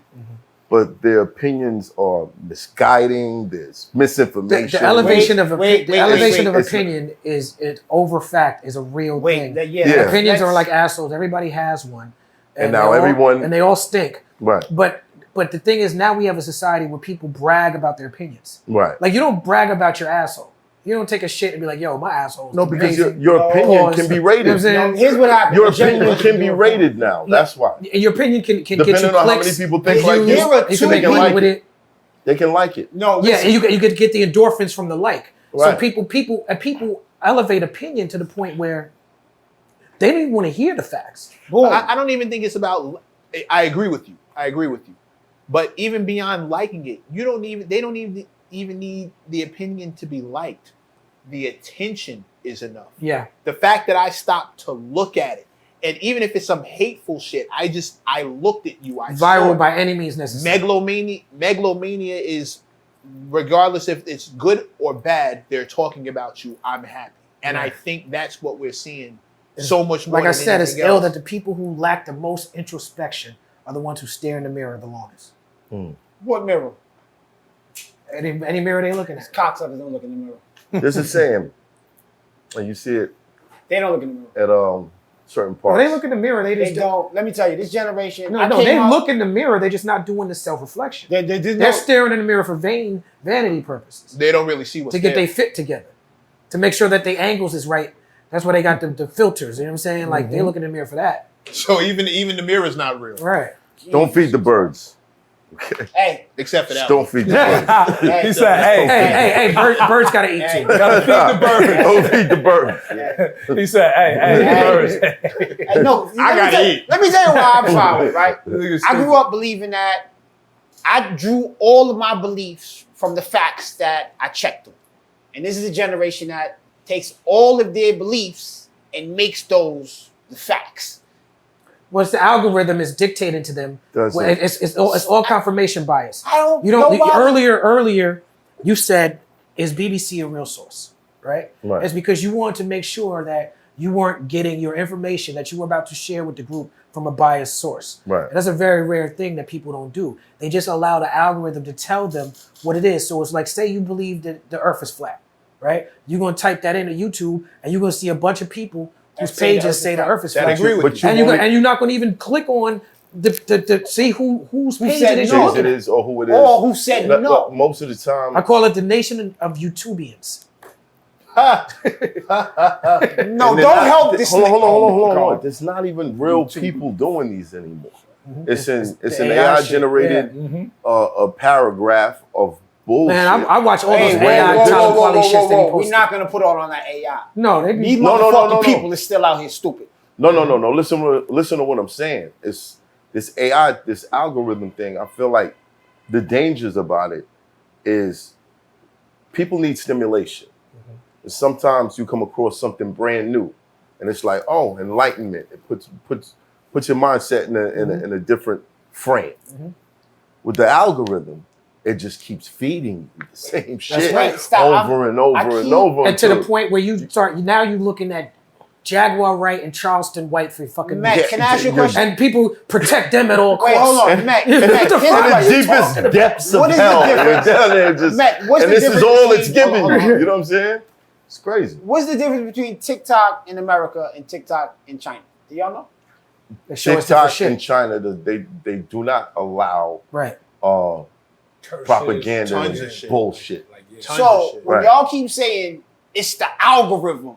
Speaker 5: but their opinions are misguiding. There's misinformation.
Speaker 1: The elevation of
Speaker 7: wait,
Speaker 1: opinion is it over fact is a real thing.
Speaker 5: Yeah.
Speaker 1: Opinions are like assholes. Everybody has one,
Speaker 5: And now
Speaker 1: they all-
Speaker 5: everyone-
Speaker 1: and they all stink.
Speaker 5: Right.
Speaker 1: But the thing is, now we have a society where people brag about their opinions.
Speaker 5: Right.
Speaker 1: Like, you don't brag about your asshole. You don't take a shit and be like, yo, my asshole is
Speaker 5: No, because
Speaker 1: amazing.
Speaker 5: your opinion can be
Speaker 1: You know what I'm
Speaker 5: rated.
Speaker 1: saying?
Speaker 7: Here's what happened.
Speaker 5: Your opinion can be rated now. That's why.
Speaker 1: And your opinion can get you
Speaker 5: Depending on how many
Speaker 1: clicks,
Speaker 5: people think
Speaker 1: views,
Speaker 5: like you,
Speaker 1: you can make
Speaker 5: can
Speaker 1: money
Speaker 5: like
Speaker 1: with it.
Speaker 5: They can like it.
Speaker 7: No,
Speaker 1: Yeah,
Speaker 7: listen.
Speaker 1: and you could get the endorphins from the like. So
Speaker 5: Right.
Speaker 1: people elevate opinion to the point where they don't even want to hear the facts.
Speaker 3: I don't even think it's about. I agree with you. But even beyond liking it, they don't even need the opinion to be liked. The attention is enough.
Speaker 1: Yeah.
Speaker 3: The fact that I stopped to look at it, and even if it's some hateful shit, I looked at you. I saw
Speaker 1: Viral
Speaker 3: it.
Speaker 1: by any means necessary.
Speaker 3: Megalomania is, regardless if it's good or bad, they're talking about you. I'm happy, and I think that's what we're seeing so much more.
Speaker 1: Like I
Speaker 3: than
Speaker 1: said, it's
Speaker 3: anything
Speaker 1: ill
Speaker 3: else.
Speaker 1: that the people who lack the most introspection are the ones who stare in the mirror the longest.
Speaker 7: What mirror?
Speaker 1: Any mirror they looking at.
Speaker 7: Cocksuckers don't look in the mirror.
Speaker 5: There's a saying, and you see it
Speaker 7: They don't look in the mirror.
Speaker 5: at certain
Speaker 1: When
Speaker 5: parts.
Speaker 1: they look in the mirror, they
Speaker 7: They
Speaker 1: just
Speaker 7: don't. Let me tell you, this generation.
Speaker 1: No,
Speaker 7: I
Speaker 1: they
Speaker 7: came out-
Speaker 1: look in the mirror. They're just not doing the self-reflection. They're
Speaker 7: no-
Speaker 1: staring in the mirror for vanity purposes.
Speaker 3: They don't really see what's
Speaker 1: To get
Speaker 3: there.
Speaker 1: they fit together, to make sure that the angles is right. That's why they got the filters. You know what I'm saying? Like they look in the mirror for that.
Speaker 3: So even the mirror's not real,
Speaker 1: Right.
Speaker 5: Don't feed the birds.
Speaker 7: Hey,
Speaker 3: except for that.
Speaker 5: Don't feed the birds.
Speaker 6: He said,
Speaker 1: Hey, birds gotta eat too.
Speaker 6: gotta feed the birds.
Speaker 5: Don't feed the birds.
Speaker 6: He said, hey, birds.
Speaker 7: hey, no,
Speaker 3: I gotta eat.
Speaker 7: Let me tell you why I'm fine with, right? I grew up believing that I drew all of my beliefs from the facts that I checked them. And this is a generation that takes all of their beliefs and makes those the facts.
Speaker 1: Once the algorithm is dictated to them,
Speaker 5: Does
Speaker 1: well,
Speaker 5: it?
Speaker 1: it's all confirmation bias.
Speaker 7: I don't.
Speaker 1: You don't.
Speaker 7: nobody-
Speaker 1: Earlier, you said, "Is BBC a real source?" Right?
Speaker 5: Right.
Speaker 1: It's because you wanted to make sure that you weren't getting your information that you were about to share with the group from a biased source.
Speaker 5: Right.
Speaker 1: And that's a very rare thing that people don't do. They just allow the algorithm to tell them what it is. So it's like, say you believe that the Earth is flat, right? You're gonna type that into YouTube, and you're gonna see a bunch of people whose
Speaker 7: That say the
Speaker 1: pages
Speaker 7: Earth
Speaker 1: say
Speaker 7: is
Speaker 1: the
Speaker 7: flat.
Speaker 1: Earth is
Speaker 3: That
Speaker 1: flat.
Speaker 3: I agree with
Speaker 5: But
Speaker 3: you.
Speaker 5: you
Speaker 1: And you're not going to even click on the see whose page
Speaker 7: said
Speaker 1: it is
Speaker 7: no?
Speaker 1: you're
Speaker 5: Whose it
Speaker 1: looking at.
Speaker 5: is or who it is.
Speaker 7: Or who said
Speaker 5: Look,
Speaker 7: no?
Speaker 5: most of the time,
Speaker 1: I call it the nation of YouTubians.
Speaker 7: No,
Speaker 5: and they're
Speaker 7: don't
Speaker 5: not-
Speaker 7: help this.
Speaker 5: Hold
Speaker 7: nigga.
Speaker 5: on. There's not even real people doing these anymore. It's an
Speaker 1: AI
Speaker 5: AI
Speaker 1: shit.
Speaker 5: generated a paragraph of bullshit.
Speaker 1: Man, I watch all those
Speaker 7: Hey,
Speaker 1: AI
Speaker 7: whoa,
Speaker 1: Talib
Speaker 7: whoa, whoa,
Speaker 1: Kweli shits that he
Speaker 7: We're
Speaker 1: posted.
Speaker 7: not gonna put all on that AI.
Speaker 1: No, they be
Speaker 7: These
Speaker 5: No,
Speaker 7: motherfucking
Speaker 5: no.
Speaker 7: people is still out here stupid.
Speaker 5: No. Listen to what I'm saying. It's this AI, this algorithm thing. I feel like the dangers about it is people need stimulation. And sometimes you come across something brand new, and it's like, oh, enlightenment. It puts your mindset in a different frame. With the algorithm, it just keeps feeding you the same shit
Speaker 7: right. Stop.
Speaker 5: over and over and over.
Speaker 1: and to the point where you start now you looking at Jaguar Wright and Charleston White for fucking
Speaker 7: Matt, can I ask you a question?
Speaker 1: and people protect them at all costs.
Speaker 7: Wait, hold on, Matt.
Speaker 5: in
Speaker 7: Matt,
Speaker 5: the
Speaker 7: here's the question.
Speaker 5: deepest depths
Speaker 7: What
Speaker 5: of
Speaker 7: is the
Speaker 5: hell.
Speaker 7: difference?
Speaker 5: You're down there just,
Speaker 7: Matt, what's
Speaker 5: and
Speaker 7: the
Speaker 5: this is
Speaker 7: difference
Speaker 5: all
Speaker 7: between-
Speaker 5: it's giving
Speaker 7: hold on.
Speaker 5: you. You know what I'm saying? It's crazy.
Speaker 7: What's the difference between TikTok in America and TikTok in China? Do y'all know?
Speaker 1: They show us different
Speaker 5: TikTok in
Speaker 1: shit.
Speaker 5: China, they do not allow
Speaker 1: Right.
Speaker 5: propaganda
Speaker 3: Tons of
Speaker 5: and
Speaker 3: shit.
Speaker 5: bullshit.
Speaker 3: Tons of
Speaker 7: So
Speaker 3: shit.
Speaker 7: when
Speaker 5: Right.
Speaker 7: y'all keep saying it's the algorithm,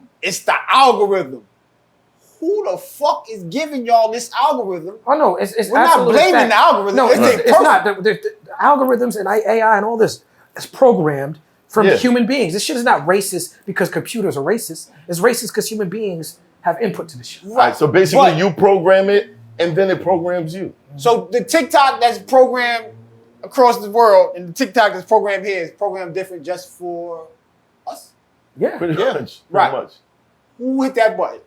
Speaker 7: who the fuck is giving y'all this algorithm?
Speaker 1: Oh no, it's
Speaker 7: We're not
Speaker 1: absolutely
Speaker 7: blaming
Speaker 1: fact.
Speaker 7: the algorithm.
Speaker 1: No,
Speaker 7: It's
Speaker 1: it's,
Speaker 7: a
Speaker 1: it's not. The algorithms and AI and all this is programmed from
Speaker 5: Yeah.
Speaker 1: human beings. This shit is not racist because computers are racist. It's racist because human beings have input to this shit.
Speaker 5: All right, so basically
Speaker 7: But-
Speaker 5: you program it and then it programs you.
Speaker 7: So the TikTok that's programmed across the world and the TikTok that's programmed here is programmed different just for us.
Speaker 1: Yeah.
Speaker 5: Pretty much.
Speaker 7: Right.
Speaker 5: Pretty much.
Speaker 7: Who hit that button?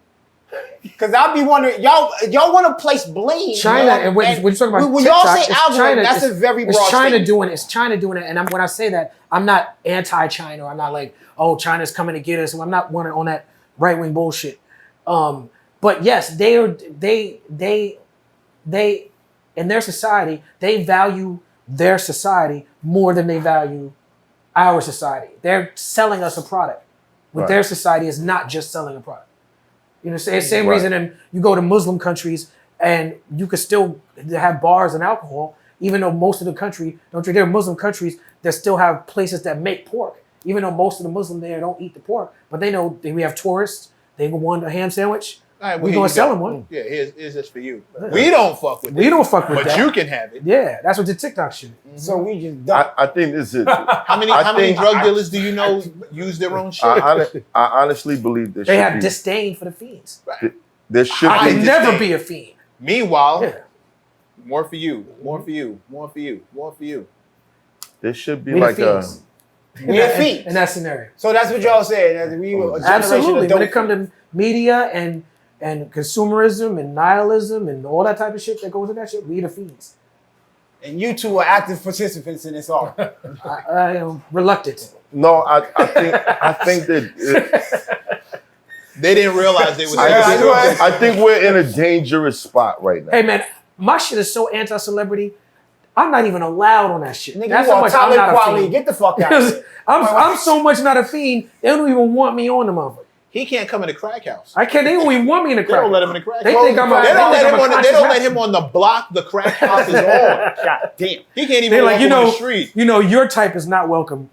Speaker 7: Because I'll be wondering, y'all want to place blame.
Speaker 1: China
Speaker 7: man,
Speaker 1: and when you're talking about
Speaker 7: when
Speaker 1: TikTok,
Speaker 7: y'all say
Speaker 1: it's
Speaker 7: algorithm,
Speaker 1: China,
Speaker 7: that's
Speaker 1: it's,
Speaker 7: a very broad
Speaker 1: it's China
Speaker 7: statement.
Speaker 1: doing it. It's China doing it. And when I say that, I'm not anti-China. I'm not like, oh, China's coming to get us. I'm not one on that right-wing bullshit. But yes, they in their society, they value their society more than they value our society. They're selling us a product. With
Speaker 5: Right.
Speaker 1: their society is not just selling a product. You know, same
Speaker 5: Right.
Speaker 1: reason. And you go to Muslim countries and you could still have bars and alcohol, even though most of the country, there are Muslim countries that still have places that make pork, even though most of the Muslims there don't eat the pork. But they know that we have tourists. They want a ham sandwich.
Speaker 3: All right, well,
Speaker 1: We're
Speaker 3: here
Speaker 1: going
Speaker 3: you
Speaker 1: to sell
Speaker 3: go.
Speaker 1: them one.
Speaker 3: Yeah, here's this for you. We don't fuck with
Speaker 1: We
Speaker 3: it,
Speaker 1: don't fuck with
Speaker 3: but
Speaker 1: that.
Speaker 3: you can have it.
Speaker 1: Yeah, that's what the TikTok shit is.
Speaker 7: So we just done.
Speaker 5: I think this is.
Speaker 3: How many drug dealers do you know use their own shit?
Speaker 5: I honestly believe there
Speaker 1: They
Speaker 5: should
Speaker 1: have
Speaker 5: be.
Speaker 1: disdain for the fiends.
Speaker 5: There should
Speaker 1: I
Speaker 5: be.
Speaker 1: can
Speaker 3: disdain.
Speaker 1: never be a fiend.
Speaker 3: Meanwhile,
Speaker 1: Yeah.
Speaker 3: more for you, more for you, more for you, more for you.
Speaker 5: There should be
Speaker 1: We the
Speaker 5: like a.
Speaker 1: fiends.
Speaker 7: We the fiends.
Speaker 1: In that scenario.
Speaker 7: So that's what y'all said. That we were a generation
Speaker 1: Absolutely.
Speaker 7: of
Speaker 1: When
Speaker 7: dope
Speaker 1: it comes to media and consumerism and nihilism and all that type of shit that goes in that shit, we the fiends.
Speaker 7: and you two are active participants in this all.
Speaker 1: I am reluctant.
Speaker 5: No, I think that.
Speaker 3: They didn't realize they was.
Speaker 5: I think we're in a dangerous spot right now.
Speaker 1: Hey man, my shit is so anti-celebrity. I'm not even allowed on that shit.
Speaker 7: Nigga,
Speaker 1: That's
Speaker 7: you
Speaker 1: how
Speaker 7: are
Speaker 1: much I'm
Speaker 7: Talib
Speaker 1: not a
Speaker 7: Kweli.
Speaker 1: fiend.
Speaker 7: Get the fuck out of here.
Speaker 1: I'm so much not a fiend. They don't even want me on the motherfucker.
Speaker 3: He can't come in the crack house.
Speaker 1: I can't. They don't even want me in the
Speaker 3: They
Speaker 1: crack.
Speaker 3: don't let him in the crack
Speaker 1: They
Speaker 3: house.
Speaker 1: think I'm a-
Speaker 3: They don't
Speaker 1: they
Speaker 3: let
Speaker 1: think
Speaker 3: him
Speaker 1: I'm a
Speaker 3: on. They
Speaker 1: conscious
Speaker 3: don't let
Speaker 1: rapper.
Speaker 3: him on the block. The crack house is on.
Speaker 7: God damn.
Speaker 3: He can't even
Speaker 1: They're
Speaker 3: walk
Speaker 1: like,
Speaker 3: on the street.
Speaker 1: your type is not welcome.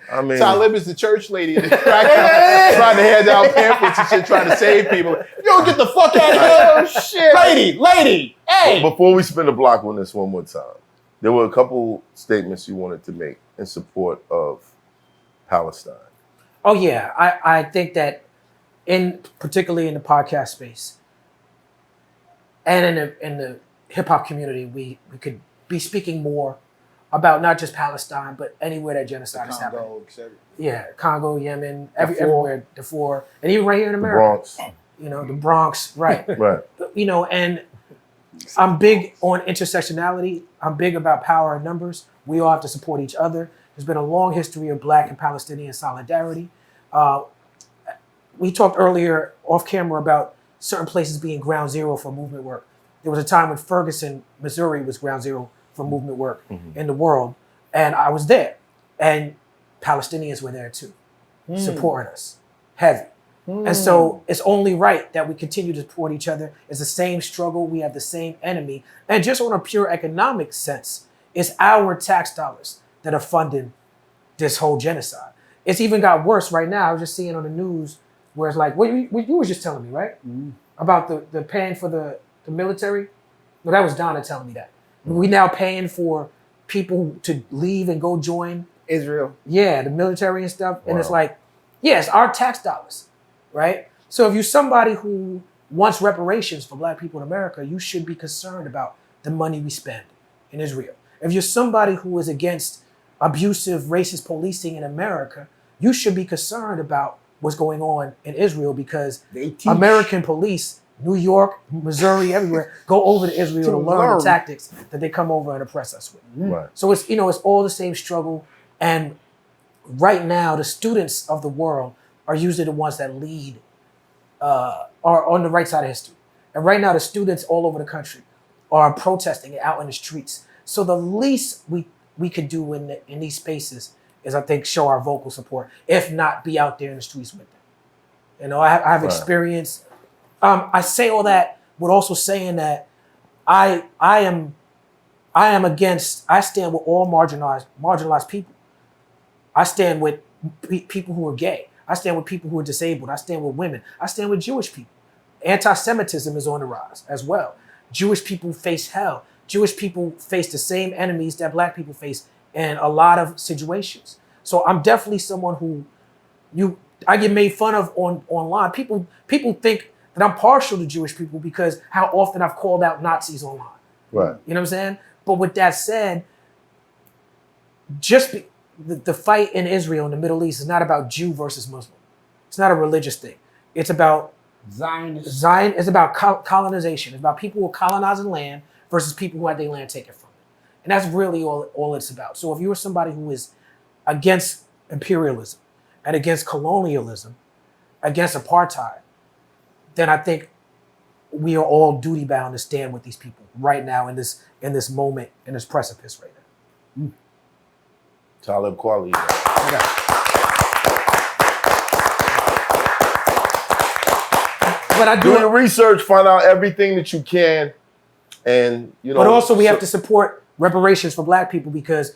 Speaker 5: I mean,
Speaker 3: Talib is the church lady in the crack house trying to hand out pamphlets and shit, trying to save people. Yo, get the fuck out of here. Oh, shit. Lady, hey.
Speaker 5: before we spin the block on this one more time, there were a couple statements you wanted to make in support of Palestine.
Speaker 1: Oh yeah, I think that particularly in the podcast space and in the hip hop community, we could be speaking more about not just Palestine but anywhere that genocide is happening.
Speaker 3: Congo, etc.
Speaker 1: Yeah, Congo, Yemen,
Speaker 5: Darfur.
Speaker 1: everywhere, Darfur, and even right here in
Speaker 5: The
Speaker 1: America.
Speaker 5: Bronx.
Speaker 1: You know, the Bronx, right?
Speaker 5: Right.
Speaker 1: You know, and I'm big on intersectionality. I'm big about power in numbers. We all have to support each other. There's been a long history of Black and Palestinian solidarity. We talked earlier off camera about certain places being ground zero for movement work. There was a time when Ferguson, Missouri was ground zero for movement work in the world. And I was there. And Palestinians were there too, supporting us, heavy. And so it's only right that we continue to support each other. It's the same struggle. We have the same enemy. And just on a pure economic sense, it's our tax dollars that are funding this whole genocide. It's even got worse right now. I was just seeing on the news where it's like, what you was just telling me, right? about the paying for the military. Well, that was Donna telling me that. We now paying for people to leave and go join
Speaker 8: Israel.
Speaker 1: Yeah, the military and stuff.
Speaker 5: Wow.
Speaker 1: And it's like, yes, our tax dollars, right? So if you're somebody who wants reparations for black people in America, you should be concerned about the money we spend in Israel. If you're somebody who is against abusive, racist policing in America, you should be concerned about what's going on in Israel because American police, New York, Missouri, everywhere, go over to Israel to learn the tactics that they come over and oppress us with.
Speaker 5: Right.
Speaker 1: So it's, it's all the same struggle. And right now, the students of the world are usually the ones that lead, are on the right side of history. And right now, the students all over the country are protesting out in the streets. So the least we could do in these spaces is, I think, show our vocal support, if not be out there in the streets with them. I have experience. I say all that, but also saying that I stand with all marginalized people. I stand with people who are gay. I stand with people who are disabled. I stand with women. I stand with Jewish people. Anti-Semitism is on the rise as well. Jewish people face hell. Jewish people face the same enemies that black people face in a lot of situations. So I'm definitely someone who I get made fun of online. People think that I'm partial to Jewish people because how often I've called out Nazis online.
Speaker 5: Right.
Speaker 1: You know what I'm saying? But with that said, the fight in Israel and the Middle East is not about Jew versus Muslim. It's not a religious thing. It's about Zion. It's about colonization. It's about people who are colonizing land versus people who had their land taken from them. And that's really all it's about. So if you are somebody who is against imperialism and against colonialism, against apartheid, then I think we are all duty bound to stand with these people right now in this moment, in this precipice right now.
Speaker 5: Talib Kweli.
Speaker 1: But I
Speaker 5: do your research, find out everything that you can, and But
Speaker 1: also we have to support reparations for black people because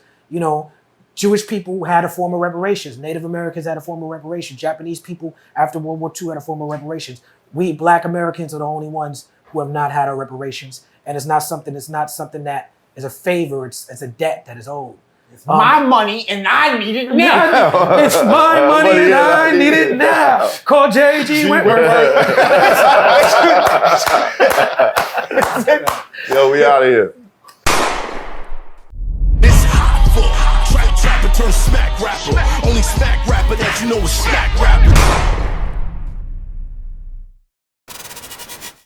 Speaker 1: Jewish people had a form of reparations. Native Americans had a form of reparations. Japanese people after World War II had a form of reparations. We black Americans are the only ones who have not had our reparations, and it's not something that is a favor. It's a debt that is owed.
Speaker 7: It's my money and I need it now.
Speaker 1: It's my money and I need it now. Call JG Whitworth.
Speaker 5: Yo, we out of here.
Speaker 4: It's Hoffa. Trapper turn smack rapper. Only smack rapper that you know is smack rapper.